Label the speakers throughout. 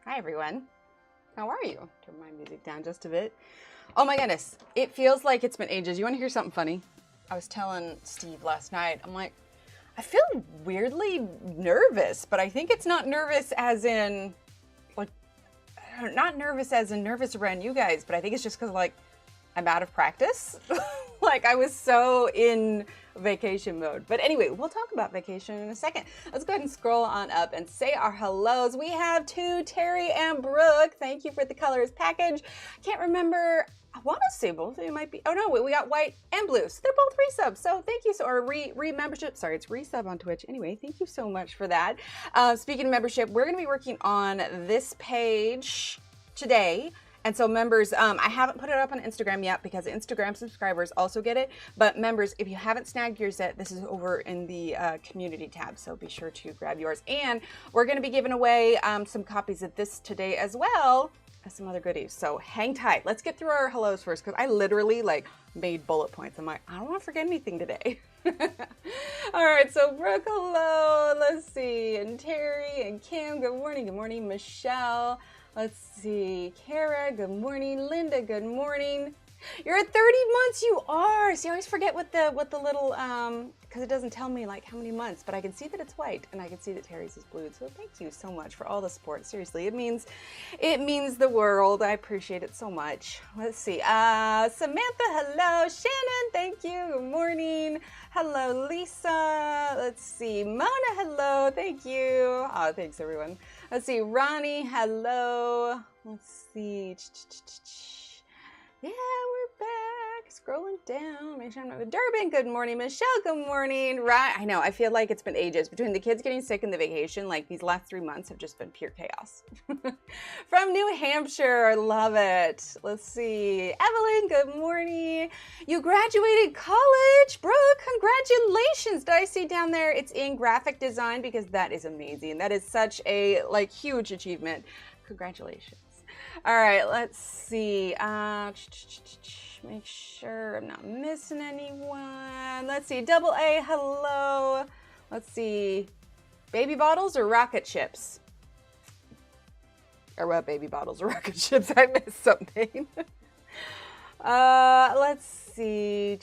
Speaker 1: Hi everyone, how are you? Turn my music down just a bit. Oh my goodness, it feels like it's been ages. You want to hear something funny? I was telling Steve last night, I'm like, I feel weirdly nervous, but I think it's not nervous as in, like, not nervous as in nervous around you guys, but I think it's just because, like, I'm out of practice. Like, I was so in vacation mode. But anyway, we'll talk about vacation in a second. Let's go ahead and scroll on up and say our hellos. We have two, Terry and Brooke. Thank you for the colors package. Can't remember, I want to say both of you might be, oh no, we got white and blue. So they're both resubs. So thank you, or re-membership. Sorry, it's resub on Twitch. Anyway, thank you so much for that. Speaking of membership, we're going to be working on this page today. And so members, I haven't put it up on Instagram yet because Instagram subscribers also get it. But members, if you haven't snagged yours yet, this is over in the community tab. So be sure to grab yours. And we're going to be giving away some copies of this today as well as some other goodies. So hang tight. Let's get through our hellos first because I literally like made bullet points. I'm like, I don't want to forget anything today. All right, so Brooke, hello. Let's see. And Terry and Kim, good morning. Good morning, Michelle. Let's see, Kara, good morning. Linda, good morning. You're at 30 months, you are. See, I always forget what the little, because it doesn't tell me like how many months, but I can see that it's white and I can see that Terry's is blue. So thank you so much for all the support. Seriously, it means the world. I appreciate it so much. Let's see. Samantha, hello. Shannon, thank you. Good morning. Hello, Lisa. Let's see. Mona, hello. Thank you. Oh, thanks everyone. Let's see. Ronnie, hello. Let's see. Yeah, we're back. Scrolling down. Make sure I'm not with Durban. Good morning, Michelle. Good morning. Right. I know. I feel like it's been ages between the kids getting sick and the vacation. Like these last 3 months have just been pure chaos. From New Hampshire. Love it. Let's see. Evelyn, good morning. You graduated college, Brooke. Congratulations. Did I see down there? It's in graphic design because that is amazing. That is such a huge achievement. Congratulations. All right, let's see. Make sure I'm not missing anyone. Let's see. Double A, hello. Let's see. Baby bottles or rocket ships? Or what? Baby bottles or rocket ships? I missed something. Let's see.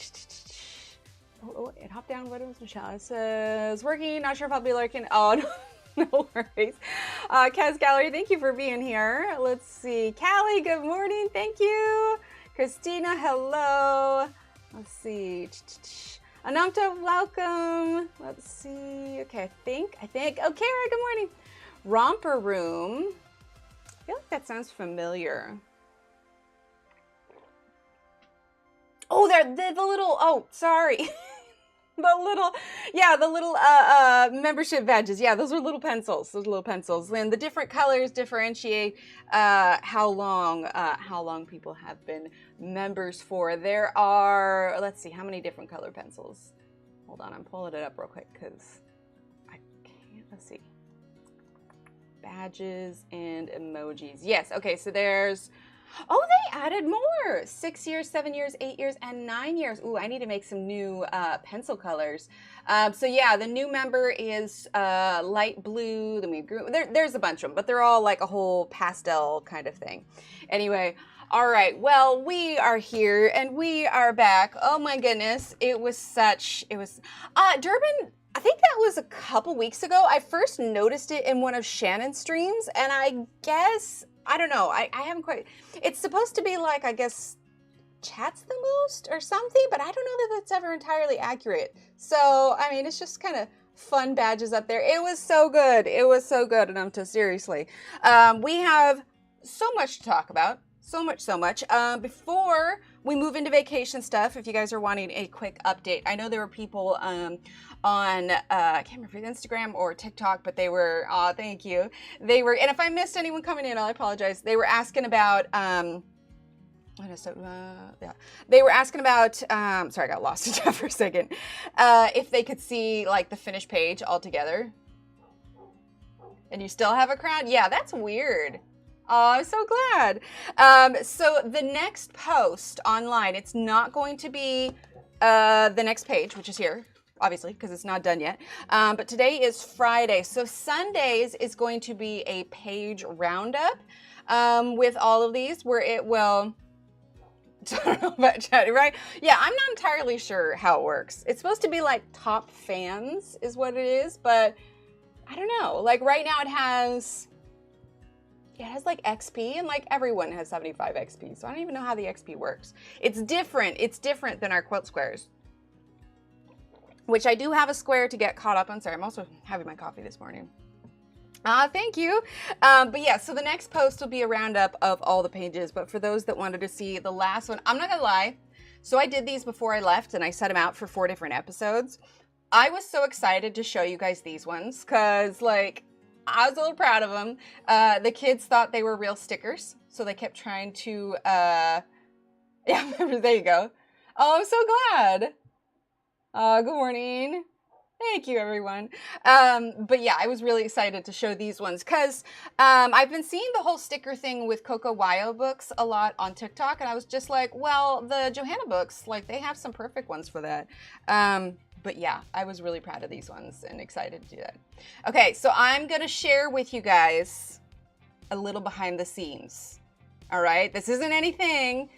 Speaker 1: Oh, it hopped down. What was Michelle? It says working. Not sure if I'll be lurking. Oh no. No worries. Kaz Gallery, thank you for being here. Let's see. Callie, good morning. Thank you. Christina, hello. Let's see. Anamta, welcome. Let's see. Okay, I think. Oh, Kara, good morning. Romper Room. I feel like that sounds familiar. Oh, the little, oh, sorry. The little membership badges. Yeah, those are little pencils. And the different colors differentiate how long people have been members for. There are, let's see, how many different color pencils? Hold on, I'm pulling it up real quick because I can't, let's see. Badges and emojis. Yes, okay, so there's, oh, they added more. 6 years, 7 years, 8 years, and 9 years. Ooh, I need to make some new pencil colors. So yeah, the new member is light blue. Then we grew. There's a bunch of them, but they're all like a whole pastel kind of thing. Anyway, all right. Well, we are here and we are back. Oh my goodness, it was Durban. I think that was a couple weeks ago. I first noticed it in one of Shannon's streams, and I guess, I don't know, I haven't quite, it's supposed to be like, I guess, chats the most or something, but I don't know that that's ever entirely accurate. So, I mean, it's just kind of fun badges up there. It was so good. It was so good, Anumta, seriously. We have so much to talk about. So much. Before we move into vacation stuff, if you guys are wanting a quick update, I know there were people on, I can't remember if it was Instagram or TikTok, but they were, thank you. They were, and if I missed anyone coming in, I apologize. They were asking about, they were asking about, sorry, I got lost in chat for a second. If they could see like the finished page all together. And you still have a crown? Yeah, that's weird. Oh, I'm so glad. So the next post online, it's not going to be the next page, which is here, obviously, because it's not done yet. But today is Friday. So Sundays is going to be a page roundup with all of these where it will, I don't know about chatting, right? Yeah, I'm not entirely sure how it works. It's supposed to be like top fans is what it is, but I don't know. Like right now it has like XP, and like everyone has 75 XP, so I don't even know how the XP works. It's different than our quilt squares, which I do have a square to get caught up on. Sorry, I'm also having my coffee this morning. Thank you. But yeah, so the next post will be a roundup of all the pages, but for those that wanted to see the last one, I'm not gonna lie, so I did these before I left and I set them out for 4 different episodes. I was so excited to show you guys these ones because like I was a little proud of them. The kids thought they were real stickers, so they kept trying to, yeah, there you go. Oh, I'm so glad. Good morning. Thank you, everyone. But yeah, I was really excited to show these ones because I've been seeing the whole sticker thing with Coco Wyo books a lot on TikTok, and I was just like, well, the Johanna books, like they have some perfect ones for that. But yeah, I was really proud of these ones and excited to do that. Okay, so I'm gonna share with you guys a little behind the scenes. All right, this isn't anything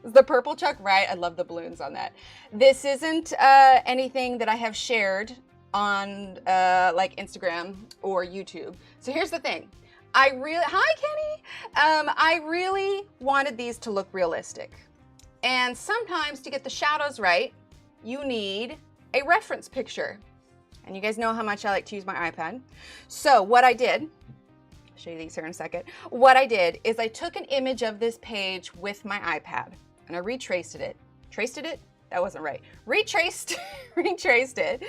Speaker 1: The purple chuck, right? I love the balloons on that. This isn't anything that I have shared on like Instagram or YouTube. So here's the thing. Hi Kenny. I really wanted these to look realistic. And sometimes to get the shadows right, you need a reference picture. And you guys know how much I like to use my iPad. So what I did, I'll show you these here in a second. What I did is I took an image of this page with my iPad and I retraced it. Traced it? That wasn't right. Retraced it.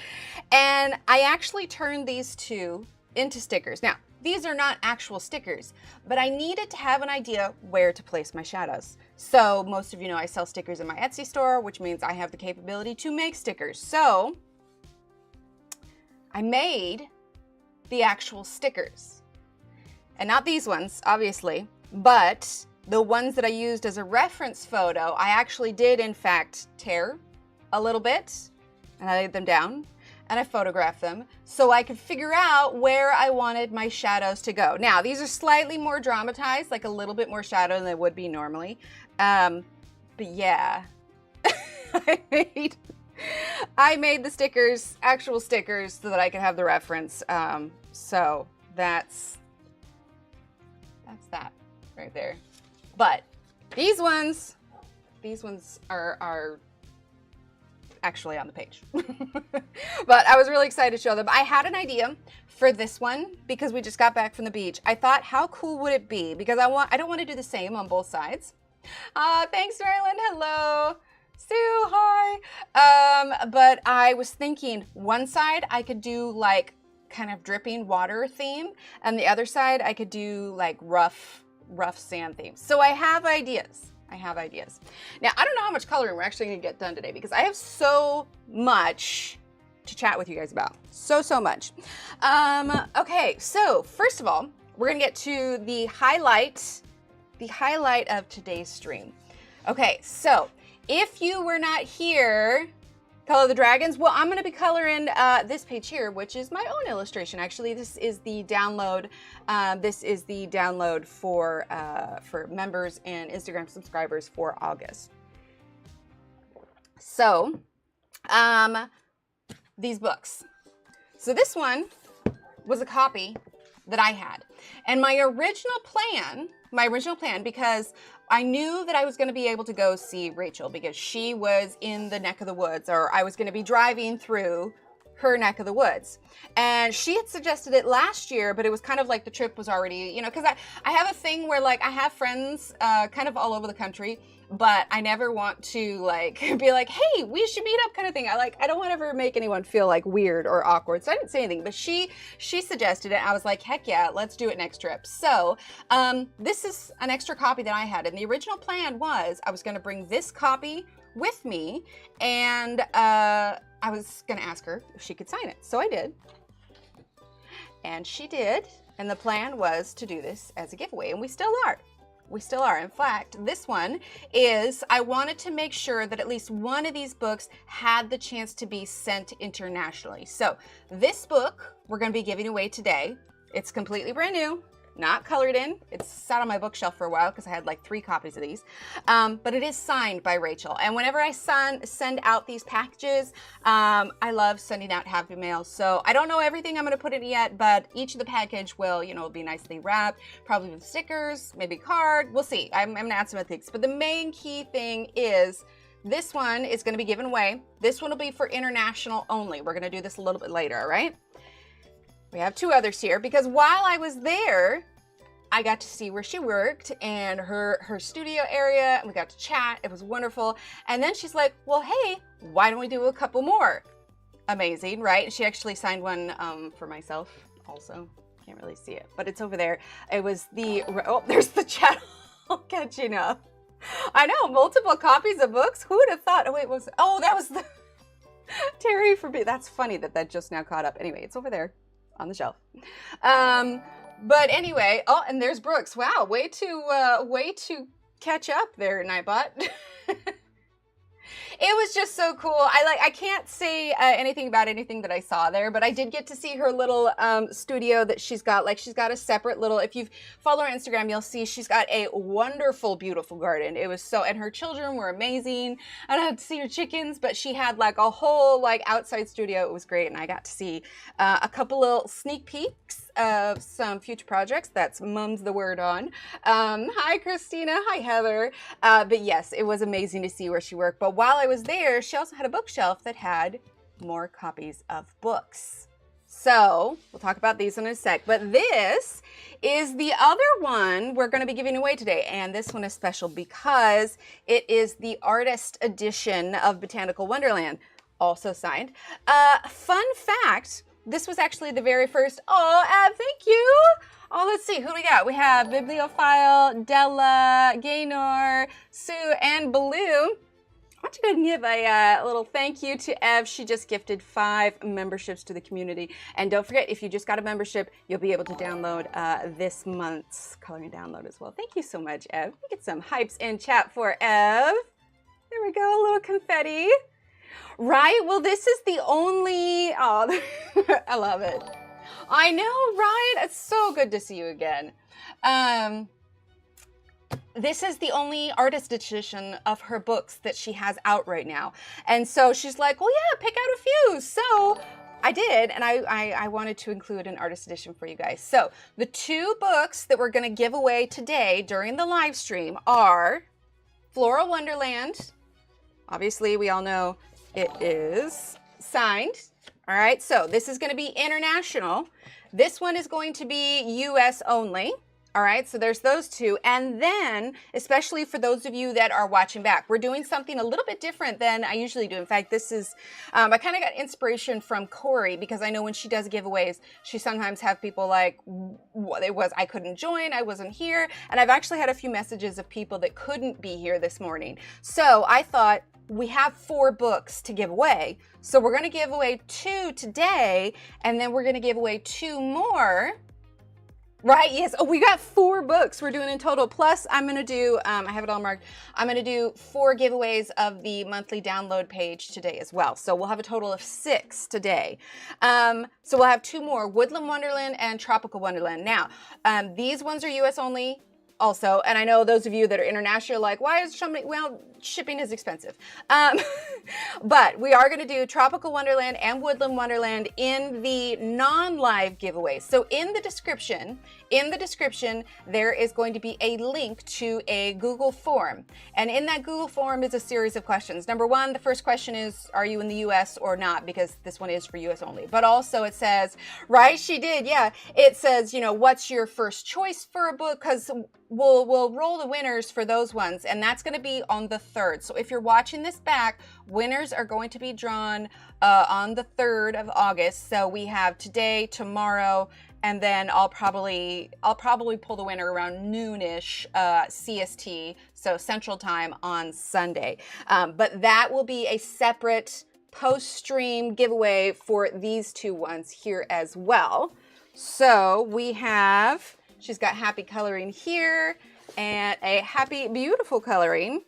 Speaker 1: And I actually turned these two into stickers. Now, these are not actual stickers, but I needed to have an idea where to place my shadows. So most of you know I sell stickers in my Etsy store, which means I have the capability to make stickers. So I made the actual stickers. And not these ones, obviously, but the ones that I used as a reference photo, I actually did in fact tear a little bit, and I laid them down and I photographed them so I could figure out where I wanted my shadows to go. Now, these are slightly more dramatized, like a little bit more shadow than they would be normally. But yeah, I made the stickers, actual stickers, so that I could have the reference. So that's that right there. But these ones are actually on the page. But I was really excited to show them. I had an idea for this one because we just got back from the beach. I thought, how cool would it be? Because I don't want to do the same on both sides. Thanks, Marilyn. Hello. Sue, hi. But I was thinking one side I could do like kind of dripping water theme, and the other side I could do like rough sand theme. So I have ideas. Now, I don't know how much coloring we're actually gonna get done today because I have so much to chat with you guys about. So much. Okay, so first of all, we're gonna get to the highlight of today's stream. Okay, so if you were not here, Color the Dragons, well, I'm going to be coloring this page here, which is my own illustration. Actually, this is the download. For members and Instagram subscribers for August. So, these books. So this one was a copy that I had, and my original plan, because I knew that I was going to be able to go see Rachel because she was in the neck of the woods, or I was going to be driving through her neck of the woods. And she had suggested it last year, but it was kind of like the trip was already, you know, because I have a thing where like I have friends kind of all over the country, but I never want to like be like, hey, we should meet up kind of thing. I don't want to ever make anyone feel like weird or awkward. So I didn't say anything, but she suggested it. I was like, heck yeah, let's do it next trip. So this is an extra copy that I had. And the original plan was I was going to bring this copy with me, and I was going to ask her if she could sign it. So I did. And she did. And the plan was to do this as a giveaway. And we still are. In fact, this one is, I wanted to make sure that at least one of these books had the chance to be sent internationally. So this book we're going to be giving away today. It's completely brand new, not colored in. It's sat on my bookshelf for a while because I had like 3 copies of these. But it is signed by Rachel. And whenever I send out these packages, I love sending out happy mail. So I don't know everything I'm going to put in yet, but each of the package will, be nicely wrapped, probably with stickers, maybe a card. We'll see. I'm going to add some other things. But the main key thing is this one is going to be given away. This one will be for international only. We're going to do this a little bit later, all right? We have 2 others here because while I was there, I got to see where she worked and her studio area, and we got to chat. It was wonderful. And then she's like, well, hey, why don't we do a couple more? Amazing, right? She actually signed one for myself also. Can't really see it, but it's over there. It was there's the chat all catching up. I know, multiple copies of books. Who would have thought? That was the Terry for me. That's funny that just now caught up. Anyway, it's over there on the shelf. But anyway, and there's Brooks. Wow, way to catch up there, Nightbot. It was just so cool. I can't say anything about anything that I saw there, but I did get to see her little studio that she's got. Like, she's got a separate little, if you follow her Instagram, you'll see she's got a wonderful, beautiful garden. It was so, and her children were amazing. I don't have to see her chickens, but she had like a whole like outside studio. It was great. And I got to see a couple little sneak peeks of some future projects. That's Mum's the word on. Hi, Christina. Hi, Heather. But yes, it was amazing to see where she worked. But while I was there, she also had a bookshelf that had more copies of books. So we'll talk about these in a sec. But this is the other one we're going to be giving away today. And this one is special because it is the artist edition of Botanical Wonderland, also signed. Fun fact, this was actually the very first, thank you. Oh, let's see, who do we got? We have Bibliophile, Della, Gaynor, Sue, and Baloo. I want to go ahead and give a little thank you to Ev. She just gifted 5 memberships to the community. And don't forget, if you just got a membership, you'll be able to download this month's coloring download as well. Thank you so much, Ev. We get some hypes in chat for Ev. There we go, a little confetti. Right? Well, this is the only, I love it. I know, right? It's so good to see you again. This is the only artist edition of her books that she has out right now. And so she's like, well, yeah, pick out a few. So I did, and I wanted to include an artist edition for you guys. So the 2 books that we're going to give away today during the live stream are Floral Wonderland. Obviously, we all know it is signed. All right, so this is going to be international. This one is going to be US only. All right, so there's those 2. And then, especially for those of you that are watching back, we're doing something a little bit different than I usually do. In fact, this is, I kind of got inspiration from Corey, because I know when she does giveaways, she sometimes have people like, what it was, I couldn't join, I wasn't here. And I've actually had a few messages of people that couldn't be here this morning. So I thought, we have 4 books to give away. So we're going to give away 2 today, and then we're going to give away 2 more. Right? Yes. Oh, we got 4 books we're doing in total. Plus, I'm going to do, I have it all marked. I'm going to do 4 giveaways of the monthly download page today as well. So we'll have a total of 6 today. So we'll have 2 more, Woodland Wonderland and Tropical Wonderland. Now, these ones are US only. Also, and I know those of you that are international are like, why is somebody, well, shipping is expensive. But we are going to do Tropical Wonderland and Woodland Wonderland in the non-live giveaway. So in the description, there is going to be a link to a Google form. And in that Google form is a series of questions. Number 1, the first question is, are you in the US or not? Because this one is for US only. But also it says, right, she did, yeah. It says, you know, what's your first choice for a book? Because we'll roll the winners for those ones, and that's going to be on the 3rd. So if you're watching this back, winners are going to be drawn on the 3rd of August. So we have today, tomorrow, and then I'll probably pull the winner around noonish CST, so Central Time on Sunday. But that will be a separate post-stream giveaway for these 2 ones here as well. So we have, she's got happy coloring here and a happy, beautiful coloring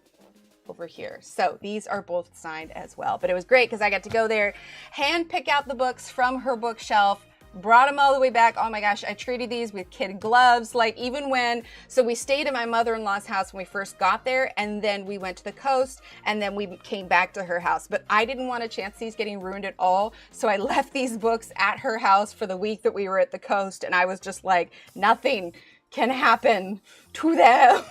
Speaker 1: over here. So these are both signed as well. But it was great because I got to go there, hand pick out the books from her bookshelf, brought them all the way back. Oh my gosh, I treated these with kid gloves. Like even when, so we stayed at my mother-in-law's house when we first got there, and then we went to the coast, and then we came back to her house. But I didn't want a chance these getting ruined at all. So I left these books at her house for the week that we were at the coast. And I was just like, nothing can happen to them.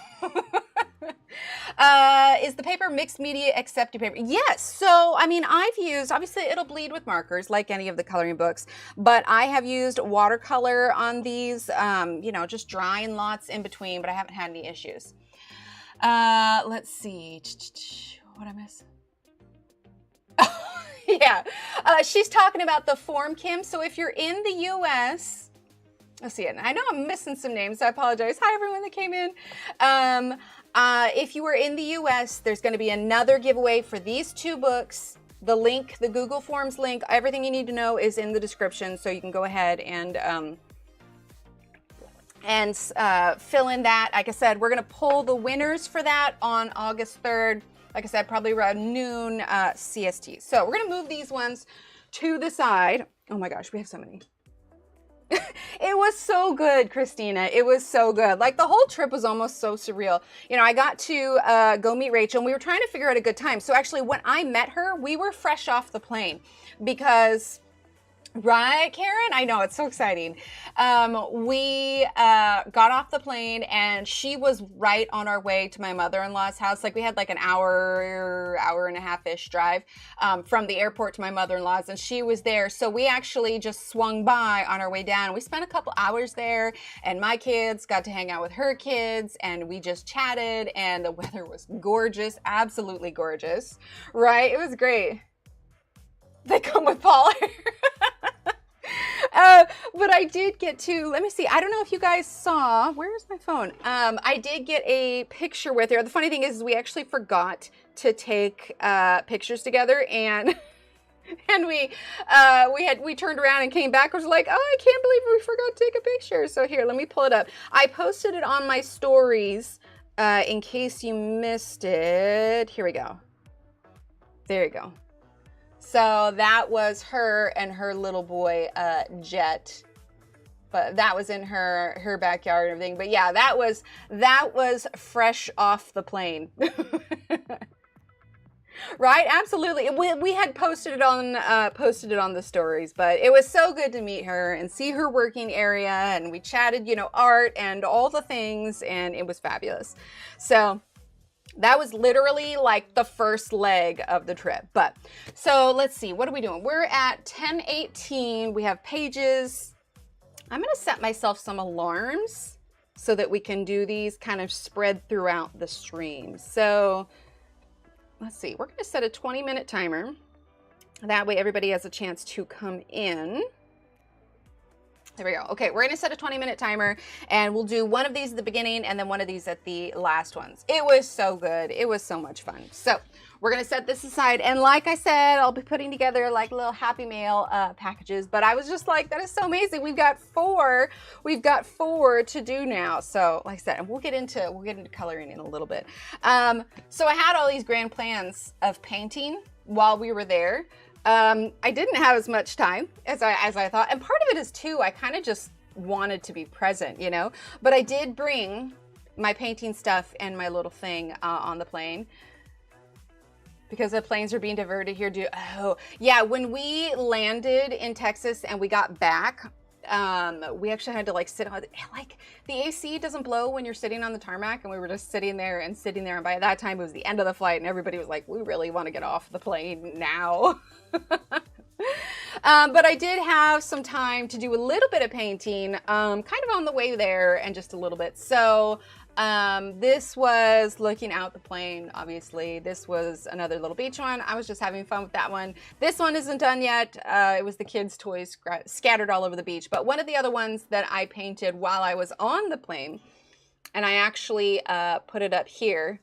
Speaker 1: Is the paper mixed media accepted paper? Yes. So, I mean, I've used, obviously it'll bleed with markers like any of the coloring books, but I have used watercolor on these, you know, just drying lots in between, but I haven't had any issues. Let's see. What I miss? Yeah. She's talking about the form, Kim. So if you're in the US, let's see it. I know I'm missing some names, so I apologize. Hi, everyone that came in. If you are in the US, there's going to be another giveaway for these 2 books. The link, the Google Forms link, everything you need to know is in the description, so you can go ahead and fill in that. Like I said, we're going to pull the winners for that on August 3rd. like I said, probably around noon CST. So we're gonna move these ones to the side. Oh my gosh, we have so many. It was so good, Christina. It was so good. Like the whole trip was almost so surreal. You know, I got to go meet Rachel and we were trying to figure out a good time. So actually when I met her, we were fresh off the plane because, right, Karen? I know, it's so exciting. We got off the plane and she was right on our way to my mother-in-law's house. Like we had like an hour and a half-ish drive from the airport to my mother-in-law's, and she was there. So we actually just swung by on our way down. We spent a couple hours there and my kids got to hang out with her kids and we just chatted and the weather was gorgeous, absolutely gorgeous, right? It was great. They come with Paul. But I did get to, let me see, I don't know if you guys saw, where's my phone? I did get a picture with her. The funny thing is we actually forgot to take pictures together, and we turned around and came back. I was like, oh, I can't believe we forgot to take a picture. So here, let me pull it up. I posted it on my stories in case you missed it. Here we go. There you go. So that was her and her little boy, Jet, but that was in her backyard and everything. But yeah, that was fresh off the plane. Right? Absolutely. We had posted it on the stories, but it was so good to meet her and see her working area, and we chatted, you know, art and all the things, and it was fabulous. So that was literally like the first leg of the trip. But so let's see, what are we doing? We're at 10:18. We have pages. I'm going to set myself some alarms so that we can do these kind of spread throughout the stream. So let's see, we're going to set a 20-minute timer. That way everybody has a chance to come in. There we go. Okay, we're gonna set a 20-minute timer and we'll do one of these at the beginning and then one of these at the last ones. It was so good. It was so much fun. So we're gonna set this aside. And like I said, I'll be putting together like little Happy Mail packages, but I was just like, that is so amazing. We've got four to do now. So like I said, and we'll get into coloring in a little bit. So I had all these grand plans of painting while we were there. I didn't have as much time as I thought. And part of it is too, I kind of just wanted to be present, you know, but I did bring my painting stuff and my little thing on the plane because the planes are being diverted here. Oh yeah. When we landed in Texas and we got back, we actually had to like sit on, like the AC doesn't blow when you're sitting on the tarmac, and we were just sitting there. And by that time it was the end of the flight and everybody was like, we really want to get off the plane now. But I did have some time to do a little bit of painting, kind of on the way there and just a little bit. So this was looking out the plane, obviously. This was another little beach one. I was just having fun with that one. This one isn't done yet. It was the kids' toys scattered all over the beach. But one of the other ones that I painted while I was on the plane, and I actually put it up here.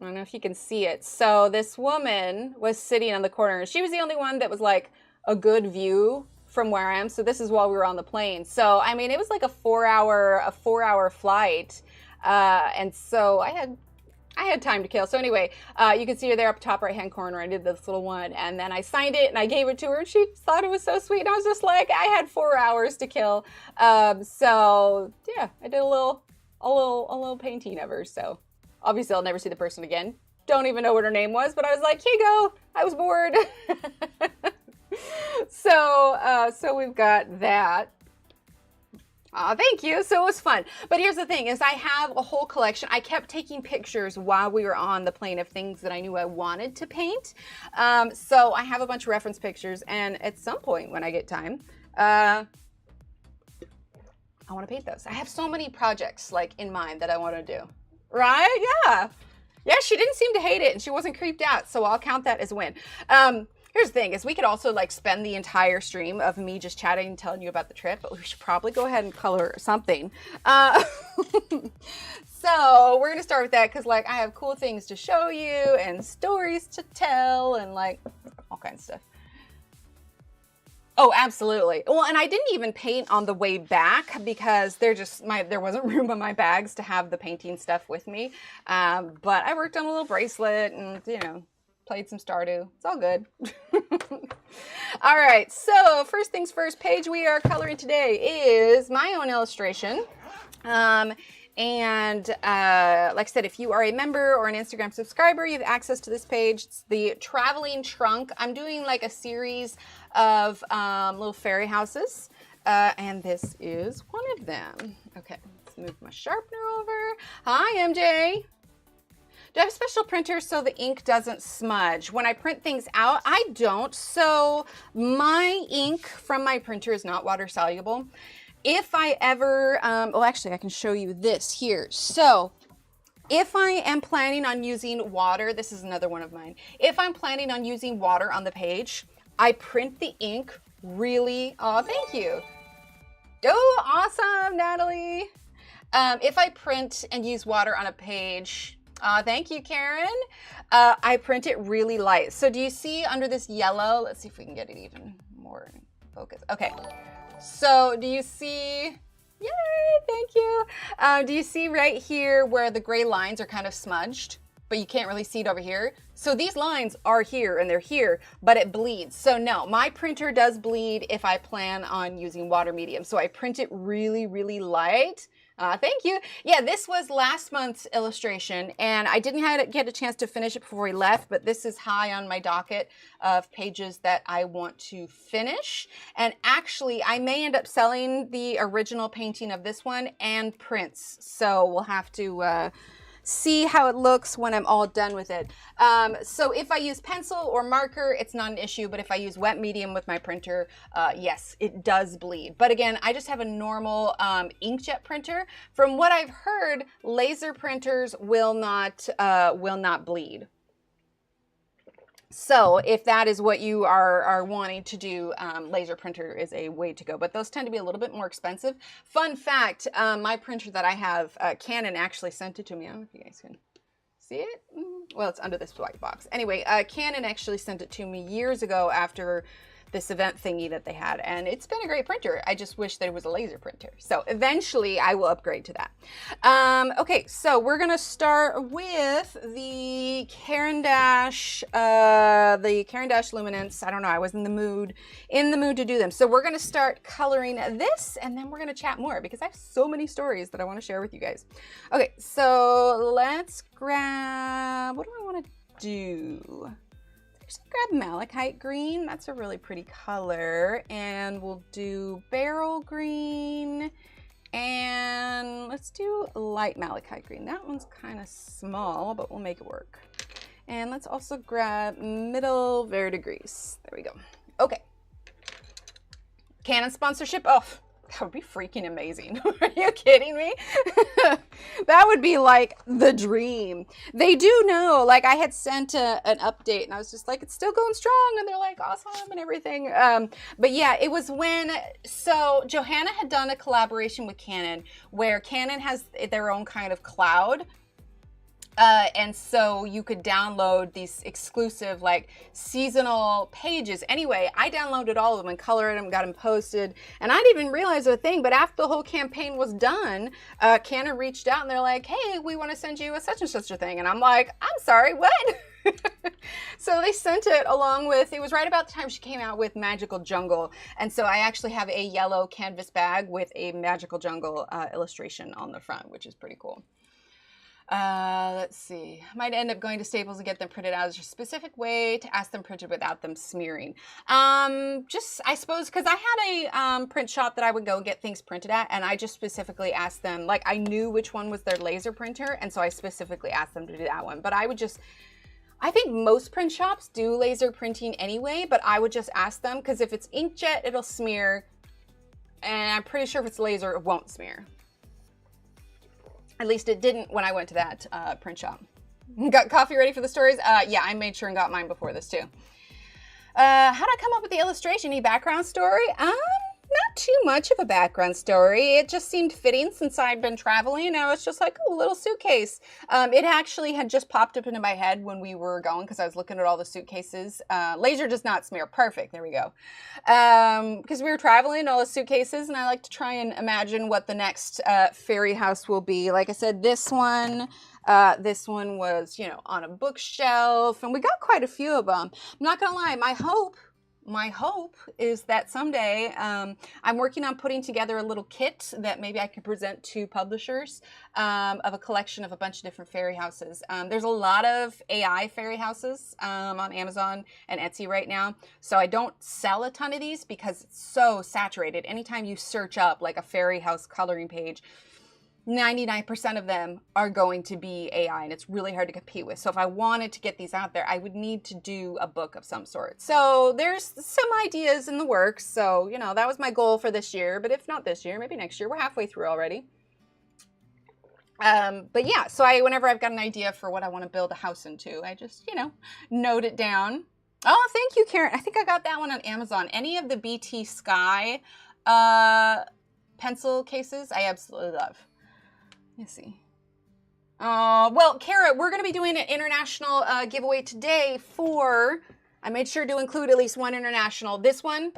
Speaker 1: I don't know if you can see it. So this woman was sitting on the corner, and she was the only one that was like a good view from where I am. So this is while we were on the plane. So, I mean, it was like a four hour flight. And so I had time to kill. So anyway, you can see her there up top right-hand corner. I did this little one, and then I signed it and I gave it to her, and she thought it was so sweet. And I was just like, I had 4 hours to kill. So yeah, I did a little painting of her. So obviously I'll never see the person again. Don't even know what her name was, but I was like, here you go. I was bored. So we've got that. Thank you. So it was fun. But here's the thing is I have a whole collection. I kept taking pictures while we were on the plane of things that I knew I wanted to paint. So I have a bunch of reference pictures, and at some point when I get time, I want to paint those. I have so many projects like in mind that I want to do. Right? Yeah. Yeah, she didn't seem to hate it and she wasn't creeped out. So I'll count that as a win. Here's the thing is we could also like spend the entire stream of me just chatting and telling you about the trip, but we should probably go ahead and color something. So we're going to start with that because like I have cool things to show you and stories to tell and like all kinds of stuff. Oh, absolutely. Well, and I didn't even paint on the way back because there wasn't room in my bags to have the painting stuff with me. But I worked on a little bracelet and, you know, played some Stardew. It's all good. All right. So first things first, page we are coloring today is my own illustration. And like I said, if you are a member or an Instagram subscriber, you have access to this page. It's the traveling trunk. I'm doing like a series of little fairy houses. And this is one of them. Okay, let's move my sharpener over. Hi, MJ. Do I have a special printer so the ink doesn't smudge? When I print things out, I don't. So my ink from my printer is not water soluble. If I ever, well, actually I can show you this here. So if I am planning on using water, this is another one of mine. If I'm planning on using water on the page, I print the ink really, oh, thank you. Oh, awesome, Natalie. If I print and use water on a page, thank you, Karen. I print it really light. So do you see under this yellow, let's see if we can get it even more focused. Okay. So do you see, yay, thank you. Do you see right here where the gray lines are kind of smudged, but you can't really see it over here? So these lines are here and they're here, but it bleeds. So no, my printer does bleed if I plan on using water medium. So I print it really, really light. Thank you. Yeah, this was last month's illustration and I didn't get a chance to finish it before we left, but this is high on my docket of pages that I want to finish. And actually, I may end up selling the original painting of this one and prints. So we'll have to see how it looks when I'm all done with it. So if I use pencil or marker, it's not an issue, but if I use wet medium with my printer, yes, it does bleed. But again, I just have a normal inkjet printer. From what I've heard, laser printers will not bleed. So if that is what you are wanting to do, laser printer is a way to go, but those tend to be a little bit more expensive. Fun fact, my printer that I have, Canon actually sent it to me. I don't know if you guys can see it. Well, it's under this white box. Anyway, Canon actually sent it to me years ago after this event thingy that they had, and it's been a great printer. I just wish there was a laser printer. So eventually I will upgrade to that. Okay, so we're gonna start with the Caran d'Ache Luminance. I don't know, I was in the mood to do them. So we're gonna start coloring this and then we're gonna chat more because I have so many stories that I wanna share with you guys. Okay, so let's grab, what do I wanna do? Just grab malachite green. That's a really pretty color. And we'll do beryl green. And let's do light malachite green. That one's kind of small, but we'll make it work. And let's also grab middle verdigris. There we go. Okay. Canon sponsorship. Oh, that would be freaking amazing. Are you kidding me? That would be like the dream. They do know, like I had sent an update and I was just like, it's still going strong. And they're like, awesome and everything. But yeah, it was when, so Johanna had done a collaboration with Canon where Canon has their own kind of cloud. And so you could download these exclusive like seasonal pages. Anyway, I downloaded all of them and colored them, got them posted, and I didn't even realize a thing, but after the whole campaign was done, Canon reached out and they're like, hey, we want to send you a such and such a thing. And I'm like, I'm sorry, what? So they sent it along with, it was right about the time she came out with Magical Jungle. And so I actually have a yellow canvas bag with a Magical Jungle illustration on the front, which is pretty cool. Let's see. I might end up going to Staples and get them printed out. As a specific way to ask them printed without them smearing. Just, I suppose, because I had a print shop that I would go get things printed at, and I just specifically asked them, like I knew which one was their laser printer, and so I specifically asked them to do that one. But I would just, I think most print shops do laser printing anyway, but I would just ask them, because if it's inkjet, it'll smear, and I'm pretty sure if it's laser, it won't smear. At least it didn't when I went to that print shop. Got coffee ready for the stories? Yeah, I made sure and got mine before this too. How'd I come up with the illustration? Any background story? not too much of a background story. It just seemed fitting since I'd been traveling, and I was just like, oh, a little suitcase. It actually had just popped up into my head when we were going because I was looking at all the suitcases. Laser does not smear. Perfect. There we go. Because we were traveling, all the suitcases, and I like to try and imagine what the next fairy house will be. Like I said, this one was, you know, on a bookshelf, and we got quite a few of them. I'm not gonna lie, my hope is that someday I'm working on putting together a little kit that maybe I could present to publishers of a collection of a bunch of different fairy houses. There's a lot of AI fairy houses on Amazon and Etsy right now. So I don't sell a ton of these because it's so saturated. Anytime you search up like a fairy house coloring page, 99% of them are going to be AI, and it's really hard to compete with. So if I wanted to get these out there, I would need to do a book of some sort. So there's some ideas in the works. So, you know, that was my goal for this year, but if not this year, maybe next year. We're halfway through already. But yeah, so whenever I've got an idea for what I want to build a house into, I just, you know, note it down. Oh, thank you, Karen. I think I got that one on Amazon. Any of the BT Sky pencil cases, I absolutely love. Let's see. Well, Kara, we're going to be doing an international giveaway today for, I made sure to include at least one international. This one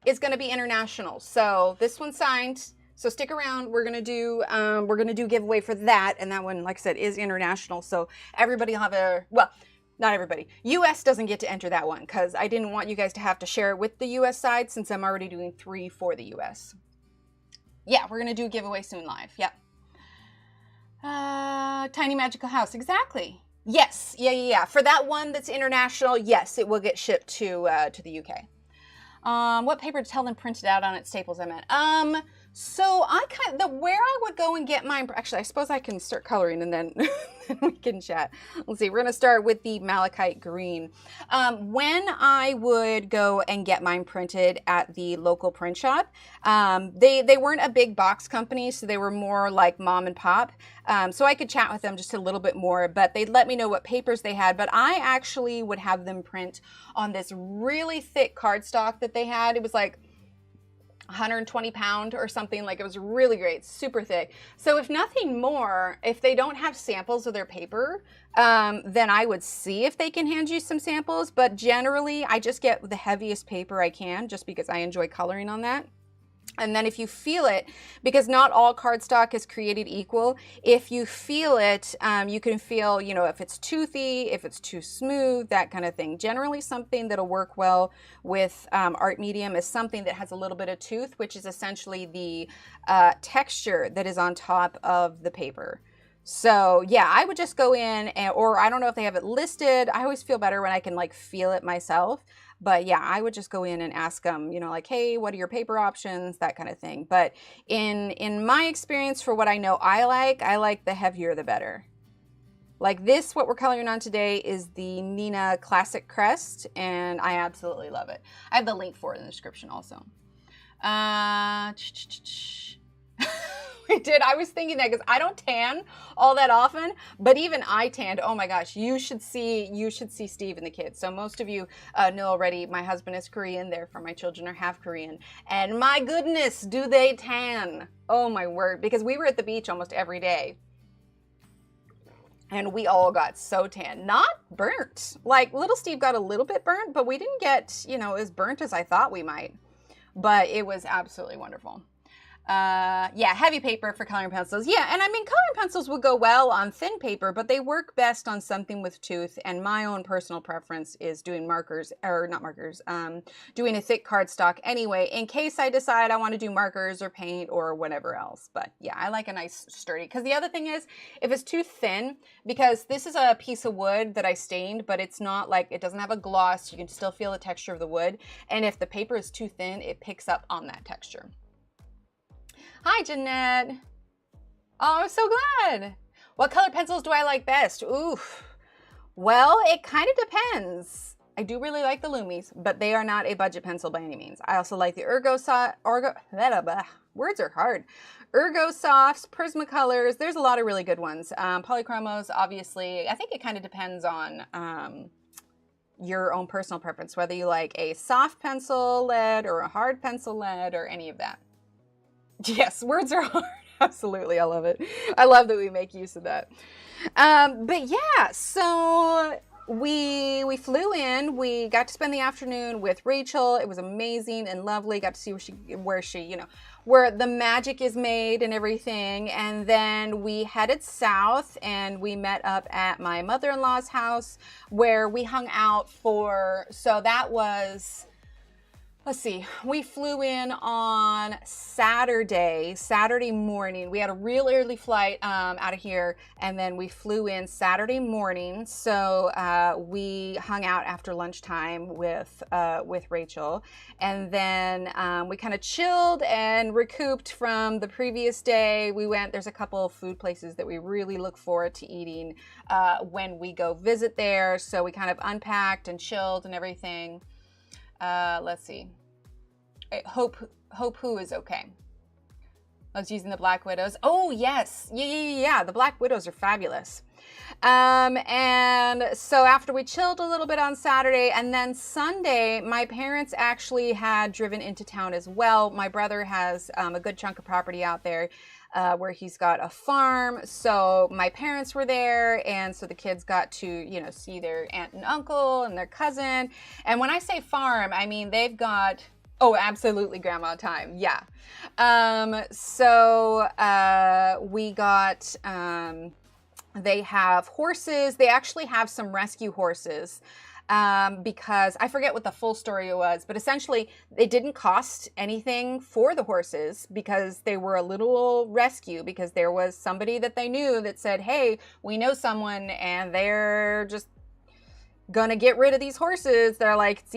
Speaker 1: is going to be international. So this one's signed. So stick around. We're going to do giveaway for that. And that one, like I said, is international. So everybody will have well, not everybody. US doesn't get to enter that one because I didn't want you guys to have to share it with the US side since I'm already doing 3 for the US. Yeah, we're going to do a giveaway soon live. Yep. Tiny magical house. Exactly. Yes. Yeah. For that one that's international, yes, it will get shipped to the UK. What paper to tell them printed out on at Staples I meant? So where I would go and get mine, actually, I suppose I can start coloring and then we can chat. Let's see, we're going to start with the malachite green. When I would go and get mine printed at the local print shop, they weren't a big box company, so they were more like mom and pop. So I could chat with them just a little bit more, but they'd let me know what papers they had. But I actually would have them print on this really thick cardstock that they had. It was like 120 pound or something. Like, it was really great, super thick. So if nothing more, if they don't have samples of their paper, then I would see if they can hand you some samples. But generally I just get the heaviest paper I can just because I enjoy coloring on that. And then if you feel it, because not all cardstock is created equal, if you feel it, you can feel, you know, if it's toothy, if it's too smooth, that kind of thing. Generally something that'll work well with art medium is something that has a little bit of tooth, which is essentially the texture that is on top of the paper. So yeah, I would just go in or I don't know if they have it listed. I always feel better when I can like feel it myself. But yeah, I would just go in and ask them, you know, like, hey, what are your paper options? That kind of thing. But in my experience, for what I know I like the heavier the better. Like this, what we're coloring on today is the Nina Classic Crest, and I absolutely love it. I have the link for it in the description also. We did. I was thinking that because I don't tan all that often, but even I tanned. Oh my gosh, you should see Steve and the kids. So most of you know already, my husband is Korean, therefore my children are half Korean. And my goodness, do they tan. Oh my word, because we were at the beach almost every day. And we all got so tan, not burnt. Like little Steve got a little bit burnt, but we didn't get, you know, as burnt as I thought we might. But it was absolutely wonderful. Yeah, heavy paper for coloring pencils. Yeah, and I mean, coloring pencils would go well on thin paper, but they work best on something with tooth. And my own personal preference is doing markers, or not markers, doing a thick cardstock anyway, in case I decide I want to do markers or paint or whatever else. But yeah, I like a nice sturdy, because the other thing is, if it's too thin, because this is a piece of wood that I stained, but it's not like, it doesn't have a gloss, you can still feel the texture of the wood. And if the paper is too thin, it picks up on that texture. Hi, Jeanette. Oh, I'm so glad. What color pencils do I like best? Oof. Well, it kind of depends. I do really like the Lumis, but they are not a budget pencil by any means. I also like the words are hard. Ergo Softs, Prismacolors. There's a lot of really good ones. Polychromos, obviously. I think it kind of depends on your own personal preference, whether you like a soft pencil lead or a hard pencil lead or any of that. Yes, words are hard. Absolutely. I love it. I love that we make use of that. But yeah, so we flew in, we got to spend the afternoon with Rachel. It was amazing and lovely. Got to see where she, you know, where the magic is made and everything. And then we headed south and we met up at my mother-in-law's house where we hung out so that was, let's see, we flew in on Saturday morning. We had a real early flight out of here, and then we flew in Saturday morning. So we hung out after lunchtime with Rachel, and then we kind of chilled and recouped from the previous day. There's a couple of food places that we really look forward to eating when we go visit there. So we kind of unpacked and chilled and everything. Let's see. Hope who is okay. I was using the Black Widows. Oh, yes. Yeah. The Black Widows are fabulous. And so after we chilled a little bit on Saturday, and then Sunday, my parents actually had driven into town as well. My brother has a good chunk of property out there where he's got a farm. So my parents were there, and so the kids got to, you know, see their aunt and uncle and their cousin. And when I say farm, I mean they've got, oh, absolutely grandma time. Yeah. We got, they have horses. They actually have some rescue horses. Because I forget what the full story was, but essentially it didn't cost anything for the horses because they were a little rescue, because there was somebody that they knew that said, hey, we know someone and they're just gonna get rid of these horses. They're like, it's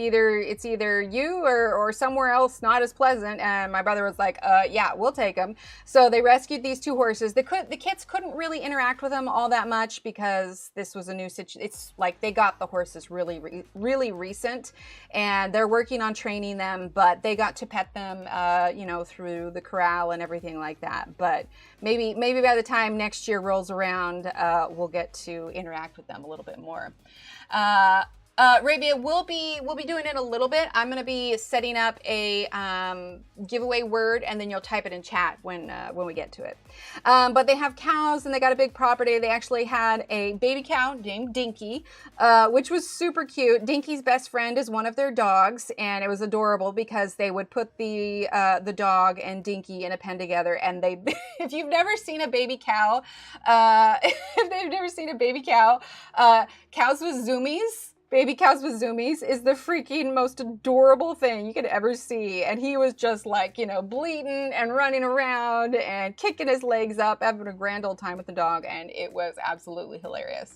Speaker 1: either you or somewhere else not as pleasant. And my brother was like, yeah, we'll take them. So they rescued these two horses. The kids couldn't really interact with them all that much because this was a new situation. It's like they got the horses really recent, and they're working on training them, but they got to pet them, you know, through the corral and everything like that. But maybe by the time next year rolls around, we'll get to interact with them a little bit more. Rabia, we'll be doing it a little bit. I'm going to be setting up a giveaway word, and then you'll type it in chat when we get to it. But they have cows, and they got a big property. They actually had a baby cow named Dinky, which was super cute. Dinky's best friend is one of their dogs, and it was adorable because they would put the dog and Dinky in a pen together, and they, if you've never seen a baby cow, cows with zoomies. Baby cows with zoomies is the freaking most adorable thing you could ever see. And he was just like, you know, bleating and running around and kicking his legs up, having a grand old time with the dog. And it was absolutely hilarious.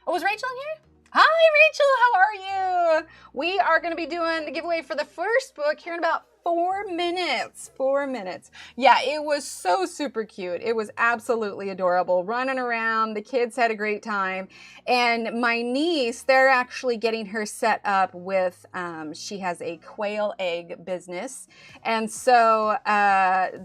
Speaker 1: Oh, was Rachel here? Hi, Rachel. How are you? We are going to be doing the giveaway for the first book here in about 4 minutes. 4 minutes. Yeah, it was so super cute. It was absolutely adorable. Running around. The kids had a great time. And my niece, they're actually getting her set up with, she has a quail egg business. And so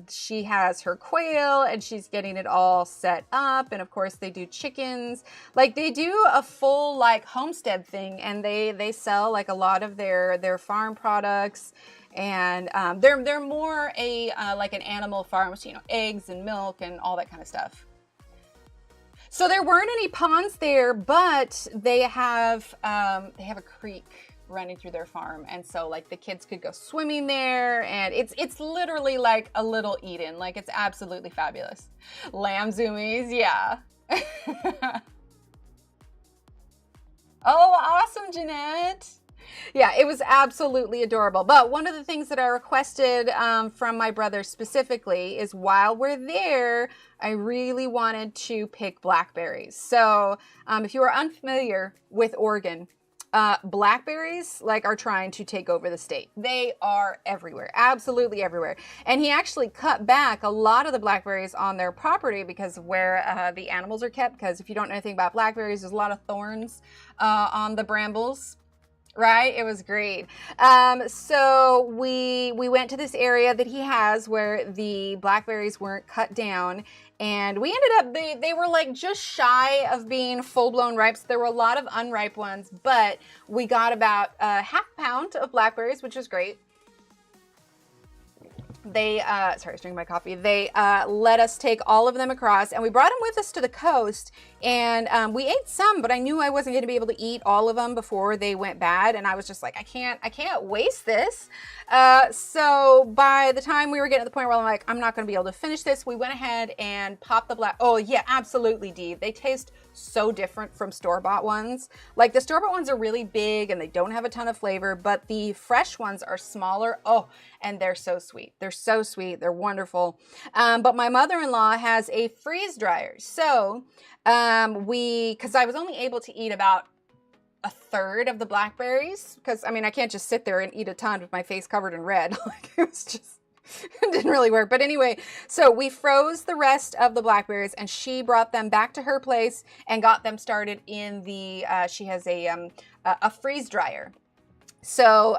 Speaker 1: she has her quail and she's getting it all set up. And of course they do chickens. Like they do a full like homestead thing, and they sell like a lot of their farm products. And they're more like an animal farm, so, you know, eggs and milk and all that kind of stuff. So there weren't any ponds there, but they have a creek running through their farm, and so like the kids could go swimming there, and it's literally like a little Eden. Like it's absolutely fabulous. Lamb zoomies, yeah. Oh, awesome, Jeanette. Yeah, it was absolutely adorable. But one of the things that I requested from my brother specifically is while we're there, I really wanted to pick blackberries. So if you are unfamiliar with Oregon, blackberries like are trying to take over the state. They are everywhere, absolutely everywhere. And he actually cut back a lot of the blackberries on their property because of where the animals are kept. Because if you don't know anything about blackberries, there's a lot of thorns on the brambles. Right? It was great. So we went to this area that he has where the blackberries weren't cut down, And we ended up, they were like just shy of being full-blown ripe. So there were a lot of unripe ones, but we got about a half pound of blackberries, which was great. They, sorry, I was drinking my coffee. They let us take all of them across, and we brought them with us to the coast. And we ate some, but I knew I wasn't going to be able to eat all of them before they went bad. And I was just like, I can't waste this. So by the time we were getting to the point where I'm like, I'm not going to be able to finish this, we went ahead and popped the black. Oh yeah, absolutely, Dee. They taste so different from store-bought ones. Like the store-bought ones are really big and they don't have a ton of flavor, but the fresh ones are smaller. Oh, and they're so sweet. They're so sweet. They're wonderful. But my mother-in-law has a freeze dryer. So because I was only able to eat about a third of the blackberries, because I mean, I can't just sit there and eat a ton with my face covered in red. Like it was just, it didn't really work. But anyway, so we froze the rest of the blackberries and she brought them back to her place and got them started in the, she has a freeze dryer. So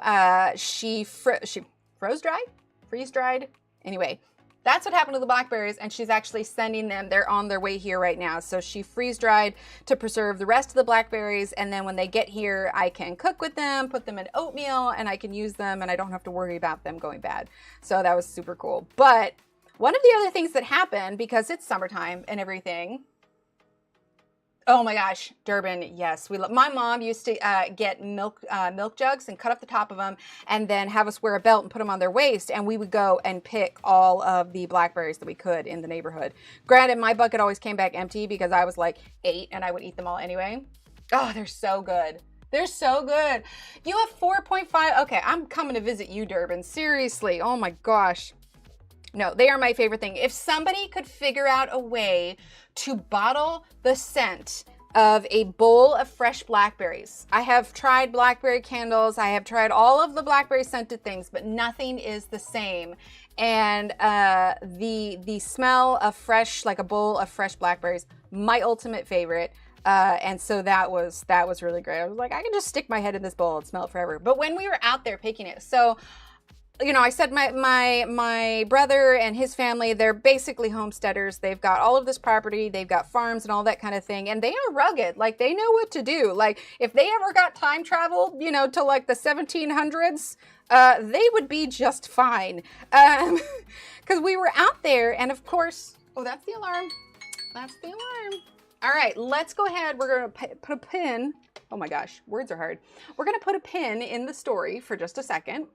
Speaker 1: she freeze dried. Anyway, that's what happened to the blackberries, and she's actually sending them. They're on their way here right now. So she freeze dried to preserve the rest of the blackberries, and then when they get here, I can cook with them, put them in oatmeal, and I can use them, and I don't have to worry about them going bad. So that was super cool. But one of the other things that happened, because it's summertime and everything, oh my gosh, Durban, yes. My mom used to get milk jugs and cut up the top of them and then have us wear a belt and put them on their waist, and we would go and pick all of the blackberries that we could in the neighborhood. Granted, my bucket always came back empty because I was like 8 and I would eat them all anyway. Oh, they're so good. They're so good. You have 4.5. Okay, I'm coming to visit you, Durban. Seriously. Oh my gosh. No, they are my favorite thing. If somebody could figure out a way to bottle the scent of a bowl of fresh blackberries. I have tried blackberry candles. I have tried all of the blackberry scented things, but nothing is the same. And the smell of fresh, like a bowl of fresh blackberries, my ultimate favorite. And so that was really great. I was like, I can just stick my head in this bowl and smell it forever. But when we were out there picking it, so you know, I said my brother and his family, they're basically homesteaders. They've got all of this property, they've got farms and all that kind of thing, and they are rugged. Like, they know what to do. Like, if they ever got time traveled, you know, to like the 1700s, they would be just fine. Because we were out there, and of course, oh, that's the alarm. That's the alarm. All right, let's go ahead. We're going to put a pin. Oh my gosh, words are hard. We're going to put a pin in the story for just a second.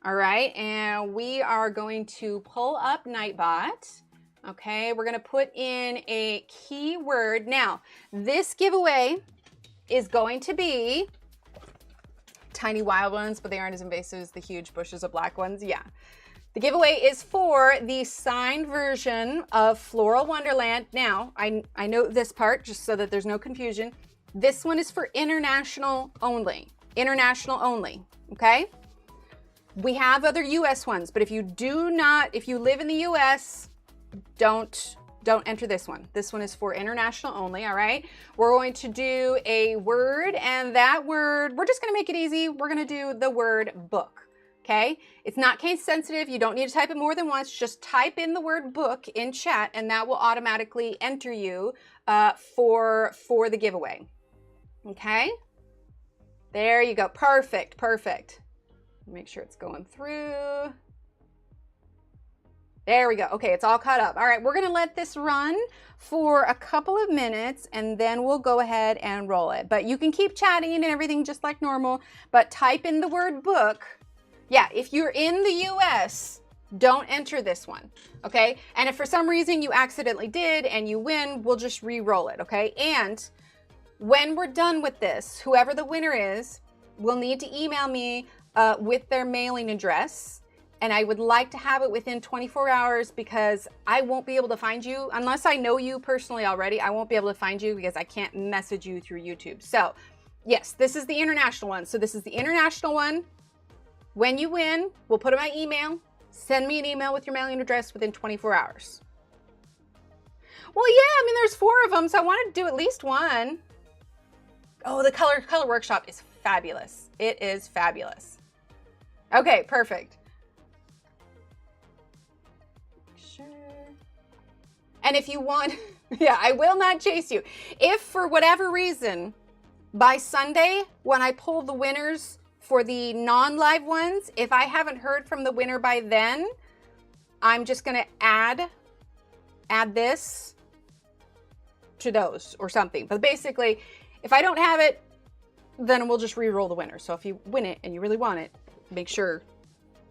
Speaker 1: All right, and we are going to pull up Nightbot. Okay, we're gonna put in a keyword. Now, this giveaway is going to be tiny wild ones, but they aren't as invasive as the huge bushes of black ones. Yeah. The giveaway is for the signed version of Floral Wonderland. Now, I know this part just so that there's no confusion. This one is for international only. International only, okay? We have other US ones, but if you live in the US, don't enter this one. This one is for international only, all right? We're going to do a word, and that word, we're just gonna make it easy. We're gonna do the word book, okay? It's not case sensitive. You don't need to type it more than once. Just type in the word book in chat, and that will automatically enter you for the giveaway, okay? There you go, perfect, perfect. Make sure it's going through. There we go. Okay, it's all caught up. All right, we're gonna let this run for a couple of minutes and then we'll go ahead and roll it. But you can keep chatting and everything just like normal, but type in the word book. Yeah, if you're in the US, don't enter this one, okay? And if for some reason you accidentally did and you win, we'll just re-roll it, okay? And when we're done with this, whoever the winner is will need to email me with their mailing address, and I would like to have it within 24 hours because I won't be able to find you unless I know you personally already. I won't be able to find you because I can't message you through YouTube. So yes, this is the international one. So this is the international one. When you win, we'll put in my email. Send me an email with your mailing address within 24 hours. Well, yeah, I mean, there's 4 of them, so I wanted to do at least one. Oh, the color workshop is fabulous. It is fabulous. Okay, perfect. Sure. And if you want, yeah, I will not chase you. If for whatever reason, by Sunday, when I pull the winners for the non-live ones, if I haven't heard from the winner by then, I'm just going to add this to those or something. But basically, if I don't have it, then we'll just re-roll the winner. So if you win it and you really want it, make sure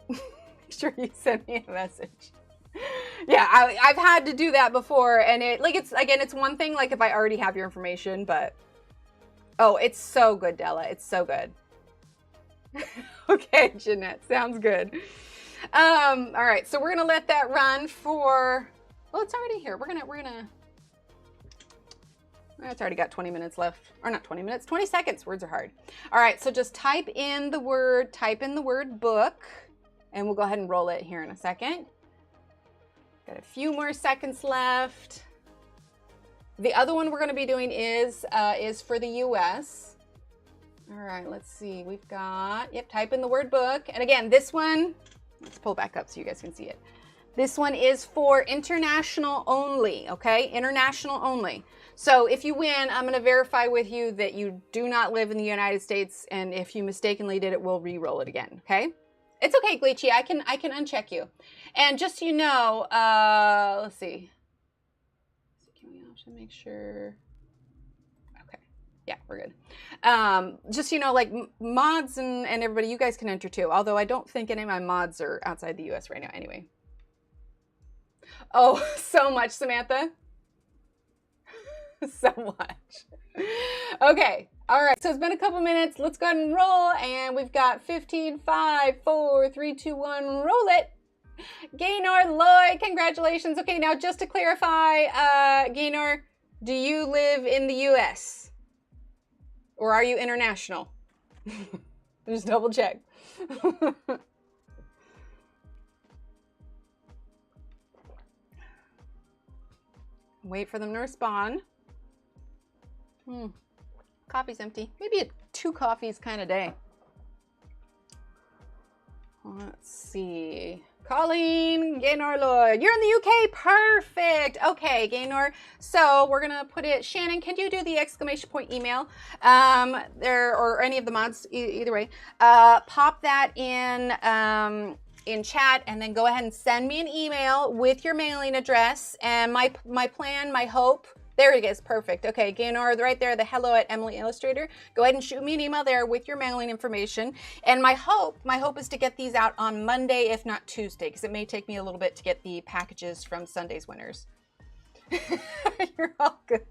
Speaker 1: you send me a message. Yeah, I've had to do that before, and it's one thing like if I already have your information, but oh, it's so good, Della. It's so good. Okay, Jeanette, sounds good. All right, so we're gonna let that run for, well, it's already here. It's already got 20 minutes left, or not 20 minutes, 20 seconds. Words are hard. All right, so just type in the word book, and we'll go ahead and roll it here in a second. Got a few more seconds left. The other one we're going to be doing is for the US. All right, let's see. We've got, yep, type in the word book. And again, this one, let's pull back up so you guys can see it. This one is for international only, okay? International only. So if you win, I'm going to verify with you that you do not live in the United States, and if you mistakenly did it, we'll re-roll it again, okay? It's okay, Glitchy. I can uncheck you. And just so you know, let's see. Option, make sure. Okay. Yeah, we're good. Just so you know, like mods and everybody, you guys can enter too. Although I don't think any of my mods are outside the US right now anyway. Oh, so much, Samantha. So much. Okay. All right. So it's been a couple minutes. Let's go ahead and roll. And we've got 15, 5, 4, 3, 2, 1. Roll it. Gaynor Lloyd, congratulations. Okay, now just to clarify, Gaynor, do you live in the US? Or are you international? Just double check. Wait for them to respond. Coffee's empty. Maybe a 2 coffees kind of day. Let's see. Colleen, Gaynor Lloyd. You're in the UK. Perfect. Okay, Gaynor. So we're going to put it. Shannon, can you do the exclamation point email? Or any of the mods, either way. Pop that in chat, and then go ahead and send me an email with your mailing address and my plan, my hope. There it is. Perfect. Okay, Gaynor, right there, the hello at Emily Illustrator. Go ahead and shoot me an email there with your mailing information. And my hope is to get these out on Monday, if not Tuesday, because it may take me a little bit to get the packages from Sunday's winners. You're all good.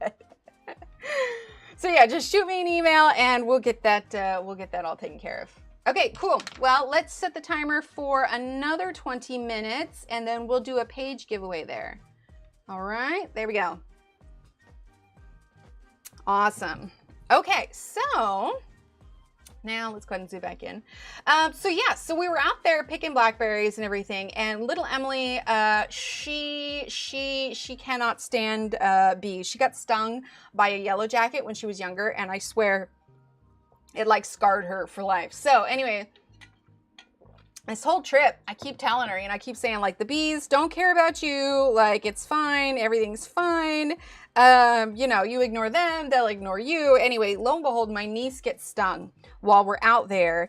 Speaker 1: So yeah, just shoot me an email and we'll get that all taken care of. Okay, cool. Well, let's set the timer for another 20 minutes and then we'll do a page giveaway there. All right, there we go. Awesome. Okay, so now let's go ahead and zoom back in. So we were out there picking blackberries and everything, and little Emily, she cannot stand bees. She got stung by a yellow jacket when she was younger, and I swear it like scarred her for life. So anyway, this whole trip, I keep telling her, and I keep saying, like, the bees don't care about you. Like, it's fine. Everything's fine. You know, you ignore them, they'll ignore you. Anyway, lo and behold, my niece gets stung while we're out there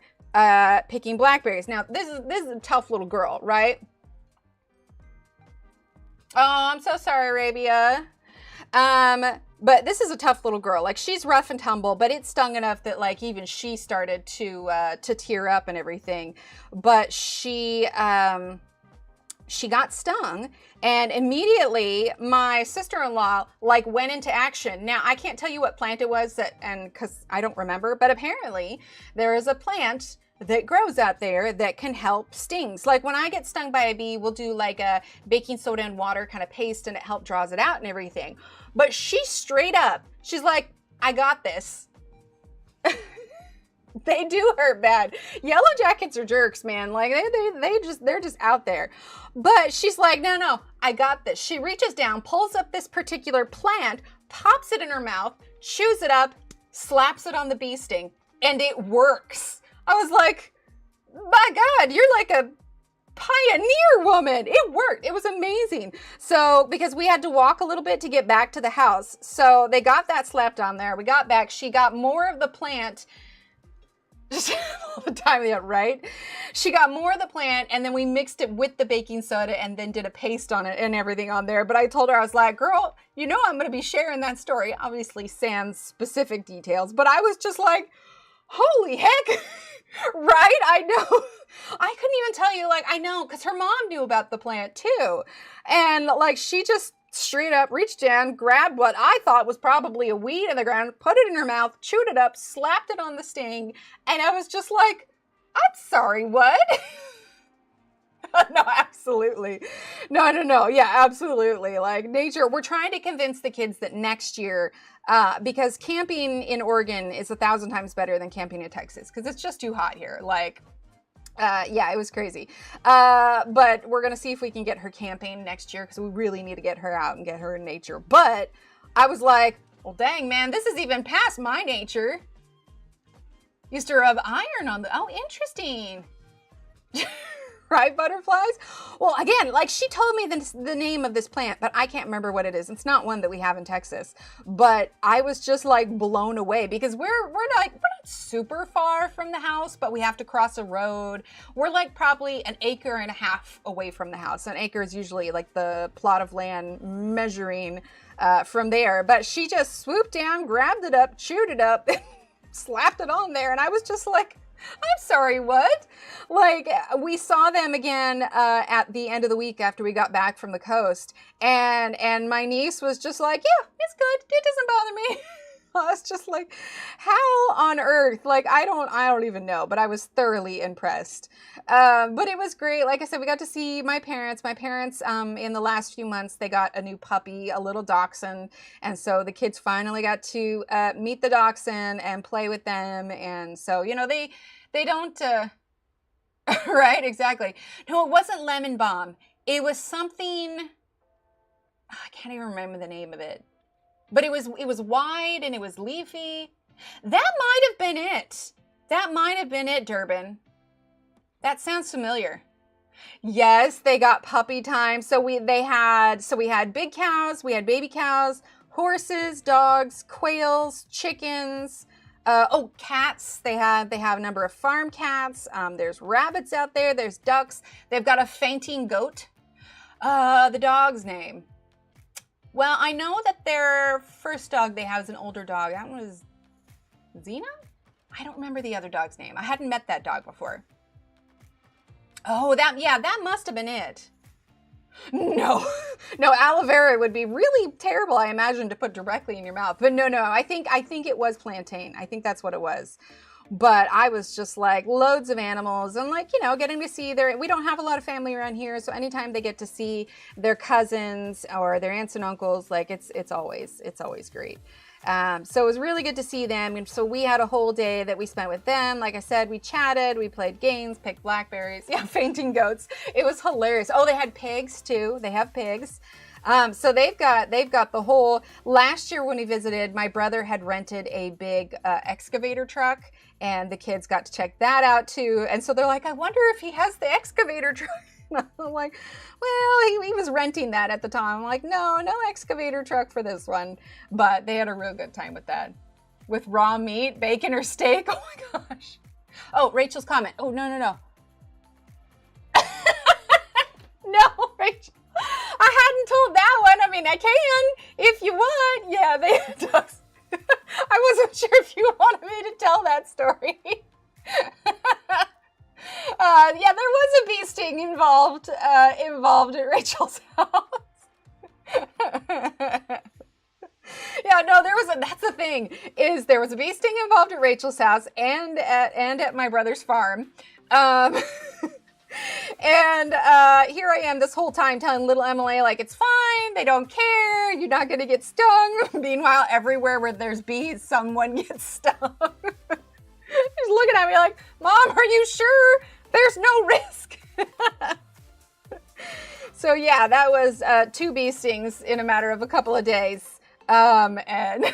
Speaker 1: picking blackberries. Now, this is a tough little girl, right? Oh, I'm so sorry, Arabia. But this is a tough little girl. Like, she's rough and tumble, but it stung enough that, like, even she started to tear up and everything. But she got stung, and immediately my sister-in-law like went into action. Now, I can't tell you what plant it was, because I don't remember, but apparently there is a plant that grows out there that can help stings. Like when I get stung by a bee, we'll do like a baking soda and water kind of paste, and it helps draws it out and everything. But she straight up, she's like, I got this. They do hurt bad. Yellow jackets are jerks, man. Like they're just out there. But she's like, no, I got this. She reaches down, pulls up this particular plant, pops it in her mouth, chews it up, slaps it on the bee sting, and it works. I was like, my God, you're like a pioneer woman. It worked. It was amazing. So, because we had to walk a little bit to get back to the house. So they got that slapped on there. We got back. She got more of the plant. Just all the time, yeah, right? She got more of the plant, and then we mixed it with the baking soda and then did a paste on it and everything on there. But I told her, I was like, girl, you know I'm going to be sharing that story. Obviously, sans specific details. But I was just like, holy heck, right? I know. I couldn't even tell you, like, I know, because her mom knew about the plant too. And like, she just straight up reached down, grabbed what I thought was probably a weed in the ground, put it in her mouth, chewed it up, slapped it on the sting. And I was just like, I'm sorry, what? No, absolutely. No. Yeah, absolutely. Like nature, we're trying to convince the kids that next year, because camping in Oregon is 1,000 times better than camping in Texas because it's just too hot here. Like, yeah, it was crazy. But we're going to see if we can get her camping next year because we really need to get her out and get her in nature. But I was like, well, dang, man, this is even past my nature. Used to rub iron on the, oh, interesting. Right, butterflies? Well, again, like she told me the name of this plant, but I can't remember what it is. It's not one that we have in Texas. But I was just like blown away because we're not super far from the house, but we have to cross a road. We're like probably an acre and a half away from the house. An acre is usually like the plot of land measuring from there. But she just swooped down, grabbed it up, chewed it up, slapped it on there. And I was just like, I'm sorry, what? Like, we saw them again at the end of the week after we got back from the coast. And my niece was just like, yeah, it's good. It doesn't bother me. I was just like, how on earth? Like, I don't even know, but I was thoroughly impressed. But it was great. Like I said, we got to see my parents. My parents, in the last few months, they got a new puppy, a little dachshund. And so the kids finally got to meet the dachshund and play with them. And so, you know, they don't, right, exactly. No, it wasn't lemon balm. It was something, I can't even remember the name of it. But it was wide and it was leafy. That might have been it. That might have been it, Durbin. That sounds familiar. Yes, they got puppy time. So we had big cows, we had baby cows, horses, dogs, quails, chickens, cats. They have a number of farm cats. There's rabbits out there, there's ducks. They've got a fainting goat. The dog's name. Well, I know that their first dog they have is an older dog. That one was Xena? I don't remember the other dog's name. I hadn't met that dog before. Oh, that must have been it. No, aloe vera would be really terrible, I imagine, to put directly in your mouth. But no, I think it was plantain. I think that's what it was. But I was just like loads of animals and like, you know, getting to see we don't have a lot of family around here. So anytime they get to see their cousins or their aunts and uncles, like it's always great. So it was really good to see them. And so we had a whole day that we spent with them. Like I said, we chatted, we played games, picked blackberries. Yeah, fainting goats. It was hilarious. Oh, they had pigs too. They have pigs. So they've got the whole, last year when we visited, my brother had rented a big excavator truck and the kids got to check that out too. And so they're like, I wonder if he has the excavator truck. I'm like, well, he was renting that at the time. I'm like, no excavator truck for this one. But they had a real good time with that. With raw meat, bacon or steak. Oh my gosh. Oh, Rachel's comment. Oh, no. No, Rachel. I hadn't told that one. I mean, I can if you want. Yeah, they ducks. I wasn't sure if you wanted me to tell that story. Yeah, there was a bee sting involved at Rachel's house. Yeah, no, that's the thing, is there was a bee sting involved at Rachel's house and at my brother's farm. And here I am this whole time telling little Emily, like, it's fine, they don't care, you're not gonna get stung. Meanwhile, everywhere where there's bees, someone gets stung. She's looking at me like, Mom, are you sure? There's no risk. So yeah, that was 2 bee stings in a matter of a couple of days. And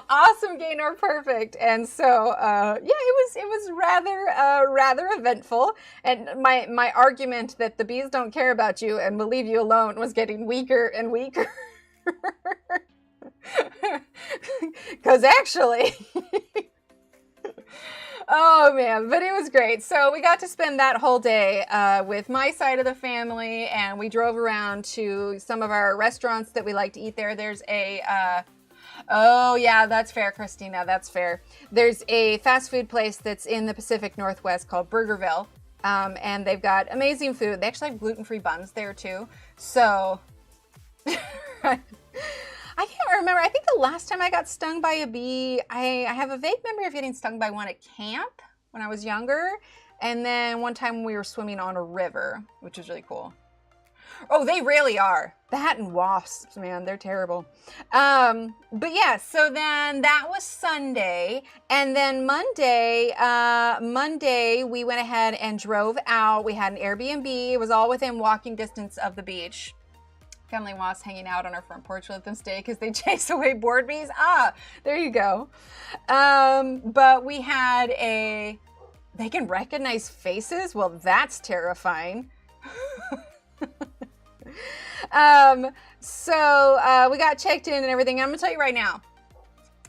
Speaker 1: Awesome, Gaynor, perfect. And so, yeah, it was rather eventful. And my argument that the bees don't care about you and will leave you alone was getting weaker and weaker. Because actually, oh man, but it was great. So we got to spend that whole day with my side of the family, and we drove around to some of our restaurants that we like to eat there. There's a oh yeah, that's fair, Christina, that's fair. There's a fast food place that's in the Pacific Northwest called Burgerville, and they've got amazing food. They actually have gluten-free buns there too. So I can't remember. I think the last time I got stung by a bee, I have a vague memory of getting stung by one at camp when I was younger. And then one time we were swimming on a river, which was really cool. Oh, they really are. That and wasps, man, they're terrible. But yeah, so then that was Sunday. And then Monday we went ahead and drove out. We had an Airbnb. It was all within walking distance of the beach. Family wasps hanging out on our front porch. Let them stay because they chase away board bees. Ah, there you go. But we had they can recognize faces. Well, that's terrifying. So we got checked in and everything. I'm gonna tell you right now,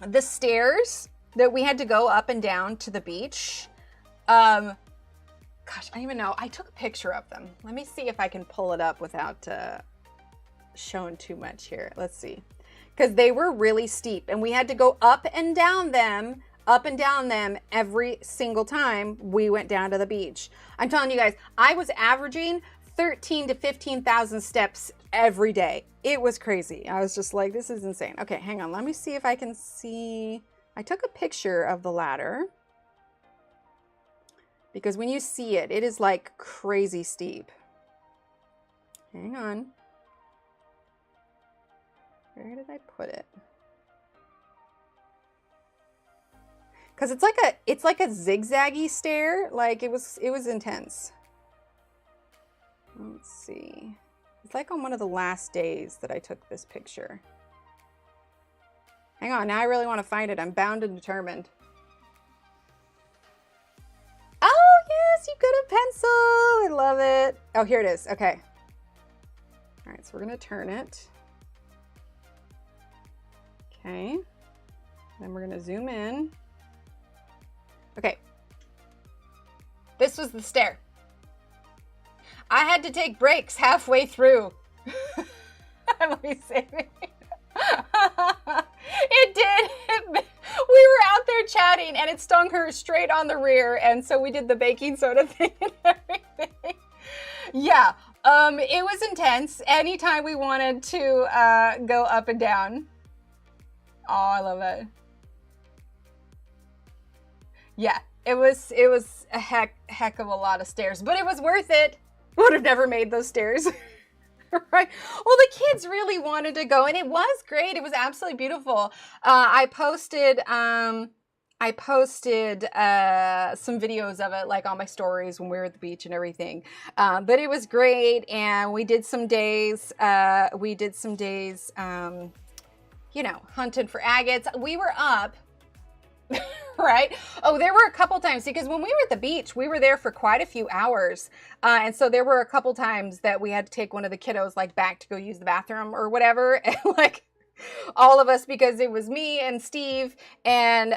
Speaker 1: the stairs that we had to go up and down to the beach, gosh, I don't even know. I took a picture of them. Let me see if I can pull it up without showing too much here. Let's see, because they were really steep and we had to go up and down them every single time we went down to the beach. I'm telling you guys, I was averaging 13 to 15,000 steps every day. It was crazy. I was just like, this is insane. Okay, hang on. Let me see if I can see. I took a picture of the ladder because when you see it, it is like crazy steep. Hang on. Where did I put it? Because it's like a zigzaggy stair. Like it was intense. Let's see. It's like on one of the last days that I took this picture. Hang on, now I really want to find it. I'm bound and determined. Oh yes, you got a pencil. I love it. Oh, here it is. Okay. All right, so we're gonna turn it. Okay, then we're gonna zoom in. Okay, this was the stair. I had to take breaks halfway through. Let me see. It did. We were out there chatting and it stung her straight on the rear, and so we did the baking soda thing and everything. Yeah, it was intense. Anytime we wanted to go up and down. Oh, I love that. Yeah, it was a heck of a lot of stairs, but it was worth it. Would have never made those stairs. Right? Well, the kids really wanted to go, and it was great. It was absolutely beautiful. I posted some videos of it, like on my stories when we were at the beach and everything. But it was great, and we did some days. You know, hunted for agates. We were up, right? Oh, there were a couple times, because when we were at the beach, we were there for quite a few hours. And so there were a couple times that we had to take one of the kiddos like back to go use the bathroom or whatever. And like all of us, because it was me and Steve and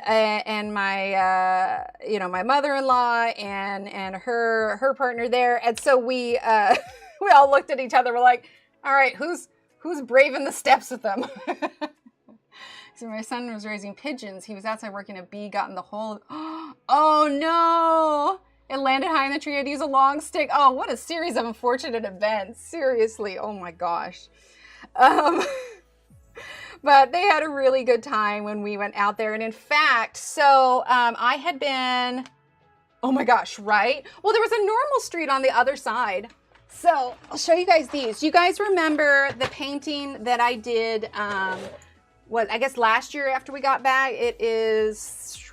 Speaker 1: my, you know, my mother-in-law and her partner there. And so we all looked at each other. We're like, all right, who's braving the steps with them? So my son was raising pigeons. He was outside working, a bee got in the hole. Oh no! It landed high in the tree. I had to use a long stick. Oh, what a series of unfortunate events. Seriously, oh my gosh. But they had a really good time when we went out there. And in fact, so I had been, oh my gosh, right? Well, there was a normal street on the other side. So I'll show you guys these. You guys remember the painting that I did, I guess last year after we got back? It is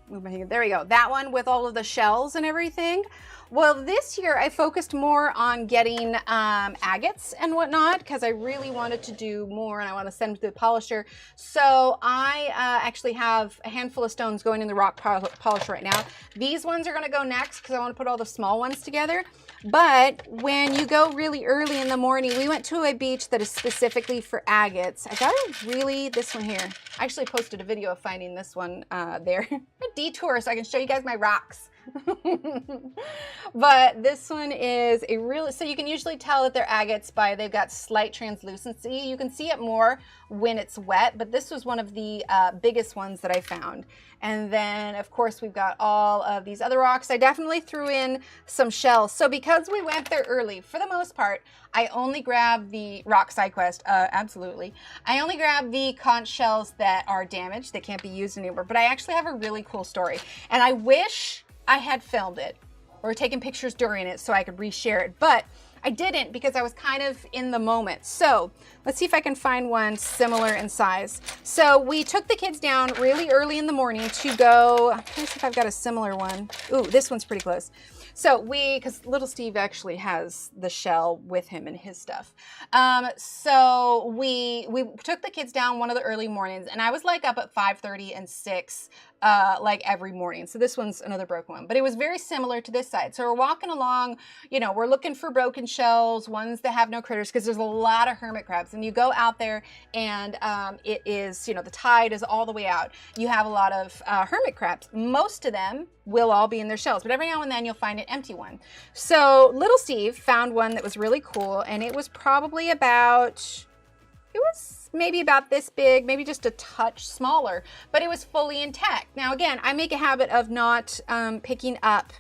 Speaker 1: move my hand. There we go. That one with all of the shells and everything. Well, this year I focused more on getting agates and whatnot because I really wanted to do more and I want to send them to the polisher. So I actually have a handful of stones going in the rock polisher right now. These ones are going to go next because I want to put all the small ones together. But when you go really early in the morning, we went to a beach that is specifically for agates. I got this one here. I actually posted a video of finding this one there. A detour so I can show you guys my rocks. But this one is a real, so you can usually tell that they're agates by they've got slight translucency. You can see it more when it's wet, but this was one of the biggest ones that I found. And then of course we've got all of these other rocks. I definitely threw in some shells. So because we went there early, for the most part, I only grabbed the rock side quest. Absolutely. I only grabbed the conch shells that are damaged, that can't be used anymore. But I actually have a really cool story. And I wish I had filmed it or taken pictures during it so I could reshare it, but I didn't because I was kind of in the moment. So let's see if I can find one similar in size. So we took the kids down really early in the morning to go, I'm trying to see if I've got a similar one. Ooh, this one's pretty close. So because little Steve actually has the shell with him and his stuff. So we took the kids down one of the early mornings and I was like up at 5:30 and 6 like every morning. So this one's another broken one, but it was very similar to this side. So we're walking along, you know, we're looking for broken shells, ones that have no critters, because there's a lot of hermit crabs and you go out there and it is, you know, the tide is all the way out. You have a lot of hermit crabs. Most of them will all be in their shells, but every now and then you'll find an empty one. So little Steve found one that was really cool and it was probably about, maybe about this big, maybe just a touch smaller, but it was fully intact. Now again, I make a habit of not picking up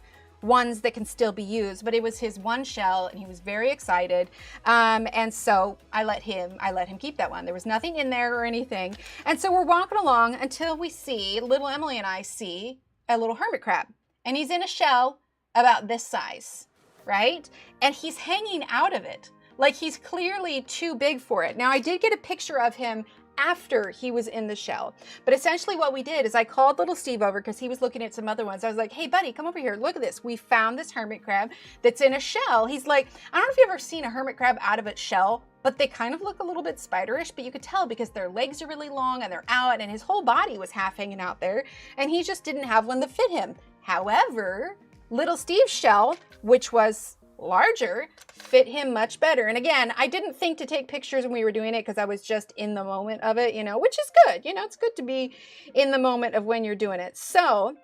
Speaker 1: ones that can still be used, but it was his one shell and he was very excited. And so I let him keep that one. There was nothing in there or anything. And so we're walking along until we see, little Emily and I see a little hermit crab and he's in a shell about this size, right? And he's hanging out of it. Like he's clearly too big for it. Now I did get a picture of him after he was in the shell, but essentially what we did is I called little Steve over because he was looking at some other ones. I was like, hey buddy, come over here. Look at this. We found this hermit crab that's in a shell. He's like, I don't know if you've ever seen a hermit crab out of its shell, but they kind of look a little bit spiderish, but you could tell because their legs are really long and they're out and his whole body was half hanging out there and he just didn't have one that fit him. However, little Steve's shell, which was larger, fit him much better. And again, I didn't think to take pictures when we were doing it because I was just in the moment of it, you know, which is good. You know, it's good to be in the moment of when you're doing it. So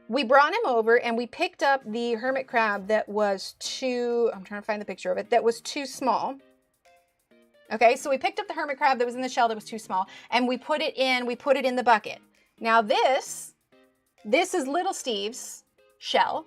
Speaker 1: we brought him over and we picked up the hermit crab that was too, I'm trying to find the picture of it, that was too small. Okay, so we picked up the hermit crab that was in the shell that was too small and we put it in the bucket. Now this is little Steve's shell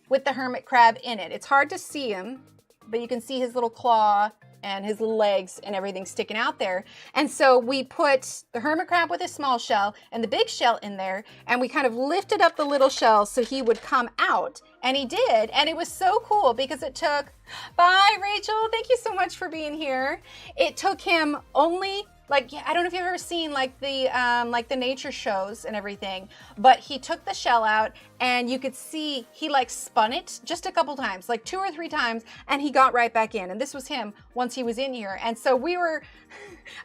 Speaker 1: with the hermit crab in it. It's hard to see him, but you can see his little claw and his little legs and everything sticking out there. And so we put the hermit crab with his small shell and the big shell in there, and we kind of lifted up the little shell so he would come out, and he did. And it was so cool because it took, bye Rachel, thank you so much for being here. It took him only, like, I don't know if you've ever seen like the nature shows and everything, but he took the shell out and you could see he like spun it just a couple times, like 2 or 3 times, and he got right back in. And this was him once he was in here. And so we were,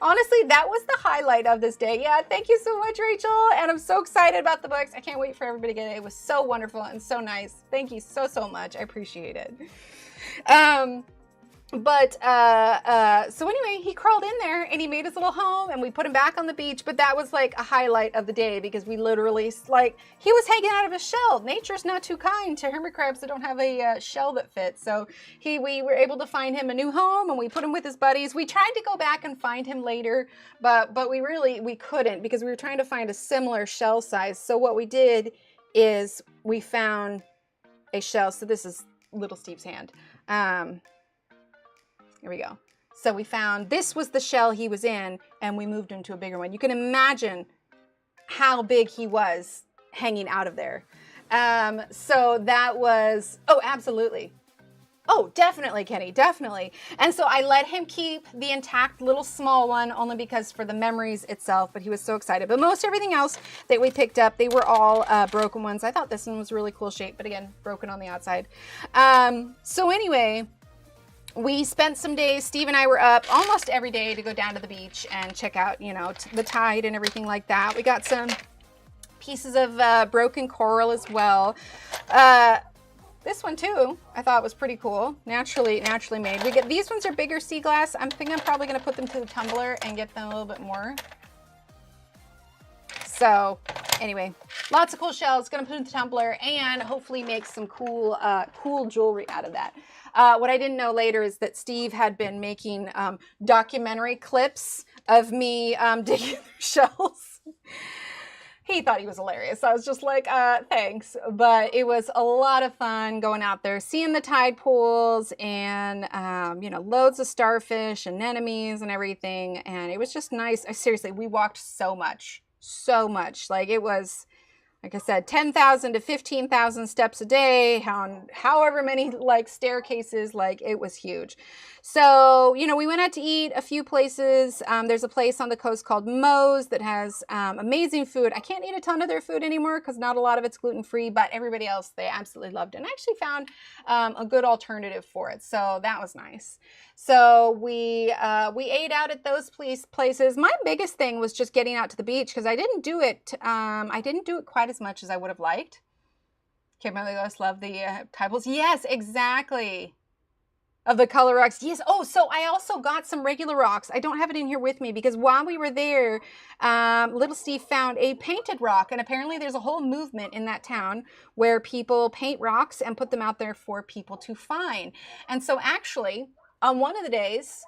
Speaker 1: honestly, that was the highlight of this day. Yeah, thank you so much, Rachel. And I'm so excited about the books. I can't wait for everybody to get it. It was so wonderful and so nice. Thank you so, so much. I appreciate it. So anyway, he crawled in there and he made his little home and we put him back on the beach. But that was like a highlight of the day because we literally, like, he was hanging out of his shell. Nature's not too kind to hermit crabs that don't have a shell that fits. So we were able to find him a new home and we put him with his buddies. We tried to go back and find him later, but we couldn't because we were trying to find a similar shell size. So what we did is we found a shell. So this is little Steve's hand. Here we go. So we found, this was the shell he was in and we moved him to a bigger one. You can imagine how big he was hanging out of there. So that was, oh, absolutely. Oh, definitely, Kenny, definitely. And so I let him keep the intact little small one only because for the memories itself, but he was so excited. But most everything else that we picked up, they were all broken ones. I thought this one was really cool shape, but again, broken on the outside. So anyway, we spent some days, Steve and I were up almost every day to go down to the beach and check out, you know, the tide and everything like that. We got some pieces of broken coral as well. This one too, I thought was pretty cool. Naturally made. We get these ones are bigger sea glass. I'm thinking I'm probably gonna put them to the tumbler and get them a little bit more. So anyway, lots of cool shells. Gonna put in the tumbler and hopefully make some cool, cool jewelry out of that. What I didn't know later is that Steve had been making documentary clips of me digging through shells. He thought he was hilarious. I was just like, thanks. But it was a lot of fun going out there, seeing the tide pools and, you know, loads of starfish and anemones and everything. And it was just nice. Seriously, we walked so much. Like it was, like I said, 10,000 to 15,000 steps a day, however many like staircases, like it was huge. So, you know, we went out to eat a few places. There's a place on the coast called Moe's that has amazing food. I can't eat a ton of their food anymore because not a lot of it's gluten-free, but everybody else, they absolutely loved it. And I actually found a good alternative for it. So that was nice. So we ate out at those places. My biggest thing was just getting out to the beach because I didn't do it. I didn't do it quite as much as I would have liked. Kimberly Ghost loved the tide pools. Yes, exactly. Of the color rocks. Yes. Oh, so I also got some regular rocks. I don't have it in here with me because while we were there, little Steve found a painted rock. And apparently there's a whole movement in that town where people paint rocks and put them out there for people to find. And so actually, on one of the days,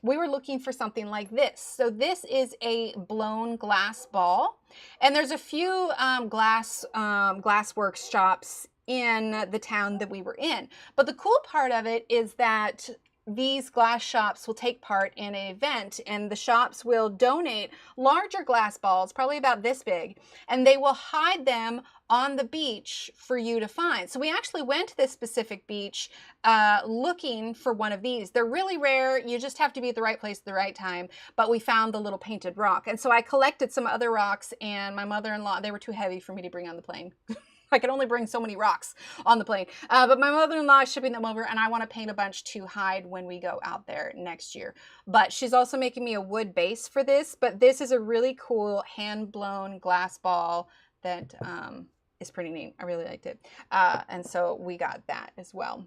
Speaker 1: we were looking for something like this. So this is a blown glass ball. And there's a few glassworks shops in the town that we were in. But the cool part of it is that these glass shops will take part in an event and the shops will donate larger glass balls, probably about this big, and they will hide them on the beach for you to find. So we actually went to this specific beach looking for one of these. They're really rare. You just have to be at the right place at the right time. But we found the little painted rock. And so I collected some other rocks and my mother-in-law, they were too heavy for me to bring on the plane. I could only bring so many rocks on the plane. But my mother-in-law is shipping them over and I want to paint a bunch to hide when we go out there next year. But she's also making me a wood base for this. But this is a really cool hand-blown glass ball that is pretty neat. I really liked it. And so we got that as well.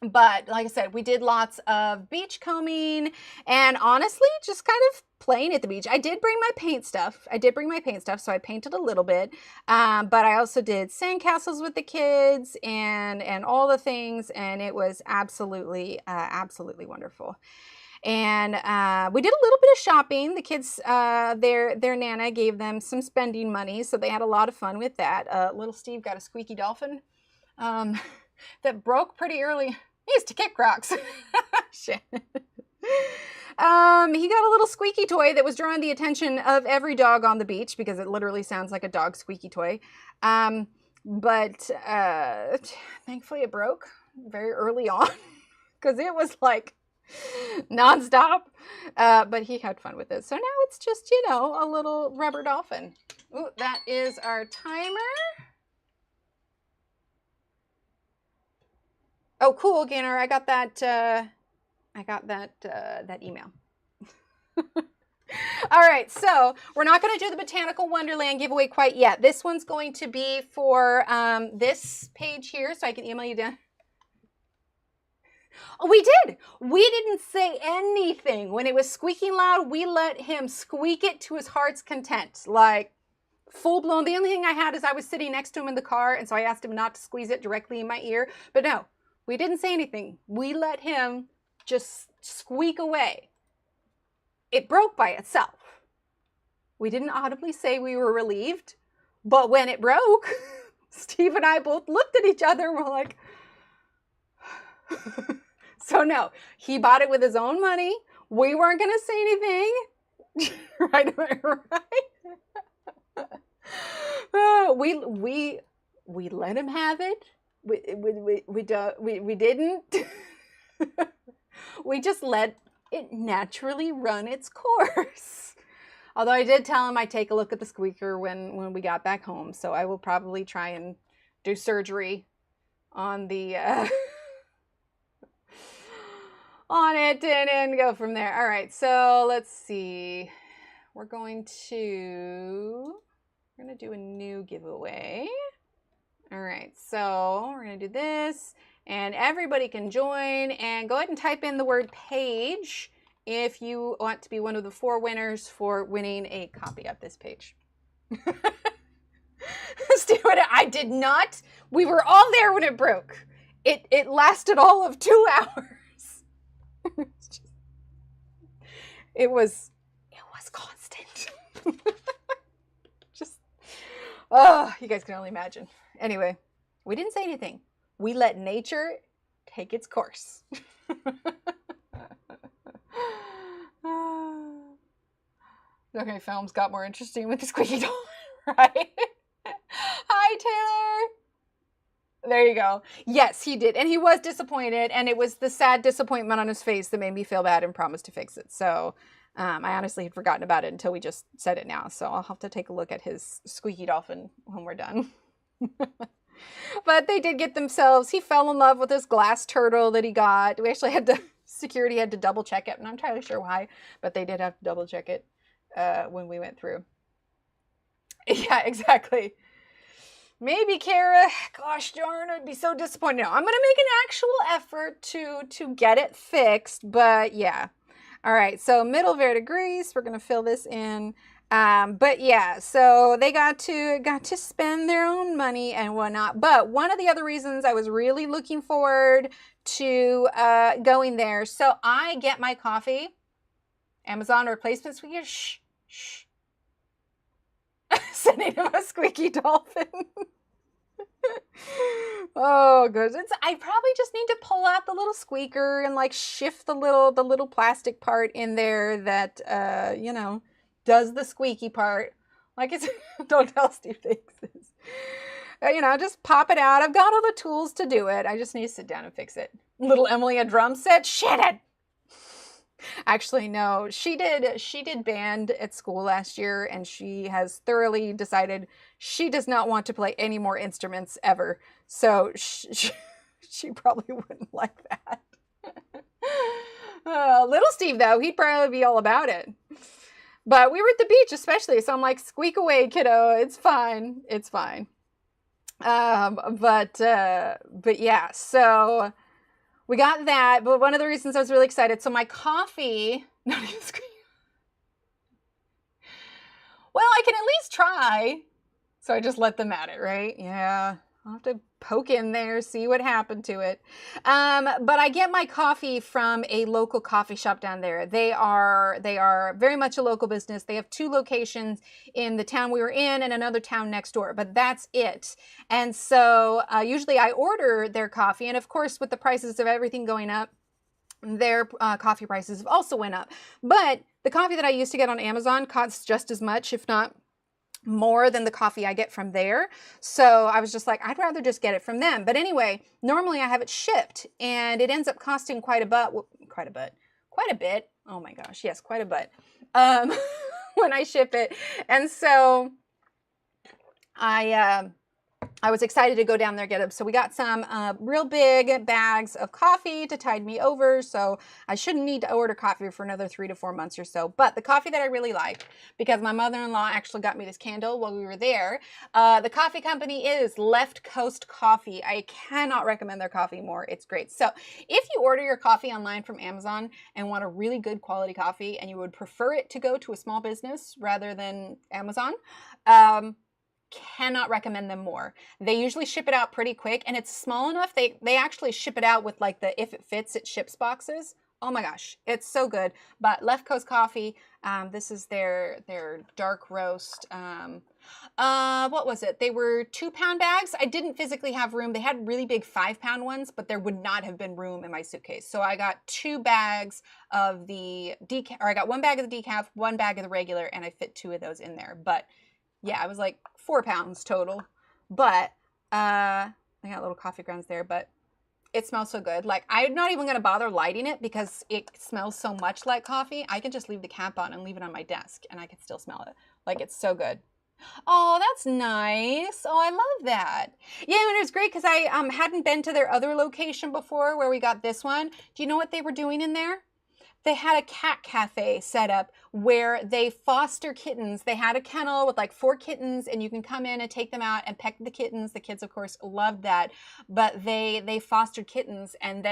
Speaker 1: But like I said, we did lots of beach combing and honestly, just kind of playing at the beach. I did bring my paint stuff. So I painted a little bit. But I also did sandcastles with the kids and all the things. And it was absolutely, absolutely wonderful. And we did a little bit of shopping. The kids, their Nana gave them some spending money. So they had a lot of fun with that. Little Steve got a squeaky dolphin that broke pretty early. He used to kick rocks. Shit. He got a little squeaky toy that was drawing the attention of every dog on the beach because it literally sounds like a dog squeaky toy. But thankfully it broke very early on because it was like nonstop. But he had fun with it. So now it's just, you know, a little rubber dolphin. Ooh, that is our timer. Oh, cool, Gainer. I got that that email. All right, so we're not going to do the Botanical Wonderland giveaway quite yet. This one's going to be for this page here, so I can email you down. Oh, we did. We didn't say anything. When it was squeaking loud, we let him squeak it to his heart's content. Like, full blown. The only thing I had is I was sitting next to him in the car, and so I asked him not to squeeze it directly in my ear. But no, we didn't say anything. We let him just squeak away. It broke by itself. We didn't audibly say we were relieved, but when it broke, Steve and I both looked at each other and we're like, so no, he bought it with his own money. We weren't going to say anything. Right? We let him have it we didn't. We just let it naturally run its course. Although I did tell him I'd take a look at the squeaker when we got back home, so I will probably try and do surgery on the on it and go from there. All right, so let's see. We're gonna do a new giveaway. All right, so we're gonna do this, and everybody can join, and go ahead and type in the word page if you want to be one of the 4 winners for winning a copy of this page. Stupid, I did not. We were all there when it broke. It lasted all of 2 hours. It was constant. Just, oh, you guys can only imagine. Anyway, we didn't say anything. We let nature take its course. Okay, films got more interesting with the squeaky doll, right? Hi, Taylor. There you go. Yes, he did. And he was disappointed, and it was the sad disappointment on his face that made me feel bad and promised to fix it. So I honestly had forgotten about it until we just said it now. So I'll have to take a look at his squeaky dolphin when we're done. But they did get themselves, he fell in love with this glass turtle that he got. We actually had to, security had to double check it. I'm not entirely sure why, but they did have to double check it when we went through. Yeah, exactly. Maybe, Kara. Gosh darn, I'd be so disappointed. No, I'm going to make an actual effort to get it fixed, but yeah. All right, so middle verdigris, we're going to fill this in. But yeah, so they got to spend their own money and whatnot. But one of the other reasons I was really looking forward to going there, so I get my coffee, Amazon replacements. Shh. Sending him a squeaky dolphin. Oh, good. I probably just need to pull out the little squeaker and like shift the little plastic part in there that you know, does the squeaky part. Like it's don't tell Steve this. You know, just pop it out. I've got all the tools to do it. I just need to sit down and fix it. Little Emily a drum set. Shit it. Actually, no, she did band at school last year, and she has thoroughly decided she does not want to play any more instruments ever. So she probably wouldn't like that. Little Steve, though, he'd probably be all about it. But we were at the beach especially, so I'm like, squeak away, kiddo. It's fine. It's fine. But yeah, so we got that, but one of the reasons I was really excited, so my coffee, not even screen. Well, I can at least try. So I just let them at it, right? Yeah, I'll have to poke in there, see what happened to it. But I get my coffee from a local coffee shop down there. They are very much a local business. They have 2 locations in the town we were in and another town next door, but that's it. And so usually I order their coffee, and of course with the prices of everything going up, their coffee prices have also went up. But the coffee that I used to get on Amazon costs just as much, if not more than the coffee I get from there. So I was just like, I'd rather just get it from them. But anyway, normally I have it shipped, and it ends up costing quite a bit. Oh my gosh. Yes, quite a bit. When I ship it. And so I was excited to go down there and get them. So we got some real big bags of coffee to tide me over. So I shouldn't need to order coffee for another 3 to 4 months or so. But the coffee that I really like, because my mother-in-law actually got me this candle while we were there. The coffee company is Left Coast Coffee. I cannot recommend their coffee more. It's great. So if you order your coffee online from Amazon and want a really good quality coffee, and you would prefer it to go to a small business rather than Amazon, cannot recommend them more. They usually ship it out pretty quick, and it's small enough. They actually ship it out with like the if it fits it ships boxes. Oh my gosh, it's so good. But Left Coast Coffee, this is their dark roast. What was it? They were 2-pound bags. I didn't physically have room. They had really big 5-pound ones, but there would not have been room in my suitcase. So I got 2 bags of the decaf, or I got 1 bag of the decaf, 1 bag of the regular, and I fit 2 of those in there. But yeah, I was like 4 pounds total. But They got little coffee grounds there, but it smells so good. Like, I'm not even going to bother lighting it because it smells so much like coffee. I can just leave the cap on and leave it on my desk and I can still smell it. Like, it's so good. Oh, that's nice. Oh, I love that. Yeah, and it was great because I hadn't been to their other location before where we got this one. Do you know what they were doing in there? They had a cat cafe set up where they foster kittens. They had a kennel with like 4 kittens, and you can come in and take them out and pet the kittens. The kids, of course, loved that. But they fostered kittens, and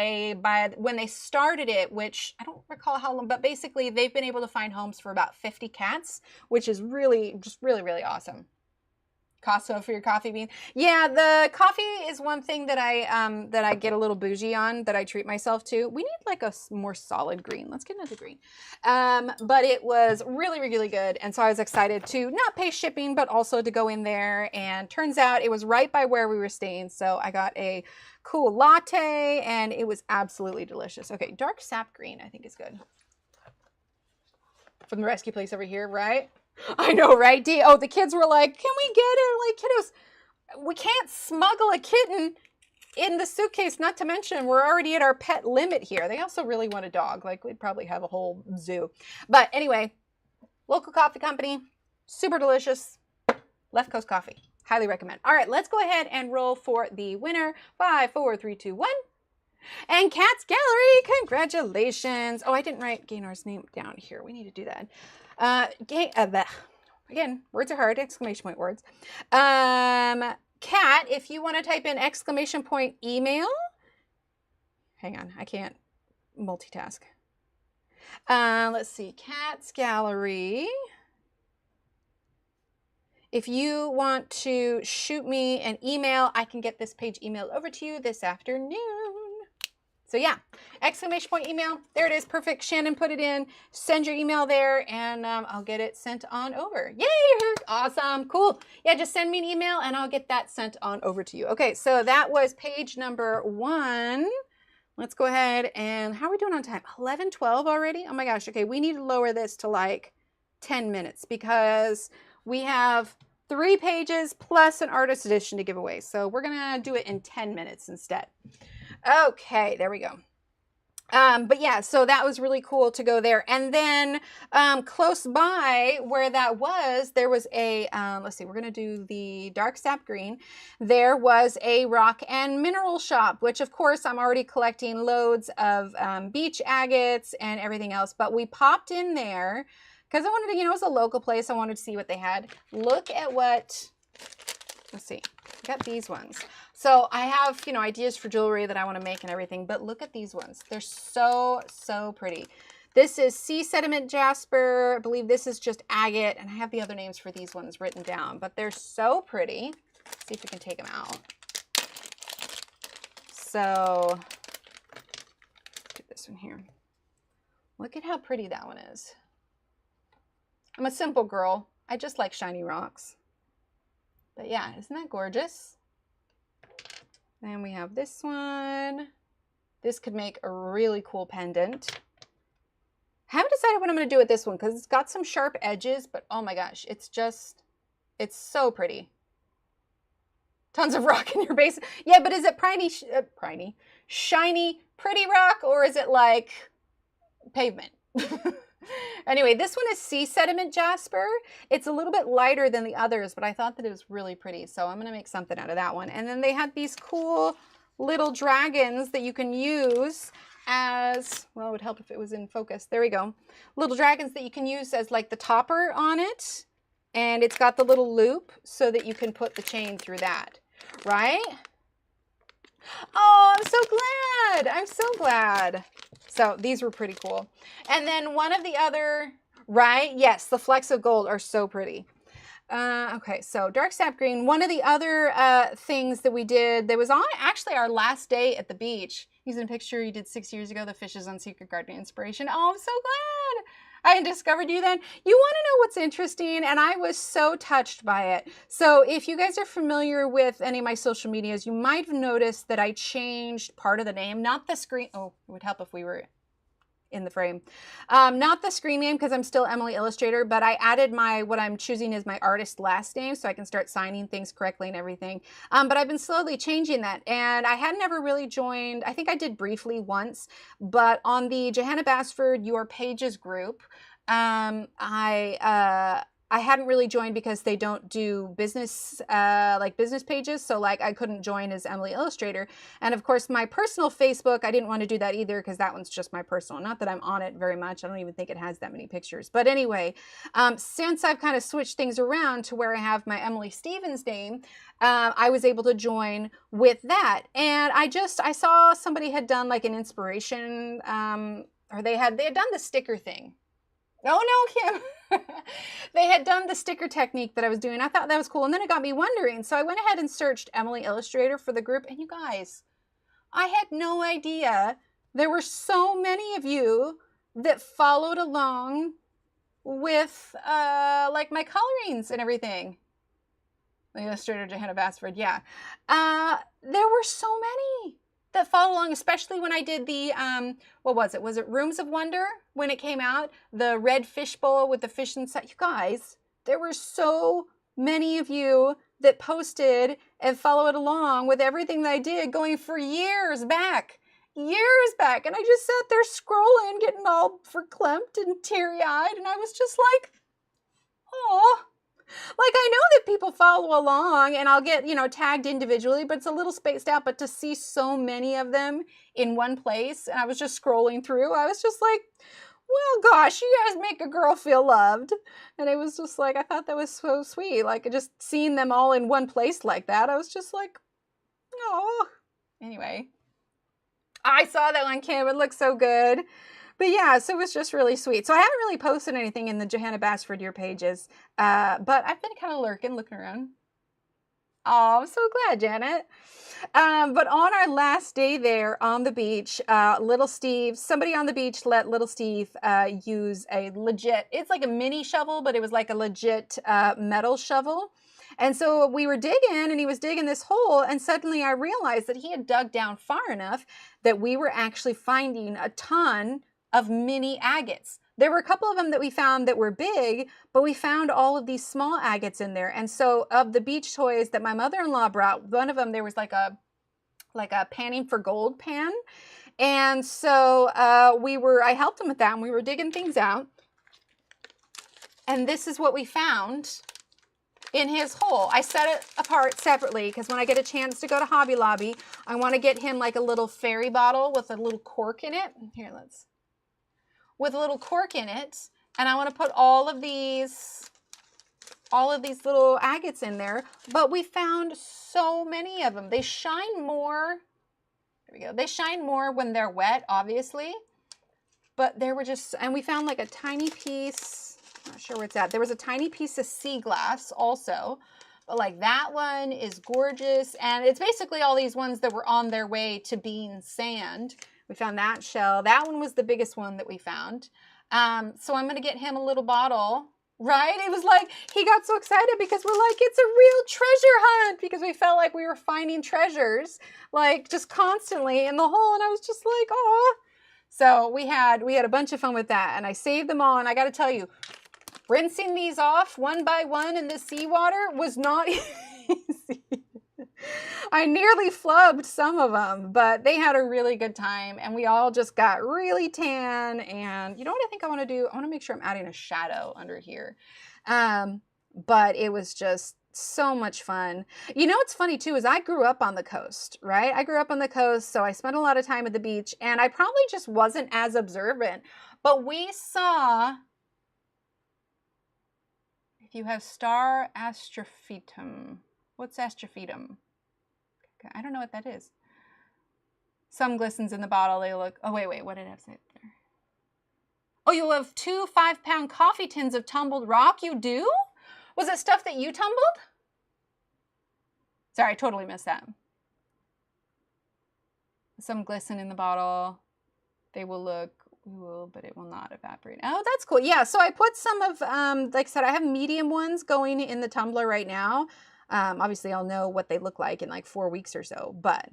Speaker 1: when they started it, which I don't recall how long, but basically they've been able to find homes for about 50 cats, which is really, just really, really awesome. Costco for your coffee beans. Yeah, the coffee is one thing that I get a little bougie on, that I treat myself to. We need like a more solid green. Let's get another green. But it was really, really good. And so I was excited to not pay shipping, but also to go in there. And turns out it was right by where we were staying. So I got a cool latte and it was absolutely delicious. Okay, dark sap green I think is good. From the rescue place over here, right? I know, right, Dee? Oh, the kids were like, can we get it? Like, kiddos, we can't smuggle a kitten in the suitcase, not to mention we're already at our pet limit here. They also really want a dog. Like, we'd probably have a whole zoo. But anyway, local coffee company, super delicious. Left Coast Coffee, highly recommend. All right, let's go ahead and roll for the winner. 5, 4, 3, 2, 1. And Kat's Gallery, congratulations. Oh, I didn't write Gaynor's name down here. We need to do that. Again, words are hard, exclamation point words. Kat, if you want to type in exclamation point email. Hang on, I can't multitask. Let's see, Kat's Gallery. If you want to shoot me an email, I can get this page emailed over to you this afternoon. So yeah, exclamation point email. There it is. Perfect. Shannon put it in. Send your email there and I'll get it sent on over. Yay! Awesome. Cool. Yeah, just send me an email and I'll get that sent on over to you. Okay, so that was page number 1. Let's go ahead and how are we doing on time? 11:12 already? Oh my gosh. Okay, we need to lower this to like 10 minutes because we have 3 pages plus an artist edition to give away. So we're going to do it in 10 minutes instead. Okay, there we go. But yeah, so that was really cool to go there. And then close by where that was, there was a, let's see, we're going to do the dark sap green. There was a rock and mineral shop, which of course I'm already collecting loads of beach agates and everything else. But we popped in there because I wanted to, it was a local place. I wanted to see what they had. Look at what, let's see, I got these ones. So I have, ideas for jewelry that I want to make and everything, but look at these ones. They're so, so pretty. This is sea sediment jasper. I believe this is just agate, and I have the other names for these ones written down, but they're so pretty. Let's see if we can take them out. So, get this one here. Look at how pretty that one is. I'm a simple girl. I just like shiny rocks. But yeah, isn't that gorgeous? Then we have this one. This could make a really cool pendant. I haven't decided what I'm going to do with this one because it's got some sharp edges, but oh my gosh, it's so pretty. Tons of rock in your base. Yeah, but is it shiny, pretty rock, or is it like pavement? Anyway, this one is sea sediment jasper. It's a little bit lighter than the others, but I thought that it was really pretty. So I'm going to make something out of that one. And then they had these cool little dragons that you can use as, well, it would help if it was in focus. There we go. Little dragons that you can use as like the topper on it. And it's got the little loop so that you can put the chain through that, right? Oh, I'm so glad. I'm so glad. So these were pretty cool. And then one of the other, right? Yes, the flecks of gold are so pretty. Okay, so dark sap green. One of the other things that we did, that was on actually our last day at the beach. Using a picture you did 6 years ago, the Fishes on Secret Gardening Inspiration. Oh, I'm so glad I discovered you then. You want to know what's interesting? And I was so touched by it. So if you guys are familiar with any of my social medias, you might have noticed that I changed part of the name, not the screen. Oh, it would help if we were in the frame. Not the screen name because I'm still Emily Illustrator, but I added what I'm choosing is my artist last name so I can start signing things correctly and everything. But I've been slowly changing that, and I had never really joined. I think I did briefly once, but on the Johanna Basford Your Pages group, I hadn't really joined because they don't do business, like business pages. So like I couldn't join as Emily Illustrator. And of course my personal Facebook, I didn't want to do that either because that one's just my personal. Not that I'm on it very much. I don't even think it has that many pictures. But anyway, since I've kind of switched things around to where I have my Emily Stevens name, I was able to join with that. And I saw somebody had done like an inspiration, or they had done the sticker thing. Oh no, Kim. They had done the sticker technique that I was doing. I thought that was cool. And then it got me wondering. So I went ahead and searched Emily Illustrator for the group. And you guys, I had no idea there were so many of you that followed along with like my colorings and everything. The Illustrator Johanna Basford, yeah. There were so many that follow along, especially when I did the, what was it? Was it Rooms of Wonder when it came out? The red fishbowl with the fish inside. You guys, there were so many of you that posted and followed along with everything that I did going for years back. And I just sat there scrolling, getting all verklempt and teary-eyed, and I was just like, oh. Like, I know that people follow along and I'll get, tagged individually, but it's a little spaced out. But to see so many of them in one place, and I was just scrolling through, I was just like, well, gosh, you guys make a girl feel loved. And it was just like, I thought that was so sweet. Like, just seeing them all in one place like that, I was just like, oh. Anyway, I saw that one, Kim. It looked so good. But yeah, so it was just really sweet. So I haven't really posted anything in the Johanna Basford Your Pages, but I've been kind of looking around. Oh, I'm so glad, Janet. But on our last day there on the beach, little Steve, somebody on the beach let little Steve use a legit, it's like a mini shovel, but it was like a legit metal shovel. And so we were digging, and he was digging this hole, and suddenly I realized that he had dug down far enough that we were actually finding a ton of mini agates. There were a couple of them that we found that were big, but we found all of these small agates in there. And so of the beach toys that my mother-in-law brought, one of them, there was like a panning for gold pan. And so I helped him with that, and we were digging things out. And this is what we found in his hole. I set it apart separately because when I get a chance to go to Hobby Lobby, I want to get him like a little fairy bottle with a little cork in it. Here, with a little cork in it, and I want to put all of these little agates in there. But we found so many of them. They shine more. There we go. They shine more when they're wet, obviously. But there were just, and we found like a tiny piece. I'm not sure where it's at. There was a tiny piece of sea glass also. But like that one is gorgeous, and it's basically all these ones that were on their way to being sand. We found that shell. That one was the biggest one that we found. So I'm going to get him a little bottle, right? It was like, he got so excited because we're like, it's a real treasure hunt, because we felt like we were finding treasures, like just constantly in the hole. And I was just like, oh. So we had a bunch of fun with that, and I saved them all. And I got to tell you, rinsing these off one by one in the seawater was not easy. I nearly flubbed some of them, but they had a really good time, and we all just got really tan. And you know what I think I want to do? I want to make sure I'm adding a shadow under here. But it was just so much fun. You know what's funny too is I grew up on the coast, right? I grew up on the coast, so I spent a lot of time at the beach, and I probably just wasn't as observant. But we saw, if you have star astrophytum, what's astrophytum? I don't know what that is. Some glistens in the bottle. They look, oh, wait, what did I say there? Oh, you have 2 5-pound coffee tins of tumbled rock? You do? Was it stuff that you tumbled? Sorry, I totally missed that. Some glisten in the bottle. They will look, but it will not evaporate. Oh, that's cool. Yeah, so I put some of, like I said, I have medium ones going in the tumbler right now. Obviously, I'll know what they look like in like 4 weeks or so, but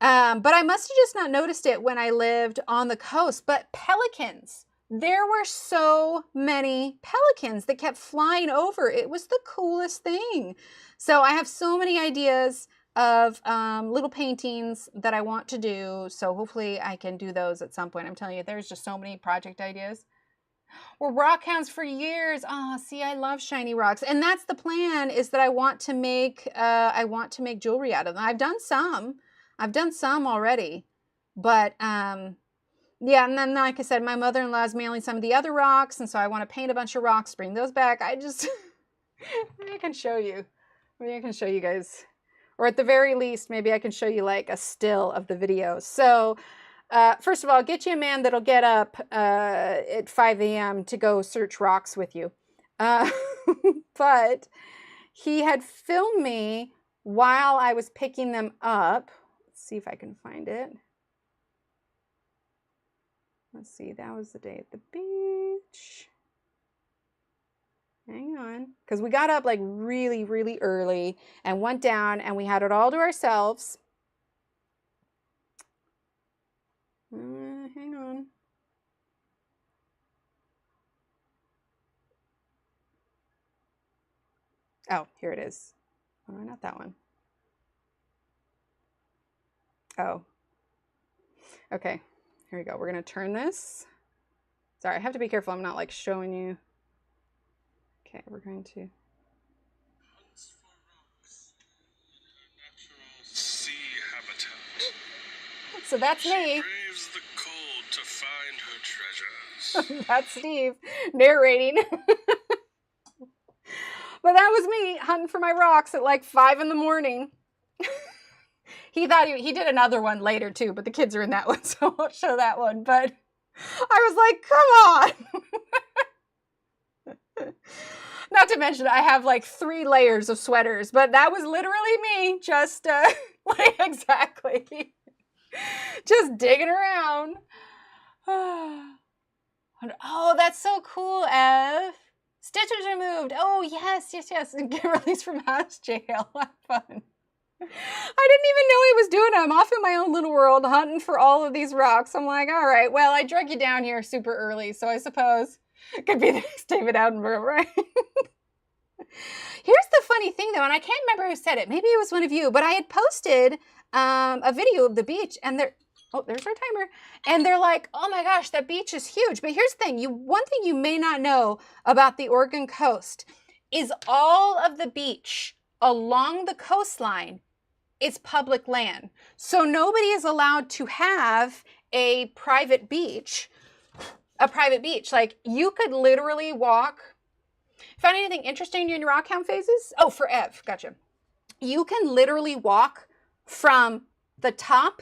Speaker 1: But I must have just not noticed it when I lived on the coast. But pelicans, there were so many pelicans that kept flying over. It was the coolest thing. So I have so many ideas of little paintings that I want to do. So hopefully I can do those at some point. I'm telling you, there's just so many project ideas. We're rock hounds for years. Oh, see, I love shiny rocks. And that's the plan, is that I want to make jewelry out of them. I've done some already. But yeah, and then like I said, my mother-in-law is mailing some of the other rocks, and so I want to paint a bunch of rocks, bring those back. I just maybe I can show you. Maybe I can show you guys. Or at the very least, maybe I can show you like a still of the video. So first of all, get you a man that'll get up at 5 a.m. to go search rocks with you. But he had filmed me while I was picking them up. Let's see if I can find it. Let's see, that was the day at the beach. Hang on. Because we got up like really, really early and went down and we had it all to ourselves. Hang on. Oh, here it is. Oh, not that one. Oh. Okay, here we go. We're going to turn this. Sorry, I have to be careful. I'm not like showing you. Okay, we're going to. Sea habitat. So that's me. Craves the cold to find her treasures. That's Steve narrating. But that was me hunting for my rocks at like 5 in the morning. He thought he did another one later too, but the kids are in that one, so I won't show that one. But I was like, come on. Not to mention, I have like 3 layers of sweaters, but that was literally me, just like exactly, just digging around. Oh, that's so cool, Ev. Stitches removed. Oh, yes, yes, yes. Get released from house jail. Have fun. I didn't even know he was doing it. I'm off in my own little world hunting for all of these rocks. I'm like, all right, well, I drug you down here super early, so I suppose it could be the next David Attenborough, right? Here's the funny thing, though, and I can't remember who said it. Maybe it was one of you, but I had posted a video of the beach, and oh, there's our timer. And they're like, oh my gosh, that beach is huge. But here's the thing, one thing you may not know about the Oregon coast is all of the beach along the coastline is public land. So nobody is allowed to have a private beach. Like you could literally walk. Find anything interesting in your rock hound phases? Oh, for Ev, gotcha. You can literally walk from the top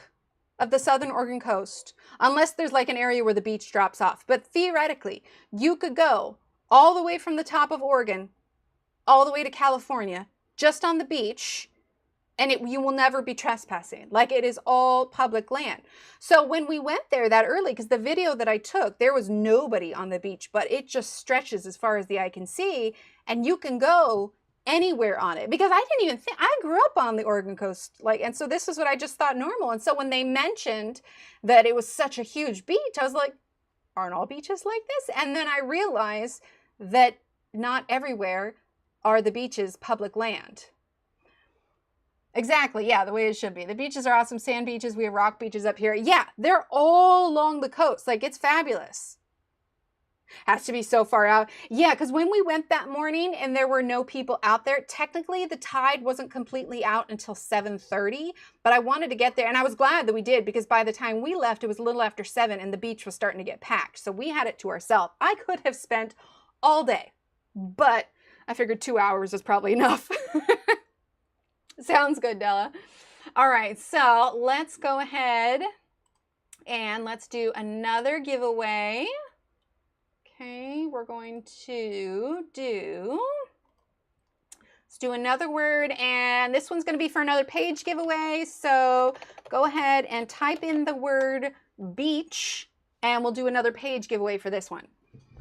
Speaker 1: of the southern Oregon coast, unless there's like an area where the beach drops off. But theoretically, you could go all the way from the top of Oregon, all the way to California, just on the beach, and you will never be trespassing. Like it is all public land. So when we went there that early, because the video that I took, there was nobody on the beach, but it just stretches as far as the eye can see, and you can go anywhere on it, because I didn't even think, I grew up on the Oregon coast, like, and so this is what I just thought normal. And so when they mentioned that it was such a huge beach, I was like, aren't all beaches like this? And then I realized that not everywhere are the beaches public land. Exactly, yeah, the way it should be. The beaches are awesome, sand beaches, we have rock beaches up here. Yeah, they're all along the coast, like it's fabulous. Has to be so far out. Yeah, because when we went that morning and there were no people out there, technically the tide wasn't completely out until 7:30, but I wanted to get there, and I was glad that we did, because by the time we left, it was a little after 7 and the beach was starting to get packed. So we had it to ourselves. I could have spent all day, but I figured 2 hours is probably enough. Sounds good, Della. All right, so let's go ahead and let's do another giveaway. Okay, we're going to let's do another word, and this one's going to be for another page giveaway. So go ahead and type in the word beach, and we'll do another page giveaway for this one.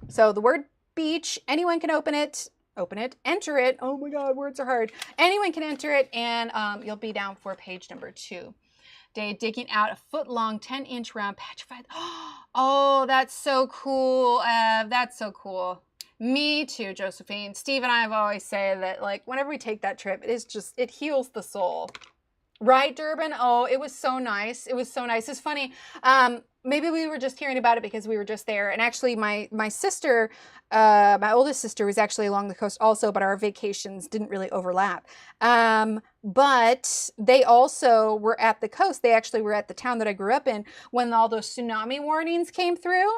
Speaker 1: So the word beach, anyone can open it. open it, enter it. Oh my God, words are hard. Anyone can enter it, and you'll be down for page number 2. Day digging out a foot-long, 10-inch round petrified. Oh, that's so cool. That's so cool. Me too, Josephine. Steve and I have always said that, like, whenever we take that trip, it heals the soul. Right, Durban? Oh, it was so nice. It was so nice. It's funny. Maybe we were just hearing about it because we were just there. And actually, my sister, my oldest sister, was actually along the coast also, but our vacations didn't really overlap. But they also were at the coast. They actually were at the town that I grew up in when all those tsunami warnings came through.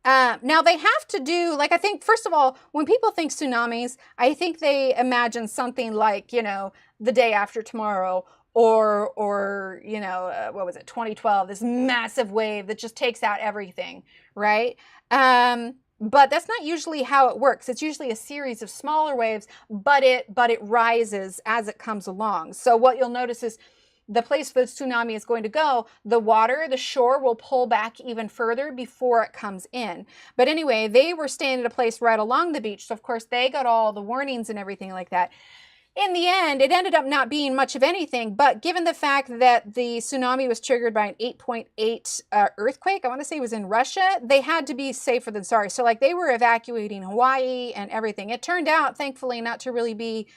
Speaker 1: Now they have to do, like, I think, first of all, when people think tsunamis, I think they imagine something like, you know, the day after tomorrow, or you know, what was it, 2012, this massive wave that just takes out everything, right? But that's not usually how it works. It's usually a series of smaller waves, but it rises as it comes along. So what you'll notice is the place the tsunami is going to go, the water, the shore will pull back even further before it comes in. But anyway, they were staying at a place right along the beach. So of course they got all the warnings and everything like that. In the end, it ended up not being much of anything, but given the fact that the tsunami was triggered by an 8.8 earthquake, I want to say it was in Russia, they had to be safer than sorry. So like they were evacuating Hawaii and everything. It turned out, thankfully, not to really be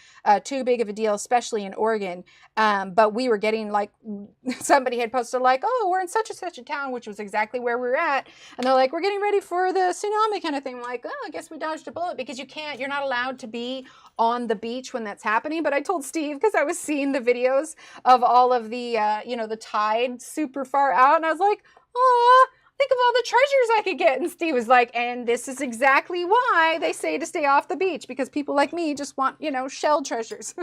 Speaker 1: too big of a deal, especially in Oregon. But we were getting, like, somebody had posted like, oh, we're in such and such a town, which was exactly where we were at. And they're like, we're getting ready for the tsunami kind of thing. I'm like, oh, I guess we dodged a bullet, because you're not allowed to be on the beach when that's happening. But I told Steve, because I was seeing the videos of all of the, you know, the tide super far out. And I was like, oh, think of all the treasures I could get. And Steve was like, and this is exactly why they say to stay off the beach, because people like me just want, you know, shell treasures.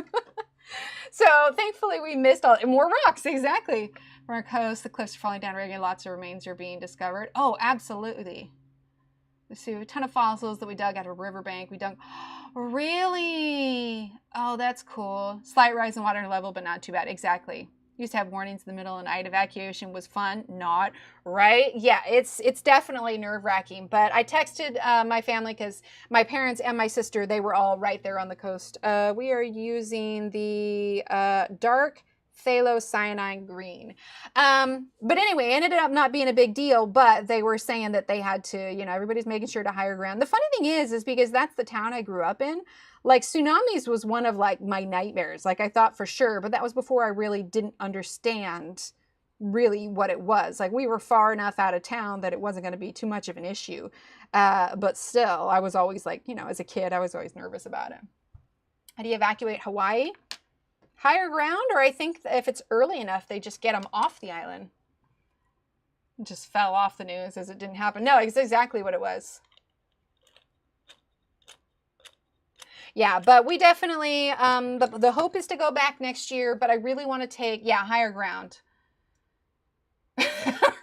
Speaker 1: So thankfully we missed all, and more rocks, exactly. From our coast, the cliffs are falling down regularly, lots of remains are being discovered. Oh, absolutely. Let's see, a ton of fossils that we dug out of a riverbank. We dug, really? Oh, that's cool. Slight rise in water level, but not too bad. Exactly. Used to have warnings in the middle, and night evacuation was fun. Not, right? Yeah, it's definitely nerve-wracking. But I texted my family, because my parents and my sister, they were all right there on the coast. We are using the dark phthalocyanine green. But anyway, it ended up not being a big deal, but they were saying that they had to, you know, everybody's making sure to higher ground. The funny thing is because that's the town I grew up in, like tsunamis was one of like my nightmares. Like I thought for sure, but that was before I really didn't understand really what it was. Like we were far enough out of town that it wasn't going to be too much of an issue. But still, I was always like, you know, as a kid, I was always nervous about it. How do you evacuate Hawaii? Higher ground, or I think if it's early enough, they just get them off the island. It just fell off the news as it didn't happen. No, it's exactly what it was. Yeah, but we definitely, the hope is to go back next year, but I really want to take, yeah, higher ground.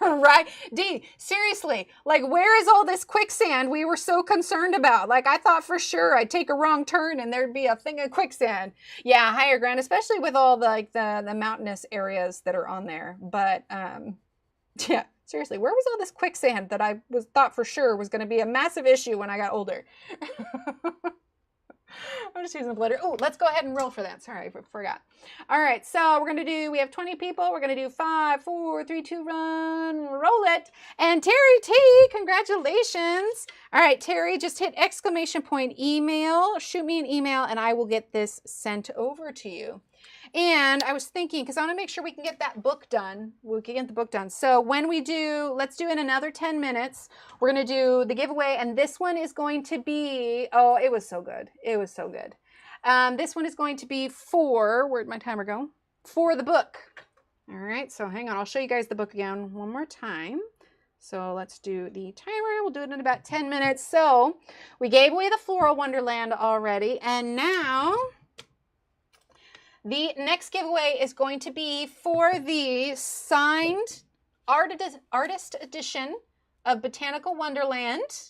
Speaker 1: Right? Dee, seriously, like where is all this quicksand we were so concerned about? Like I thought for sure I'd take a wrong turn and there'd be a thing of quicksand. Yeah, higher ground, especially with all the, like the mountainous areas that are on there. But yeah, seriously, where was all this quicksand that I thought for sure was going to be a massive issue when I got older? I'm just using a blender. Oh, let's go ahead and roll for that. Sorry, I forgot. All right, so we're going to do, we have 20 people. We're going to do 5, 4, 3, 2, run, roll it. And Terry T, congratulations. All right, Terry, just hit exclamation point email. Shoot me an email and I will get this sent over to you. And I was thinking, because I want to make sure we can get that book done. We can get the book done. So when we do, let's do in another 10 minutes, we're going to do the giveaway. And this one is going to be, oh, it was so good. It was so good. This one is going to be for, where'd my timer go? For the book. All right, so hang on. I'll show you guys the book again one more time. So let's do the timer. We'll do it in about 10 minutes. So we gave away the Floral Wonderland already. And now the next giveaway is going to be for the signed artist edition of Botanical Wonderland.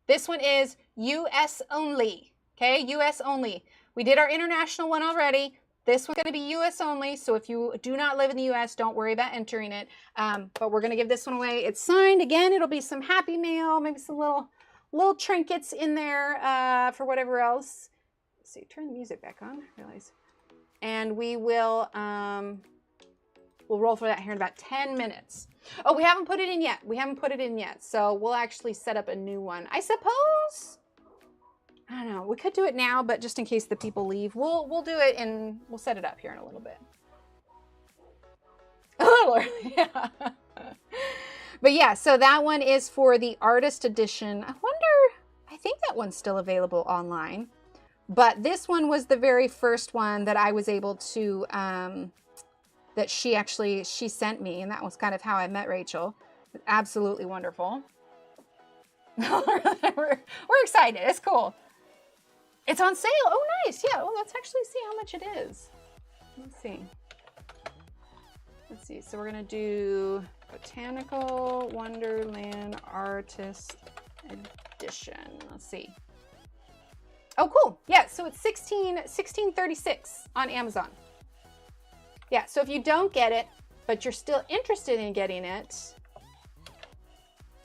Speaker 1: This one is US only, okay? US only. We did our international one already. This one's going to be US only, so if you do not live in the US, don't worry about entering it. But we're going to give this one away. It's signed. Again, it'll be some happy mail, maybe some little trinkets in there for whatever else. let's see, turn the music back on, I realize. And we will, we'll roll for that here in about 10 minutes. Oh, we haven't put it in yet. We haven't put it in yet. So we'll actually set up a new one. I suppose, I don't know, we could do it now, but just in case the people leave, we'll do it and we'll set it up here in a little bit. A little early, yeah. But yeah, so that one is for the artist edition. I wonder, I think that one's still available online. But this one was the very first one that I was able to, that she sent me. And that was kind of how I met Rachel. Absolutely wonderful. we're excited. It's cool. It's on sale. Oh, nice. Yeah. Well, let's actually see how much it is. Let's see. Let's see. So we're going to do Botanical Wonderland Artist Edition. Let's see. Oh, cool. Yeah. So it's $16.36 on Amazon. Yeah. So if you don't get it, but you're still interested in getting it,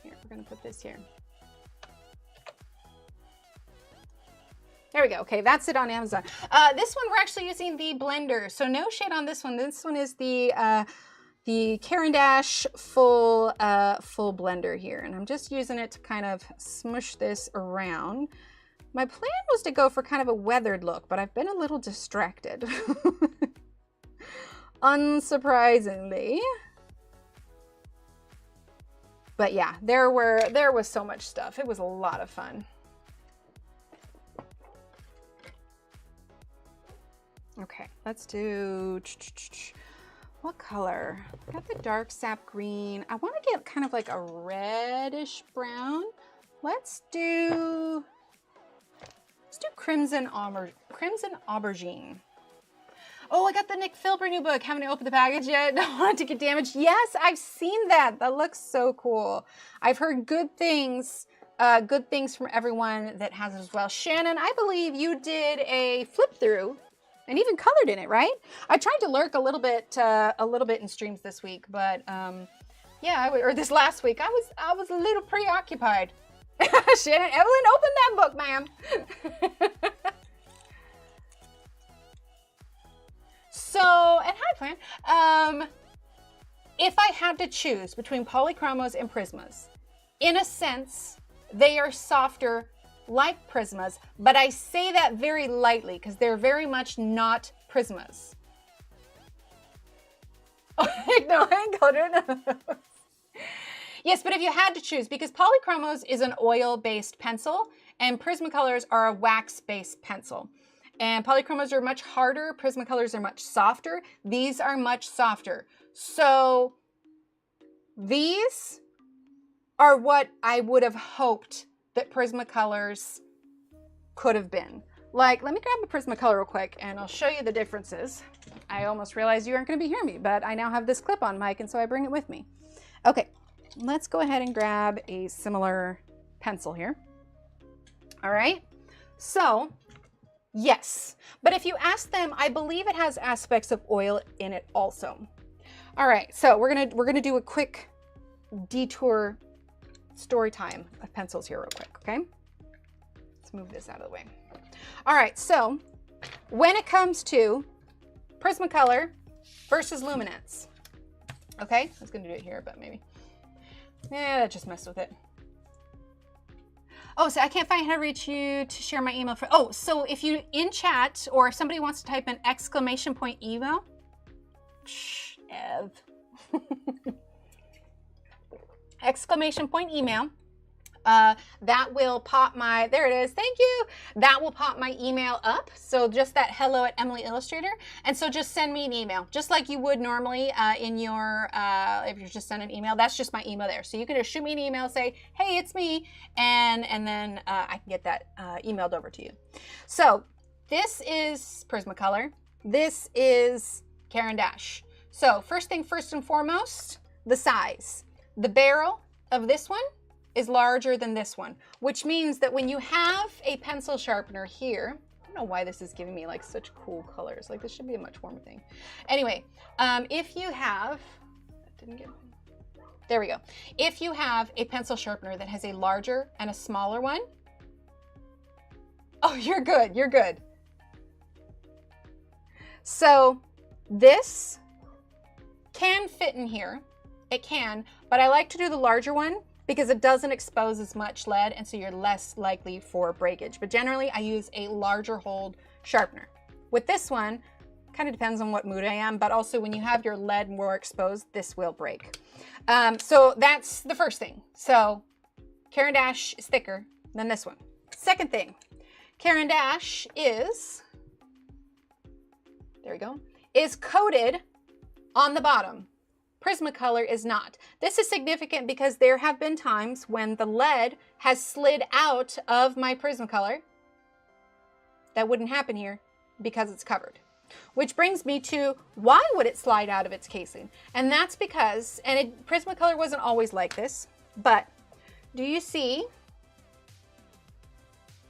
Speaker 1: here, we're going to put this here. There we go. Okay, that's it on Amazon. This one, we're actually using the blender. So no shade on this one. This one is the Caran d'Ache full blender here. And I'm just using it to kind of smush this around. My plan was to go for kind of a weathered look, but I've been a little distracted. Unsurprisingly. But yeah, there was so much stuff. It was a lot of fun. Okay, let's do, what color? I got the dark sap green. I want to get kind of like a reddish brown. Let's do crimson aubergine. Oh, I got the Nick Philbert new book. Haven't opened the package yet. Don't want it to get damaged. Yes, I've seen that. That looks so cool. I've heard good things from everyone that has it as well. Shannon, I believe you did a flip through and even colored in it, right? I tried to lurk a little bit in streams this week, but yeah, or this last week, I was a little preoccupied. Shannon, Evelyn, open that book, ma'am. So, and hi, Plan. If I had to choose between polychromos and prismas, in a sense, they are softer like prismas, but I say that very lightly because they're very much not prismas. No, I ain't gonna. Yes, but if you had to choose, because polychromos is an oil-based pencil and Prismacolors are a wax-based pencil. And polychromos are much harder, Prismacolors are much softer. These are much softer. So these are what I would have hoped that Prismacolors could have been. Like, let me grab a Prismacolor real quick and I'll show you the differences. I almost realized you aren't going to be hearing me, but I now have this clip-on mic and so I bring it with me. Okay, let's go ahead and grab a similar pencil here. All right, so yes, but if you ask them, I believe it has aspects of oil in it also. All right, so we're gonna do a quick detour story time of pencils here real quick, okay? Let's move this out of the way. All right, so when it comes to Prismacolor versus Luminance, okay? I was gonna do it here, but maybe. Yeah, that just messed with it. Oh, so I can't find how to reach you to share my email for, oh, so if you in chat or if somebody wants to type an exclamation point email, shh, Ev. Exclamation point email, that will pop my, there it is, thank you. That will pop my email up. So just that hello@Emily Illustrator. And so just send me an email, just like you would normally in your, if you're just sending an email, that's just my email there. So you can just shoot me an email, say, hey, it's me. And then I can get that emailed over to you. So this is Prismacolor. This is Caran d'Ache. So first and foremost, the size. The barrel of this one is larger than this one, which means that when you have a pencil sharpener here, I don't know why this is giving me like such cool colors. Like this should be a much warmer thing. Anyway, if you have, there we go. If you have a pencil sharpener that has a larger and a smaller one, oh, you're good, you're good. So this can fit in here. It can, but I like to do the larger one because it doesn't expose as much lead, and so you're less likely for breakage. But generally I use a larger hold sharpener. With this one, kind of depends on what mood I am, but also when you have your lead more exposed, this will break. So that's the first thing. So Caran d'Ache is thicker than this one. Second thing, Caran d'Ache is, there we go, is coated on the bottom. Prismacolor is not. This is significant because there have been times when the lead has slid out of my Prismacolor. That wouldn't happen here because it's covered. Which brings me to, why would it slide out of its casing? And that's because, Prismacolor wasn't always like this, but do you see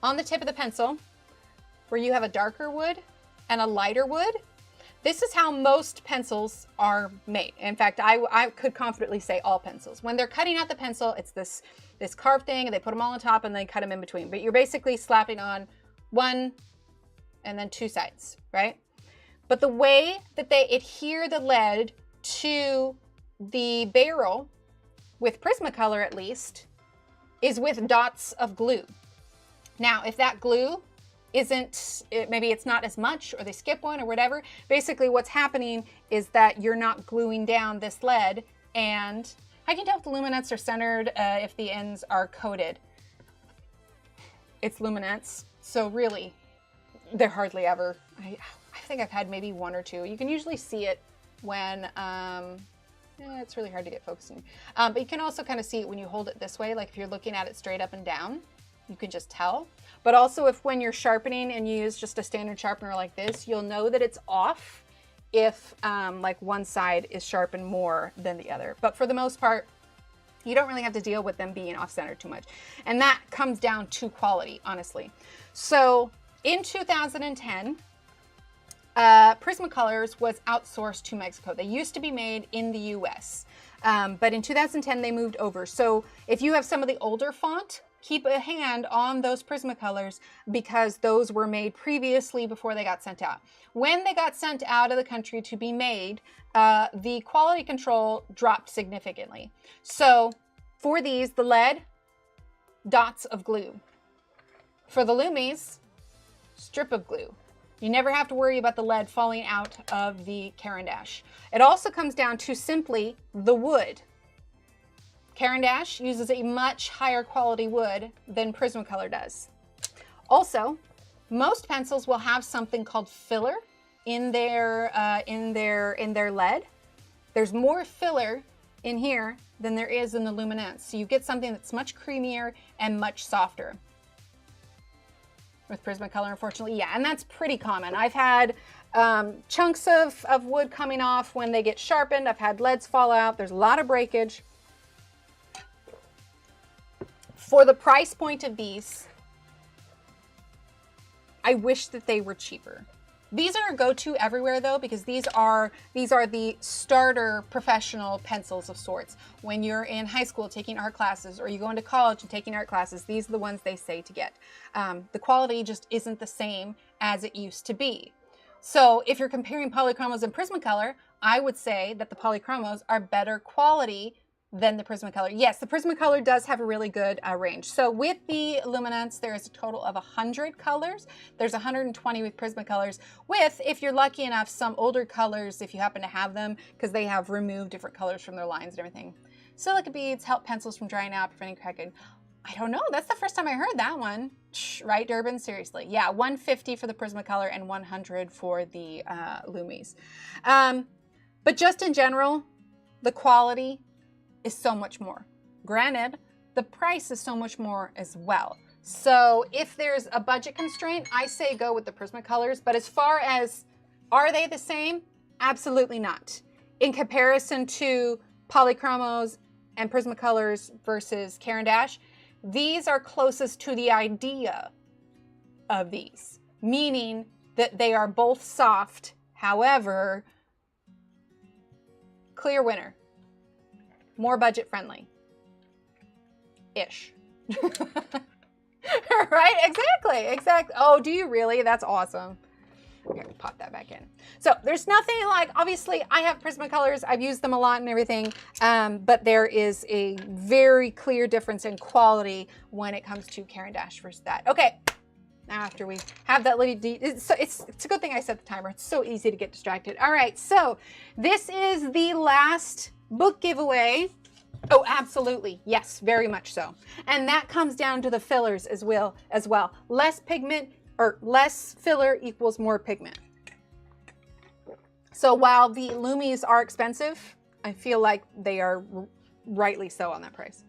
Speaker 1: on the tip of the pencil where you have a darker wood and a lighter wood? This is how most pencils are made. In fact, I could confidently say all pencils. When they're cutting out the pencil, it's this carved thing, and they put them all on top and they cut them in between. But you're basically slapping on one and then two sides, right? But the way that they adhere the lead to the barrel, with Prismacolor at least, is with dots of glue. Now, if that glue maybe it's not as much, or they skip one or whatever, basically what's happening is that you're not gluing down this lead, and I can tell if the luminance are centered if the ends are coated. It's luminance, so really, they're hardly ever, I think I've had maybe one or two. You can usually see it when, it's really hard to get focusing. But you can also kind of see it when you hold it this way, like if you're looking at it straight up and down, you can just tell. But also when you're sharpening and you use just a standard sharpener like this, you'll know that it's off if like one side is sharpened more than the other. But for the most part, you don't really have to deal with them being off-center too much. And that comes down to quality, honestly. So in 2010, Prismacolors was outsourced to Mexico. They used to be made in the US, but in 2010 they moved over. So if you have some of the older font, keep a hand on those Prismacolors because those were made previously before they got sent out. When they got sent out of the country to be made, the quality control dropped significantly. So for these, the lead, dots of glue. For the Lumis, strip of glue. You never have to worry about the lead falling out of the Caran d'Ache. It also comes down to simply the wood. Caran d'Ache uses a much higher quality wood than Prismacolor does. Also, most pencils will have something called filler in their lead. There's more filler in here than there is in the luminance. So you get something that's much creamier and much softer. With Prismacolor, unfortunately, yeah, and that's pretty common. I've had chunks of wood coming off when they get sharpened. I've had leads fall out. There's a lot of breakage. For the price point of these, I wish that they were cheaper. These are a go-to everywhere though, because these are the starter professional pencils of sorts. When you're in high school taking art classes, or you go into college and taking art classes, these are the ones they say to get. The quality just isn't the same as it used to be. So if you're comparing Polychromos and Prismacolor, I would say that the Polychromos are better quality than the Prismacolor. Yes, the Prismacolor does have a really good range. So with the luminance, there is a total of 100 colors. There's 120 with Prismacolors, with, if you're lucky enough, some older colors, if you happen to have them, because they have removed different colors from their lines and everything. Silica beads help pencils from drying out, preventing cracking. I don't know, that's the first time I heard that one. Right, Durbin? Seriously. Yeah, 150 for the Prismacolor and 100 for the Lumis. But just in general, the quality is so much more. Granted, the price is so much more as well. So if there's a budget constraint, I say go with the Prismacolors. But as far as, are they the same? Absolutely not. In comparison to Polychromos and Prismacolors versus Caran d'Ache, these are closest to the idea of these, meaning that they are both soft. However, clear winner. More budget friendly. Ish. Right? Exactly. Oh, do you really? That's awesome. Okay, pop that back in. So there's nothing like, obviously I have Prismacolors. I've used them a lot and everything. But there is a very clear difference in quality when it comes to Caran d'Ache versus that. Okay. Now after we have that little, it's a good thing I set the timer. It's so easy to get distracted. All right. So this is the last book giveaway. Oh, absolutely. Yes, very much so. And that comes down to the fillers as well. Less pigment or less filler equals more pigment. So while the Lumis are expensive, I feel like they are rightly so on that price.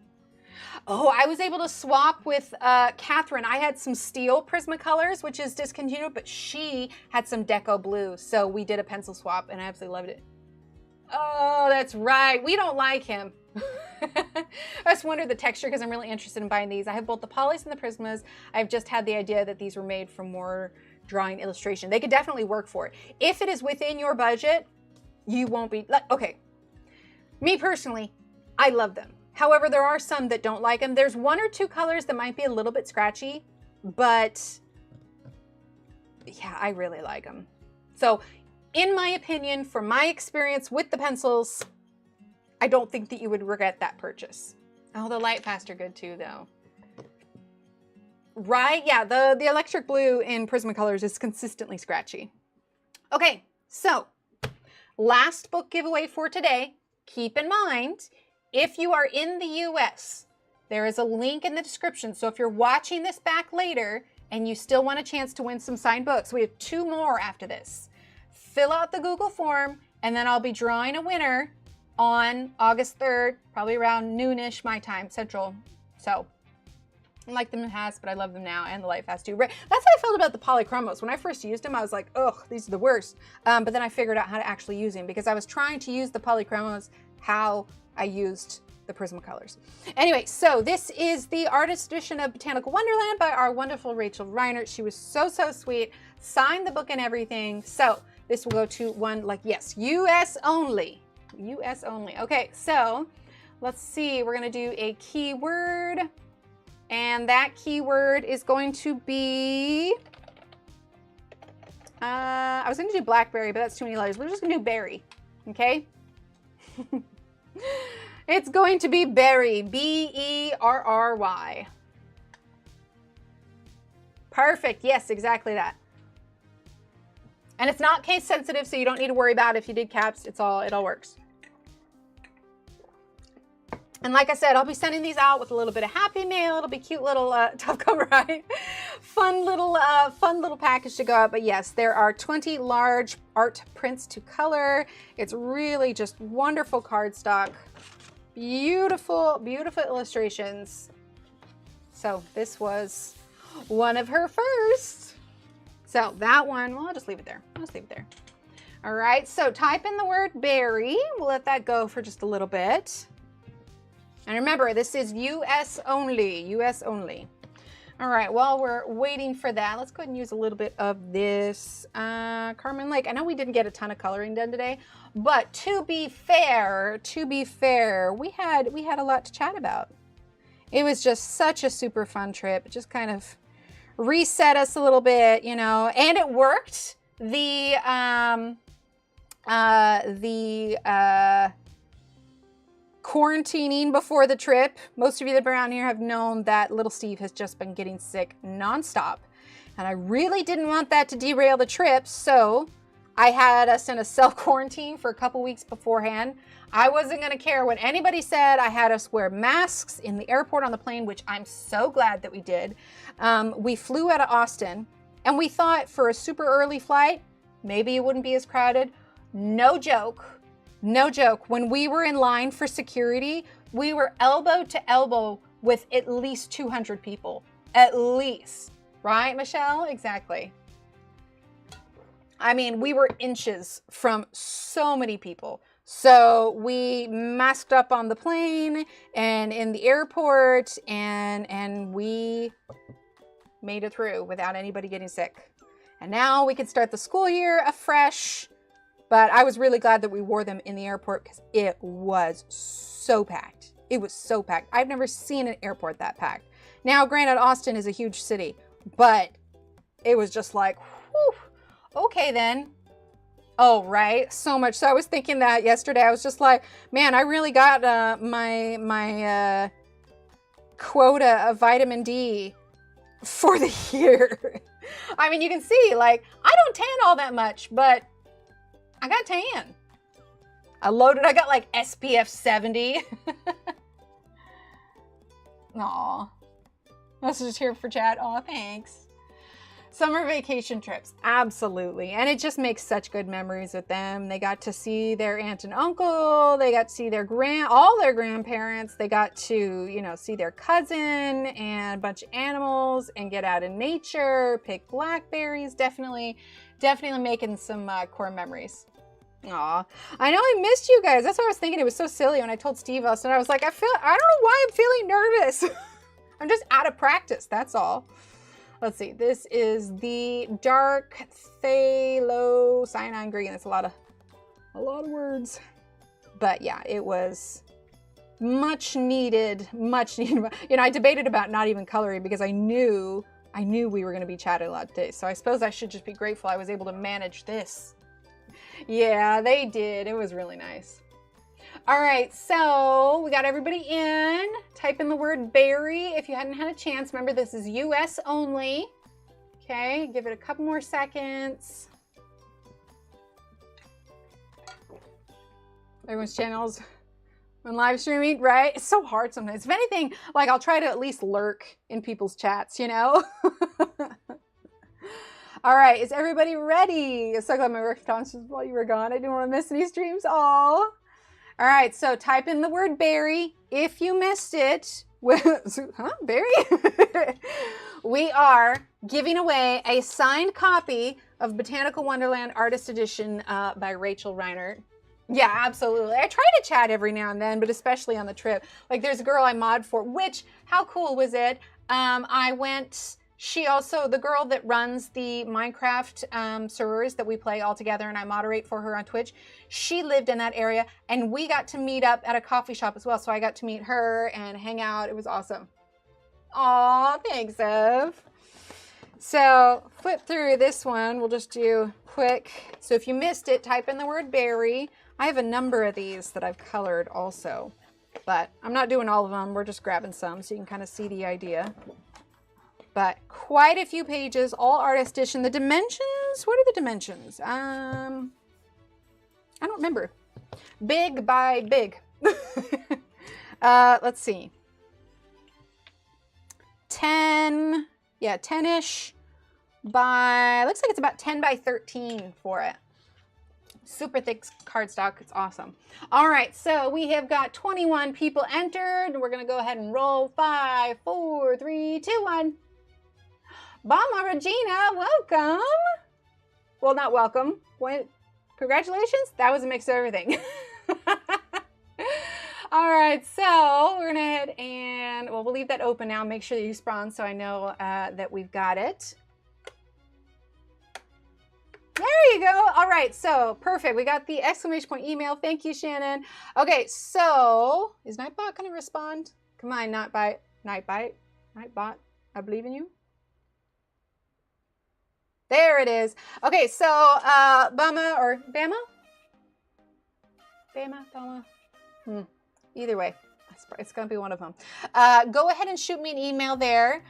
Speaker 1: Oh, I was able to swap with Catherine. I had some steel Prismacolors, which is discontinued, but she had some Deco Blue. So we did a pencil swap and I absolutely loved it. Oh, that's right. We don't like him. I just wondered the texture because I'm really interested in buying these. I have both the polys and the Prismas. I've just had the idea that these were made for more drawing illustration. They could definitely work for it. If it is within your budget, you won't be like, okay. Me personally, I love them. However, there are some that don't like them. There's one or two colors that might be a little bit scratchy, but yeah, I really like them. So in my opinion, from my experience with the pencils, I don't think that you would regret that purchase. Oh, the light fast are good too, though. Right? Yeah, the electric blue in Prismacolors is consistently scratchy. Okay, so last book giveaway for today. Keep in mind, if you are in the US, there is a link in the description. So if you're watching this back later and you still want a chance to win some signed books, we have 2 more after this. Fill out the Google form, and then I'll be drawing a winner on August 3rd, probably around noonish my time, Central. So I like them in the past, but I love them now, and the light fast too. That's how I felt about the polychromos. When I first used them, I was like, ugh, these are the worst. But then I figured out how to actually use them because I was trying to use the polychromos how I used the Prismacolors. Anyway, so this is the artist edition of Botanical Wonderland by our wonderful Rachel Reinert. She was so, so sweet. Signed the book and everything. So this will go to one, like, yes, US only. US only. Okay, so let's see. We're going to do a keyword. And that keyword is going to be, I was going to do blackberry, but that's too many letters. We're just going to do berry. Okay? It's going to be berry. B-E-R-R-Y. Perfect. Yes, exactly that. And it's not case sensitive, so you don't need to worry about if you did caps. It all works. And like I said, I'll be sending these out with a little bit of happy mail. It'll be cute little tough cover, right? fun little package to go out. But yes, there are 20 large art prints to color. It's really just wonderful cardstock. Beautiful, beautiful illustrations. So this was one of her first. So that one, well, I'll just leave it there. I'll just leave it there. All right, so type in the word berry. We'll let that go for just a little bit. And remember, this is US only, US only. All right, while we're waiting for that, let's go ahead and use a little bit of this Carmen Lake. I know we didn't get a ton of coloring done today, but to be fair, we had a lot to chat about. It was just such a super fun trip. It just kind of reset us a little bit, you know, and it worked. The quarantining before the trip. Most of you that have been around here have known that little Steve has just been getting sick nonstop. And I really didn't want that to derail the trip, so I had us in a self-quarantine for a couple weeks beforehand. I wasn't gonna care what anybody said. I had us wear masks in the airport on the plane, which I'm so glad that we did. We flew out of Austin, and we thought for a super early flight, maybe it wouldn't be as crowded. No joke. No joke, when we were in line for security, we were elbow to elbow with at least 200 people. At least. Right, Michelle? Exactly. I mean, we were inches from so many people. So we masked up on the plane and in the airport, and we made it through without anybody getting sick. And now we can start the school year afresh. But I was really glad that we wore them in the airport because it was so packed. It was so packed. I've never seen an airport that packed. Now, granted, Austin is a huge city, but it was just like, whew. okay then. Oh, right. So much. So I was thinking that yesterday. I was just like, man, I really got my quota of vitamin D for the year. I mean, you can see, like, I don't tan all that much, but I got tan. I got like SPF 70. Aw. This is just here for chat. Aw, thanks. Summer vacation trips, absolutely. And it just makes such good memories with them. They got to see their aunt and uncle. They got to see all their grandparents. They got to, you know, see their cousin and a bunch of animals and get out in nature, pick blackberries. Definitely making some core memories. Aw, I know I missed you guys. That's what I was thinking. It was so silly when I told Steve last night. I was like, I don't know why I'm feeling nervous. I'm just out of practice, that's all. Let's see, this is the dark phthalocyanine green. That's a lot of words. But yeah, it was much needed. You know, I debated about not even coloring because I knew we were going to be chatting a lot today. So I suppose I should just be grateful I was able to manage this. Yeah, they did. It was really nice. All right, so we got everybody in. Type in the word berry if you hadn't had a chance. Remember, this is US only. Okay, give it a couple more seconds. Everyone's channels on live streaming, right? It's so hard sometimes. If anything, like I'll try to at least lurk in people's chats, you know? All right, is everybody ready? So glad my work conference while you were gone. I didn't want to miss any streams. All right, so type in the word berry. If you missed it, berry? We are giving away a signed copy of Botanical Wonderland Artist Edition by Rachel Reinert. Yeah, absolutely. I try to chat every now and then, but especially on the trip. Like there's a girl I mod for, which, how cool was it? She also, the girl that runs the Minecraft servers that we play all together and I moderate for her on Twitch, she lived in that area and we got to meet up at a coffee shop as well. So I got to meet her and hang out. It was awesome. Aw, thanks, Ev. So flip through this one. We'll just do quick. So if you missed it, type in the word berry. I have a number of these that I've colored also, but I'm not doing all of them. We're just grabbing some so you can kind of see the idea. But quite a few pages, all artist edition. The dimensions, what are the dimensions? I don't remember. Big by big. Let's see. 10, yeah, 10-ish by, looks like it's about 10 by 13 for it. Super thick cardstock, it's awesome. All right, so we have got 21 people entered. We're gonna go ahead and roll 5, 4, 3, 2, 1. Mama Regina, welcome. Well, not welcome. What? Congratulations. That was a mix of everything. All right, so we're gonna head and, well, we'll leave that open now. Make sure that you spawn so I know that we've got it. There you go. All right, so perfect. We got the exclamation point email. Thank you, Shannon. Okay, so is Nightbot gonna respond? Come on, Nightbot. Nightbot, I believe in you. There it is. Okay, so Bama or Bama? Bama. Either way, it's gonna be one of them. Go ahead and shoot me an email there.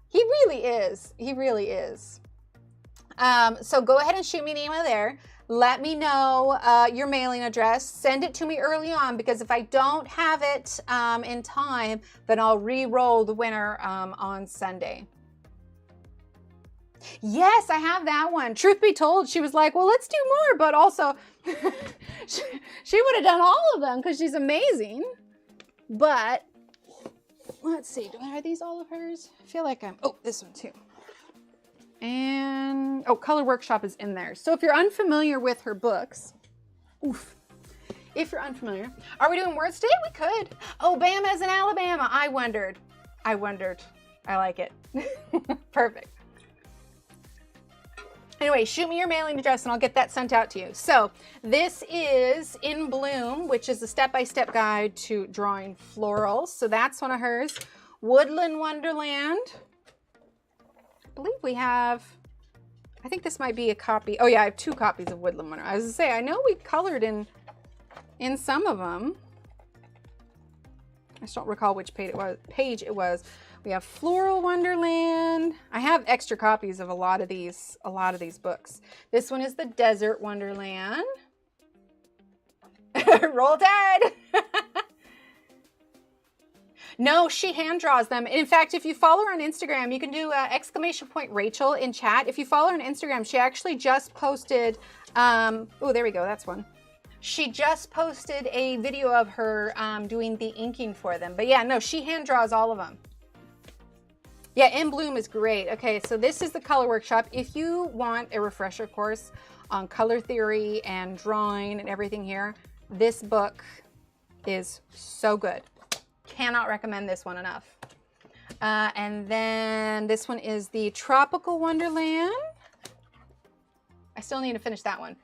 Speaker 1: He really is. He really is. So go ahead and shoot me an email there. Let me know your mailing address. Send it to me early on because if I don't have it in time, then I'll re-roll the winner on Sunday. Yes, I have that one. Truth be told, she was like, well, let's do more, but also she would have done all of them because she's amazing. But let's see, are these all of hers? I feel like oh, this one too. And, oh, Color Workshop is in there. So if you're unfamiliar with her books, if you're unfamiliar, are we doing words today? We could. Oh, Bama's in Alabama. I wondered. I like it. Perfect. Anyway, shoot me your mailing address and I'll get that sent out to you. So this is In Bloom, which is a step-by-step guide to drawing florals. So that's one of hers. Woodland Wonderland. I believe we have, I think this might be a copy. Oh yeah, I have 2 copies of Woodland Wonderland. I was gonna say, I know we colored in some of them. I just don't recall which page it was. We have Floral Wonderland. I have extra copies of a lot of these books. This one is the Desert Wonderland. Roll Tide. No, she hand draws them. In fact, if you follow her on Instagram, you can do !Rachel in chat. If you follow her on Instagram, she actually just posted, oh, there we go, that's one. She just posted a video of her doing the inking for them. But yeah, no, she hand draws all of them. Yeah, In Bloom is great. Okay, so this is the color workshop. If you want a refresher course on color theory and drawing and everything here, this book is so good. Cannot recommend this one enough. And then this one is the Tropical Wonderland. I still need to finish that one.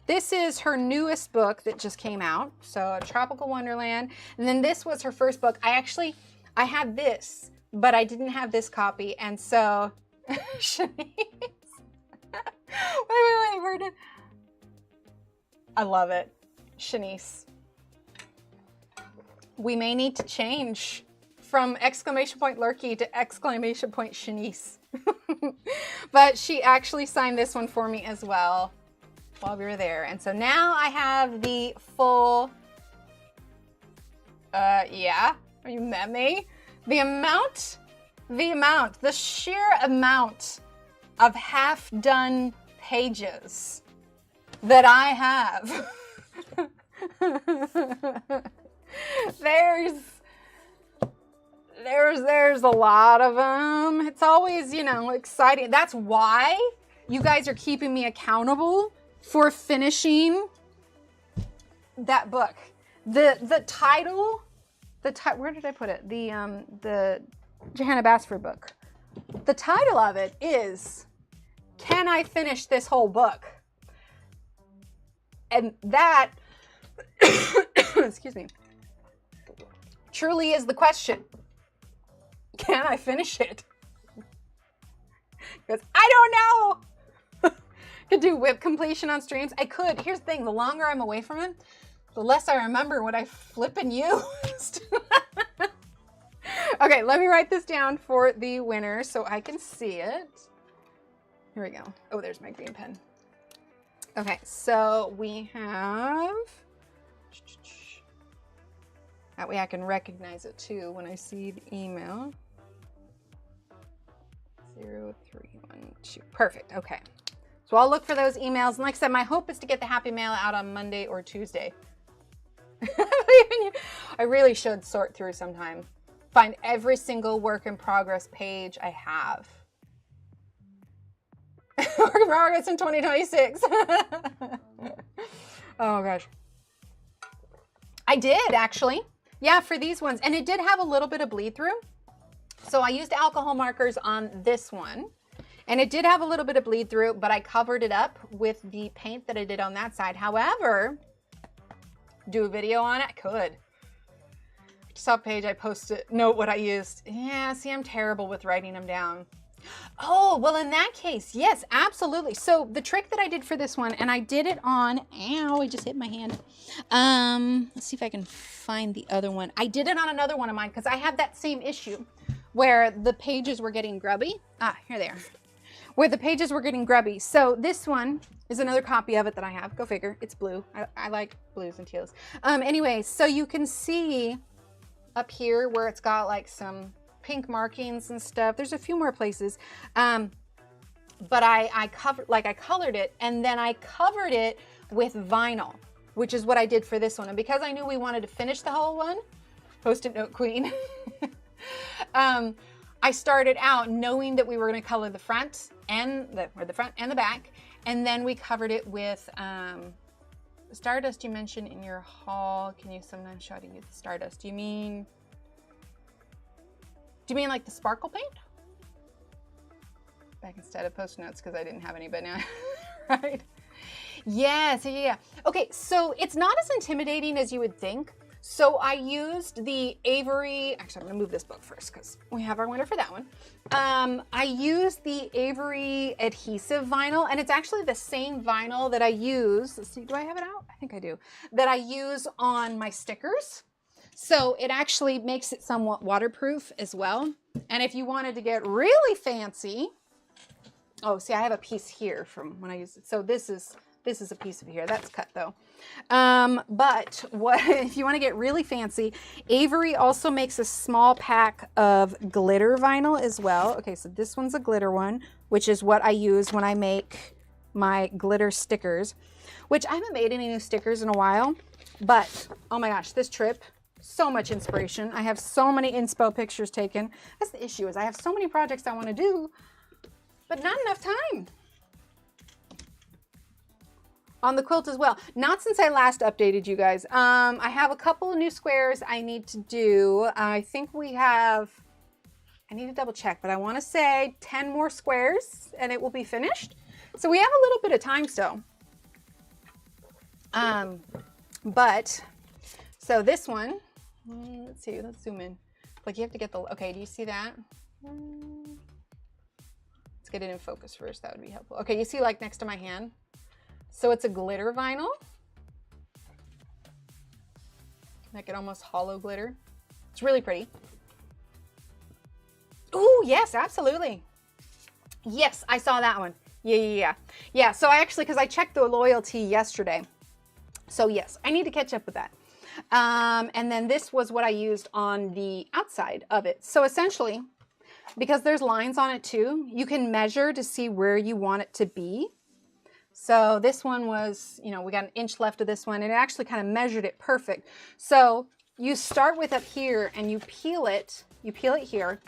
Speaker 1: This is her newest book that just came out. So Tropical Wonderland. And then this was her first book. I had this, but I didn't have this copy. And so, Shanice. wait, where did? I love it. Shanice. We may need to change from !Lurky to !Shanice. But she actually signed this one for me as well while we were there. And so now I have the full, yeah, you met me? The sheer amount of half-done pages that I have. There's a lot of them. It's always, you know, exciting. That's why you guys are keeping me accountable for finishing that book. The title, where did I put it? The Johanna Basford book. The title of it is, Can I Finish This Whole Book? And that, excuse me, truly is the question. Can I finish it? Because I don't know. Could do whip completion on streams. I could. Here's the thing. The longer I'm away from it, the less I remember what I flippin' used. Okay, let me write this down for the winner so I can see it. Here we go. Oh, there's my green pen. Okay, so we have... That way I can recognize it too when I see the email. 0312. Perfect. Okay. So I'll look for those emails. And like I said, my hope is to get the happy mail out on Monday or Tuesday. I really should sort through sometime. Find every single work in progress page I have. Work in progress in 2026. Oh gosh. I did actually. Yeah, for these ones. And it did have a little bit of bleed through. So I used alcohol markers on this one. And it did have a little bit of bleed through, but I covered it up with the paint that I did on that side. However, do a video on it? I could. Just saw a page, I posted, note what I used. Yeah, see, I'm terrible with writing them down. Oh, well, in that case, yes, absolutely. So the trick that I did for this one, and I did it on, ow, I just hit my hand. Let's see if I can find the other one. I did it on another one of mine because I had that same issue where the pages were getting grubby. Ah, here they are. Where the pages were getting grubby. So this one is another copy of it that I have. Go figure, it's blue. I like blues and teals. Anyway, so you can see up here where it's got like some pink markings and stuff. There's a few more places. But I colored it and then I covered it with vinyl, which is what I did for this one. And because I knew we wanted to finish the whole one, Post-it note queen, I started out knowing that we were going to color the front and the back, and then we covered it with stardust you mentioned in your haul. Can you sometimes show how to use the stardust? Do you mean like the sparkle paint? Back instead of post notes because I didn't have any, but now, right? Yes, yeah. Okay, so it's not as intimidating as you would think. So I used the Avery, actually I'm gonna move this book first because we have our winner for that one. I used the Avery adhesive vinyl, and it's actually the same vinyl that I use. Let's see, do I have it out? I think I do. That I use on my stickers. So it actually makes it somewhat waterproof as well. And if you wanted to get really fancy, oh, see, I have a piece here from when I used it. So this is a piece of here. That's cut though. But what if you want to get really fancy, Avery also makes a small pack of glitter vinyl as well. Okay, so this one's a glitter one, which is what I use when I make my glitter stickers, which I haven't made any new stickers in a while, but oh my gosh, this trip, so much inspiration. I have so many inspo pictures taken. That's the issue, is I have so many projects I want to do, but not enough time. On the quilt as well. Not since I last updated you guys. I have a couple of new squares I need to do. I think we have, I need to double check, but I want to say 10 more squares and it will be finished. So we have a little bit of time still. But, so this one, let's see, let's zoom in. Like you have to get the, okay, do you see that? Let's get it in focus first, that would be helpful. Okay, you see like next to my hand? So it's a glitter vinyl, like an almost hollow glitter. It's really pretty. Oh yes, absolutely. Yes, I saw that one. Yeah. So I actually, because I checked the loyalty yesterday. So yes, I need to catch up with that. And then this was what I used on the outside of it. So essentially, because there's lines on it too, you can measure to see where you want it to be. So this one was, you know, we got an inch left of this one, and it actually kind of measured it perfect. So you start with up here and you peel it here,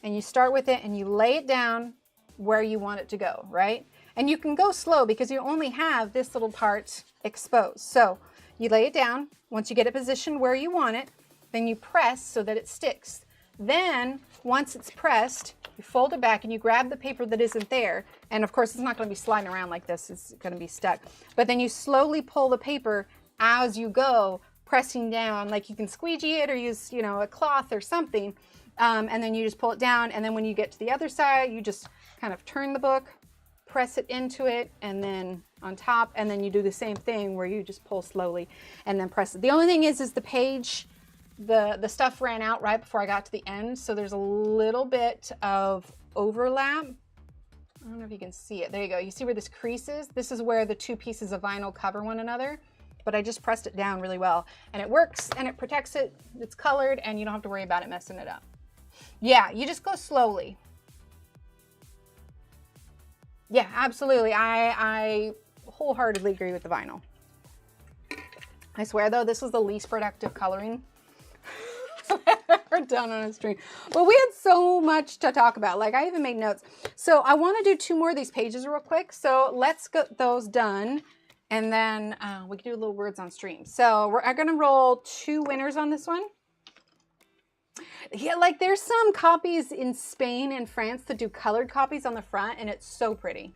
Speaker 1: and you start with it and you lay it down where you want it to go, right? And you can go slow because you only have this little part exposed. So you lay it down. Once you get it positioned where you want it, then you press so that it sticks. Then once it's pressed, you fold it back and you grab the paper that isn't there. And of course, it's not going to be sliding around like this. It's going to be stuck. But then you slowly pull the paper as you go, pressing down, like you can squeegee it or use, you know, a cloth or something. And then you just pull it down. And then when you get to the other side, you just kind of turn the book, press it into it, and then on top. And then you do the same thing where you just pull slowly and then press it. The only thing is the page, the stuff ran out right before I got to the end, so there's a little bit of overlap. I don't know if you can see it. There you go. You see where this crease is? This is where the two pieces of vinyl cover one another, but I just pressed it down really well, and it works, and it protects it. It's colored, and you don't have to worry about it messing it up. Yeah, you just go slowly. Yeah, absolutely. I wholeheartedly agree with the vinyl. I swear, though, this was the least productive coloring I've ever done on a stream. But we had so much to talk about. Like, I even made notes. So I want to do 2 more of these pages real quick. So let's get those done. And then we can do a little words on stream. So we're going to roll 2 winners on this one. Yeah, like there's some copies in Spain and France that do colored copies on the front, and it's so pretty.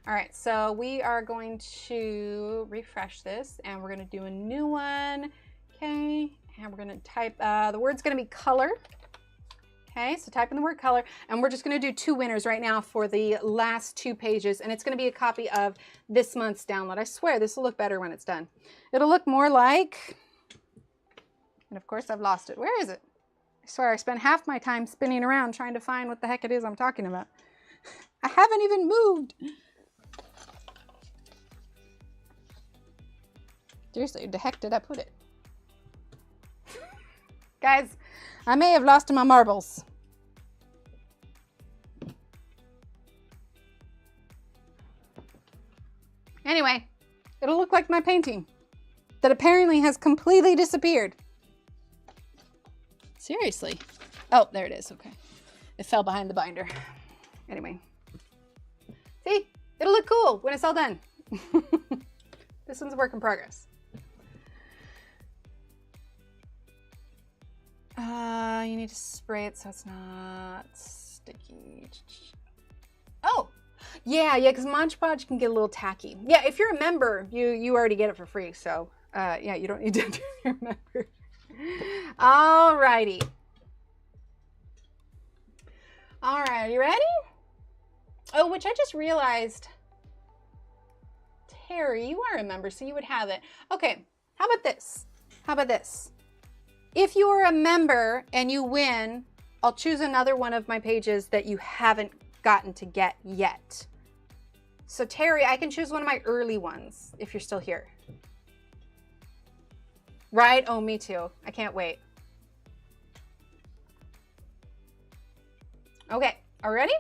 Speaker 1: All right, so we are going to refresh this, and we're going to do a new one. Okay, and we're going to type, the word's going to be color. Okay, so type in the word color, and we're just going to do 2 winners right now for the last 2 pages, and it's going to be a copy of this month's download. I swear this will look better when it's done. It'll look more like, and of course I've lost it. Where is it? I swear I spent half my time spinning around trying to find what the heck it is I'm talking about. I haven't even moved. Seriously, where the heck did I put it? Guys, I may have lost my marbles. Anyway, it'll look like my painting that apparently has completely disappeared. Seriously. Oh, there it is. Okay. It fell behind the binder. Anyway. See? It'll look cool when it's all done. This one's a work in progress. You need to spray it so it's not sticky. Oh! Yeah, because Mod Podge can get a little tacky. Yeah, if you're a member, you already get it for free. So, yeah, you don't need to be a member. All righty. All right, you ready? Oh, which I just realized, Terry, you are a member, so you would have it. Okay, how about this? How about this? If you are a member and you win, I'll choose another one of my pages that you haven't gotten to get yet. So Terry, I can choose one of my early ones if you're still here. Right? Oh, me too. I can't wait. Okay, are we ready?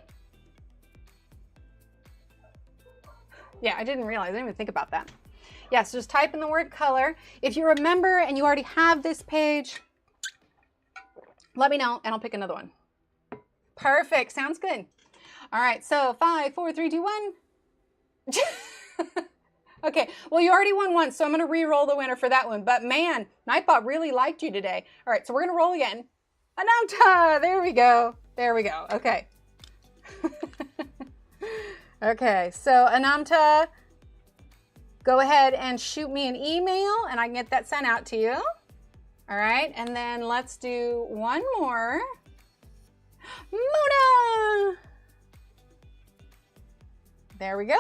Speaker 1: Yeah, I didn't realize, I didn't even think about that. Yeah, so just type in the word color. If you're a member and you already have this page, let me know and I'll pick another one. Perfect, sounds good. All right, so 5, 4, 3, 2, 1. Okay, well, you already won once, so I'm gonna re-roll the winner for that one. But man, Nightbot really liked you today. All right, so we're gonna roll again. Anamta, there we go. There we go, okay. Okay, so Anamta, go ahead and shoot me an email and I can get that sent out to you. All right, and then let's do one more. Mona! There we go.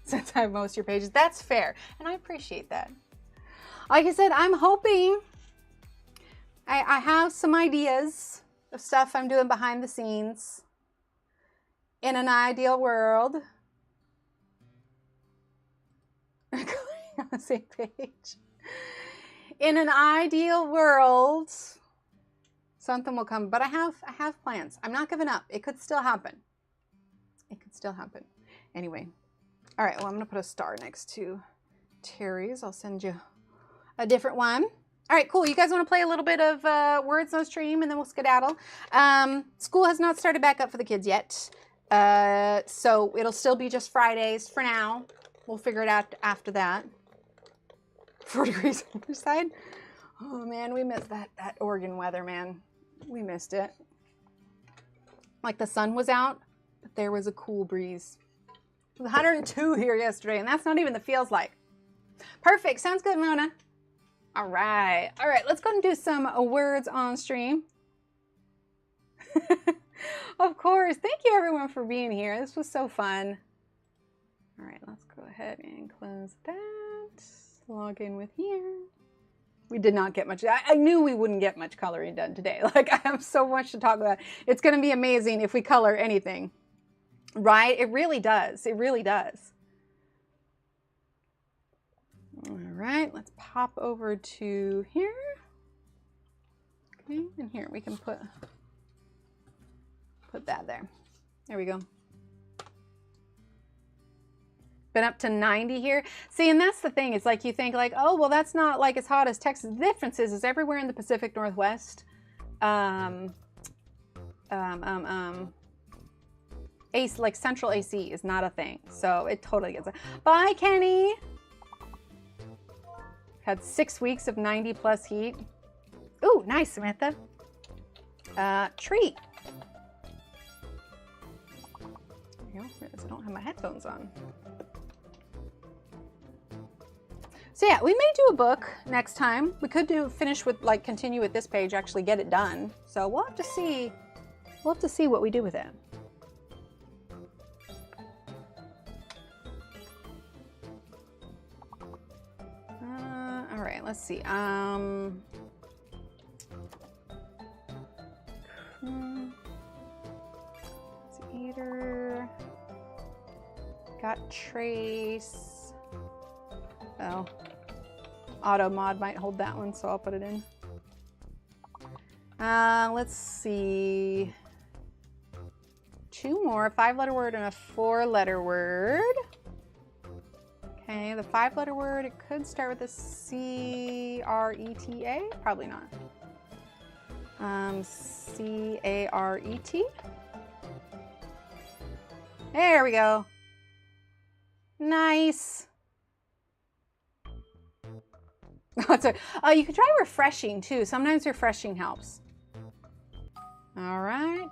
Speaker 1: Since I have most of your pages, that's fair, and I appreciate that. Like I said, I'm hoping I have some ideas of stuff I'm doing behind the scenes. In an ideal world, we're going on the same page. In an ideal world, something will come, but I have plans. I'm not giving up. It could still happen. It could still happen. Anyway, all right, well, I'm gonna put a star next to Terry's. I'll send you a different one. All right, cool. You guys want to play a little bit of Words on Stream and then we'll skedaddle. School has not started back up for the kids yet. So it'll still be just Fridays for now. We'll figure it out after that. 4 degrees on the side. Oh man, we missed that Oregon weather, man. We missed it. Like the sun was out, but there was a cool breeze. It was 102 here yesterday, and that's not even the feels like. Perfect. Sounds good, Mona. All right. All right, let's go and do some words on stream. Of course. Thank you, everyone, for being here. This was so fun. All right, let's go ahead and close that. Log in with here. We did not get much. I knew we wouldn't get much coloring done today. Like, I have so much to talk about. It's going to be amazing if we color anything. Right? It really does. It really does. All right, let's pop over to here. Okay, and here we can put that there. There we go. Been up to 90 here. See, and that's the thing. It's like you think like, oh, well, that's not like as hot as Texas. The difference is everywhere in the Pacific Northwest. Like central AC is not a thing. So it totally gets it. Bye, Kenny. Had 6 weeks of 90 plus heat. Ooh, nice, Samantha. Treat. There you go. I don't have my headphones on. So yeah, we may do a book next time. We could finish with like continue with this page, actually get it done. So we'll have to see. We'll have to see what we do with it. All right, let's see. Eater. Got trace. Oh, auto mod might hold that one, so I'll put it in. Let's see. 2 more, a 5-letter word and a 4-letter word. Okay, the 5-letter word, it could start with a C-R-E-T-A. Probably not. C-A-R-E-T. There we go. Nice. You can try refreshing too. Sometimes refreshing helps. All right.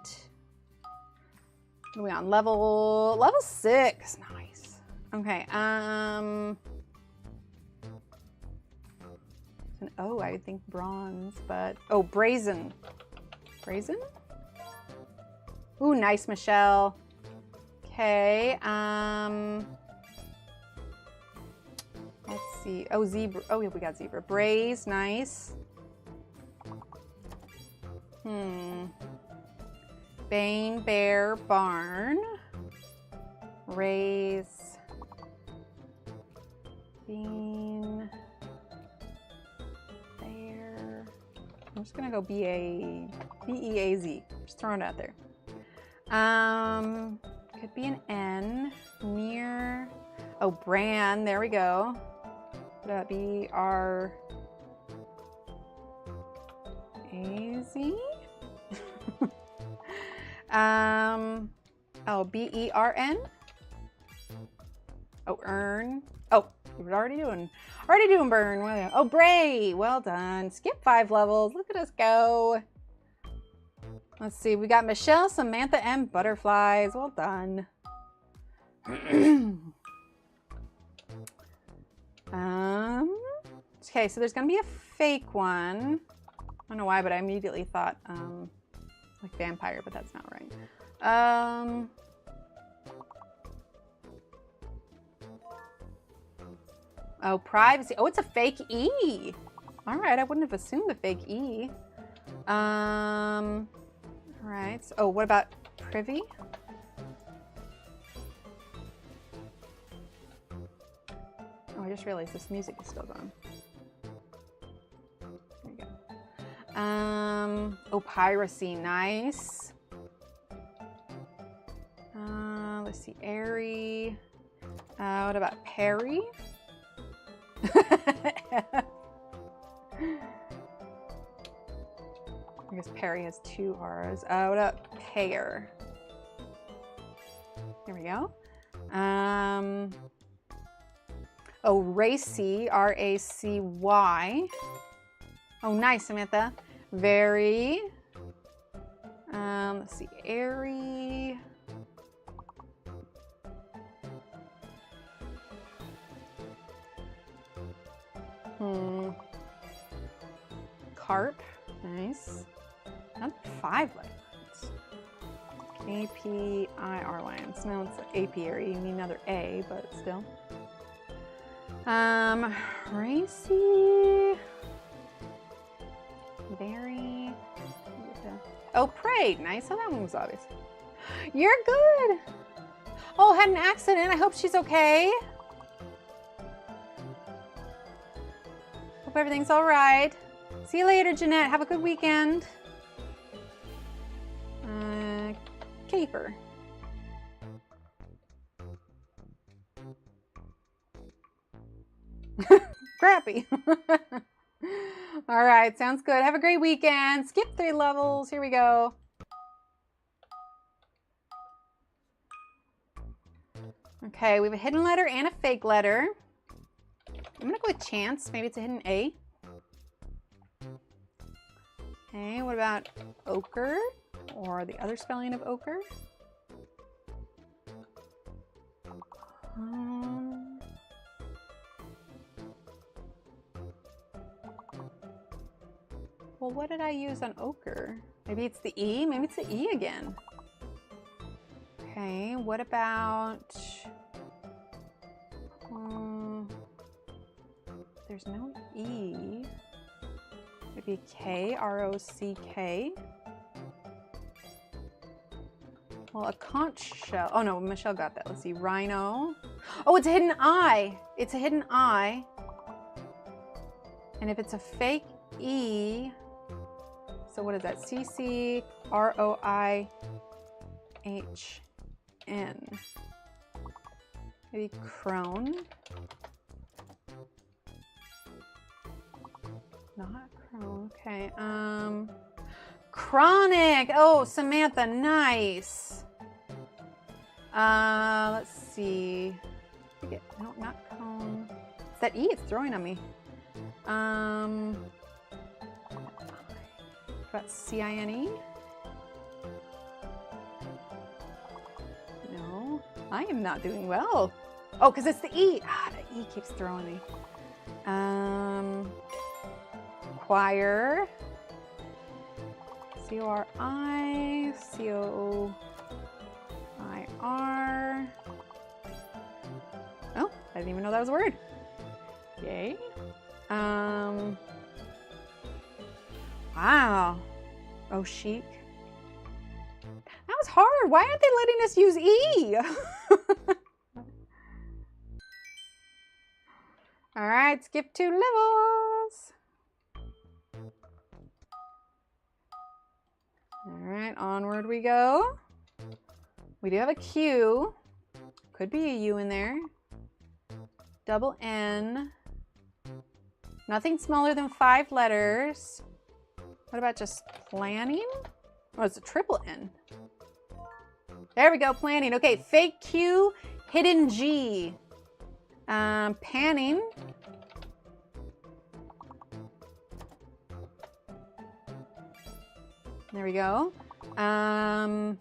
Speaker 1: What are we on? Level 6. Nice. Okay. Oh, I would think bronze, but oh, brazen. Brazen? Ooh, nice, Michelle. Okay. Let's see. Oh, zebra. Oh, yeah, we got zebra. Braze, nice. Bane, bear, barn. Raise. Bean. Bear. I'm just gonna go B-E-A-Z. Just throwing it out there. Could be an N. Near. Oh, Bran. There we go. Would that be R-A-Z? Oh, B-E-R-N? Oh, earn. Oh, we're already doing burn. Oh, Bray. Well done. Skip 5 levels. Look at us go. Let's see. We got Michelle, Samantha, and butterflies. Well done. Okay, so there's gonna be a fake one. I don't know why, but I immediately thought like vampire, but that's not right. Oh, privacy. Oh, it's a fake E. All right, I wouldn't have assumed a fake E. All right. So, oh, what about privy? Oh, I just realized this music is still going. There you go. Oh, piracy. Nice. Let's see. Airy. What about Perry? I guess Perry has 2 R's. What about pear? Here we go. Oh, racy, R-A-C-Y. Oh, nice, Samantha. Very. Let's see, airy. Carp. Nice. That's 5 letters. A-P-I-R lines. No, it's apiary. You need another A, but still. Racy. Very. Oh, prey. Nice. Oh, that one was obvious. You're good. Oh, had an accident. I hope she's okay. Hope everything's all right. See you later, Jeanette. Have a good weekend. Caper. Crappy. All right, sounds good. Have a great weekend. Skip 3 levels. Here we go. Okay, we have a hidden letter and a fake letter. I'm gonna go with chance. Maybe it's a hidden A. Okay, what about ochre? Or the other spelling of ochre? Well, what did I use on ochre? Maybe it's the E? Maybe it's the E again. Okay, what about... there's no E. Maybe K, R-O-C-K. Well, a conch shell. Oh no, Michelle got that. Let's see, rhino. Oh, it's a hidden I. It's a hidden I. And if it's a fake E, so what is that? C-C-R-O-I-H-N. Maybe crone. Not crone. Okay. Chronic. Oh, Samantha, nice. Let's see. No, not cone. It's that E. It's throwing on me. What about C-I-N-E? No, I am not doing well. Oh, because it's the E. Ah, the E keeps throwing me. choir. C-O-R-I, C-O-I-R. Oh, I didn't even know that was a word. Yay. Wow. Oh, chic. That was hard. Why aren't they letting us use E? All right, skip 2 levels. All right, onward we go. We do have a Q. Could be a U in there. Double N. Nothing smaller than 5 letters. What about just planning? Oh, it's a triple N. There we go, planning. Okay, fake Q, hidden G. Panning. There we go. Let's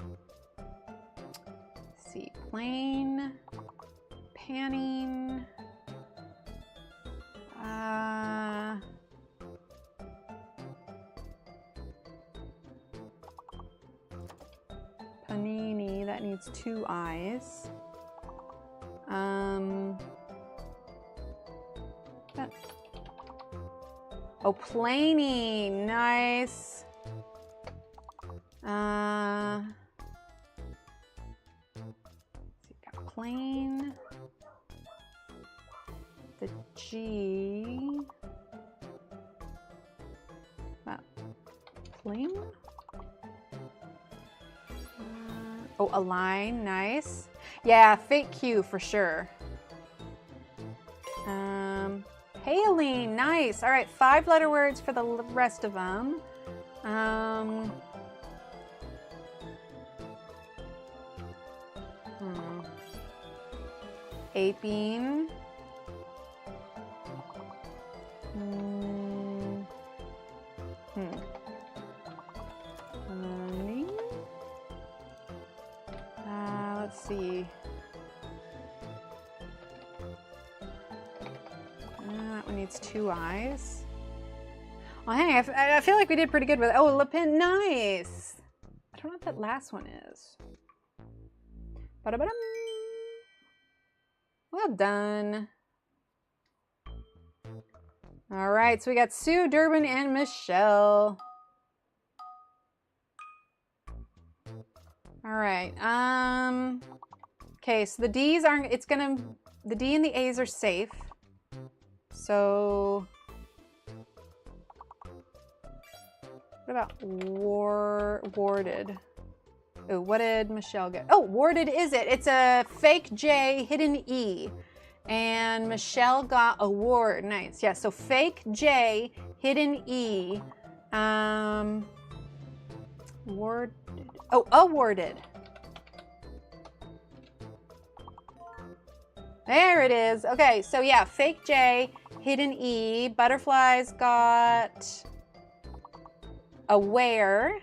Speaker 1: see, plain, panning. Panini, that needs 2 I's. Oh, planing, nice. Got plain. The G. Plain. Oh, align, nice. Yeah, fake Q for sure. Hailing, nice. All right, 5 letter words for the rest of them. Aping. Let's see. That one needs 2 I's. Oh, hey, I feel like we did pretty good with it. Oh, lapin, nice. I don't know what that last one is. Ba-da-ba-dum. Well done. All right, so we got Sue, Durbin, and Michelle. All right. Okay, so the D's aren't, the D and the A's are safe. So what about warded? Oh, what did Michelle get? Oh, warded is it? It's a fake J, hidden E. And Michelle got a ward. Nice. Yeah, so fake J, hidden E. Warded. Oh, awarded. There it is. Okay, so yeah, fake J, hidden E. Butterflies got aware.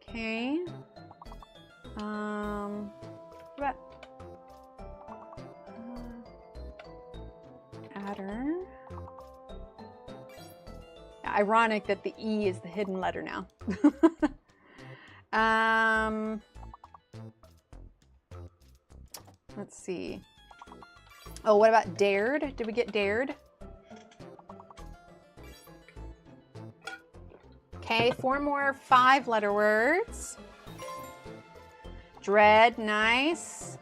Speaker 1: Okay. What? Adder. Ironic that the E is the hidden letter now. Let's see. Oh, what about dared? Did we get dared? Okay, 4 more 5-letter words. Dread, nice.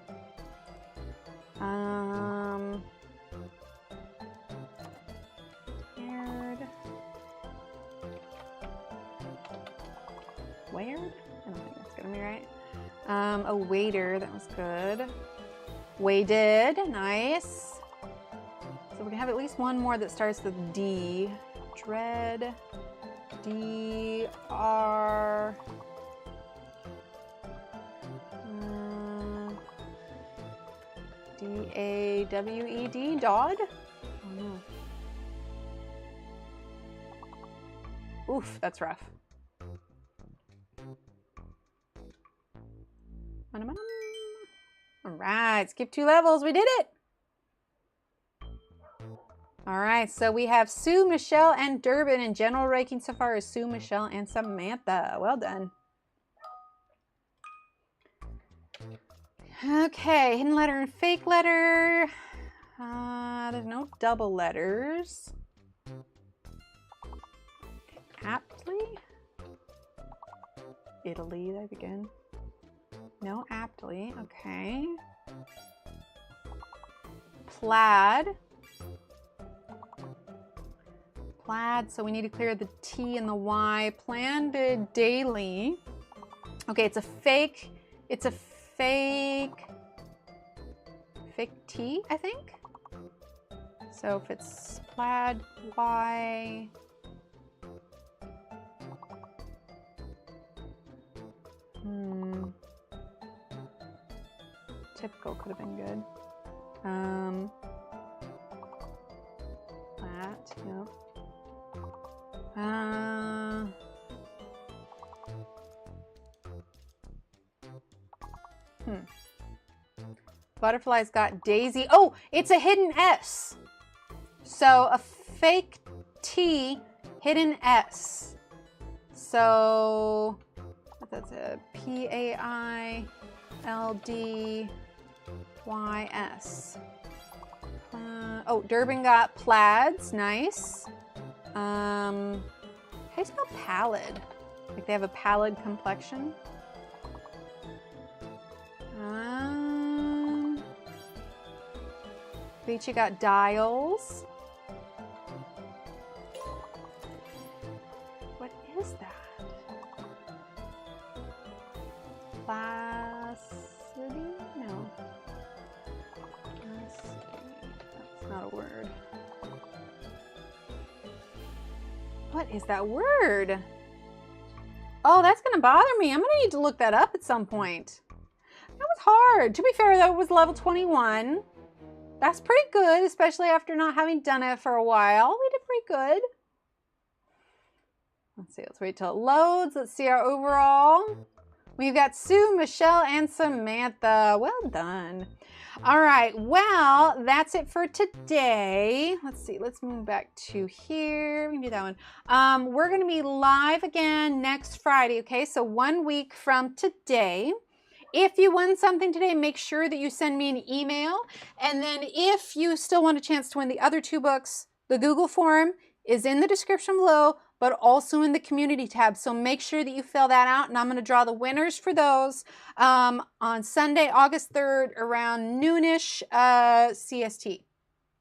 Speaker 1: Dared. Weird? I don't think that's gonna be right. A waiter, that was good. Weighted, nice. So we can have at least one more that starts with D. Dread, D, R. D-A-W-E-D, Dodd? Oh no. Oof, that's rough. All right, skip 2 levels, we did it.
Speaker 2: All right, so we have Sue, Michelle, and Durbin, and general ranking so far is Sue, Michelle, and Samantha. Well done. Okay, hidden letter and fake letter. There's no double letters. Aptly? Italy, I begin. No, aptly. Okay. Plaid. Plaid, so we need to clear the T and the Y. Planned daily. Okay, it's a fake T, I think. So if it's plaid, Y. Typical could have been good. That, yep. Butterfly's got Daisy. Oh, it's a hidden S. So a fake T, hidden S. So that's a P-A-I-L-D-Y-S. Oh, Durbin got plaids. Nice. How do you spell pallid? Like they have a pallid complexion? Beachy got dials. What is that? Placidity? No. That's not a word. What is that word? Oh, that's gonna bother me. I'm gonna need to look that up at some point. That was hard. To be fair, that was level 21. That's pretty good, especially after not having done it for a while. We did pretty good. Let's see, let's wait till it loads. Let's see our overall. We've got Sue, Michelle, and Samantha. Well done. All right, well, that's it for today. Let's see, let's move back to here. We can do that one. We're gonna be live again next Friday, okay? So 1 week from today. If you won something today, make sure that you send me an email. And then if you still want a chance to win the other 2 books, the Google form is in the description below, but also in the community tab. So make sure that you fill that out, and I'm going to draw the winners for those on Sunday, August 3rd, around noonish CST.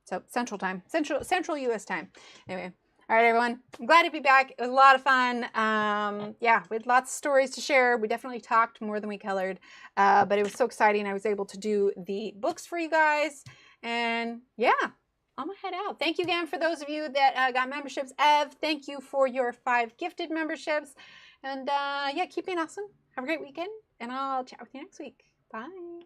Speaker 2: So Central Time, Central US time. Anyway. All right, everyone, I'm glad to be back. It was a lot of fun. Yeah, we had lots of stories to share. We definitely talked more than we colored, but it was so exciting. I was able to do the books for you guys. And yeah, I'm gonna head out. Thank you again for those of you that got memberships. Ev, thank you for your 5 gifted memberships. And yeah, keep being awesome. Have a great weekend, and I'll chat with you next week. Bye.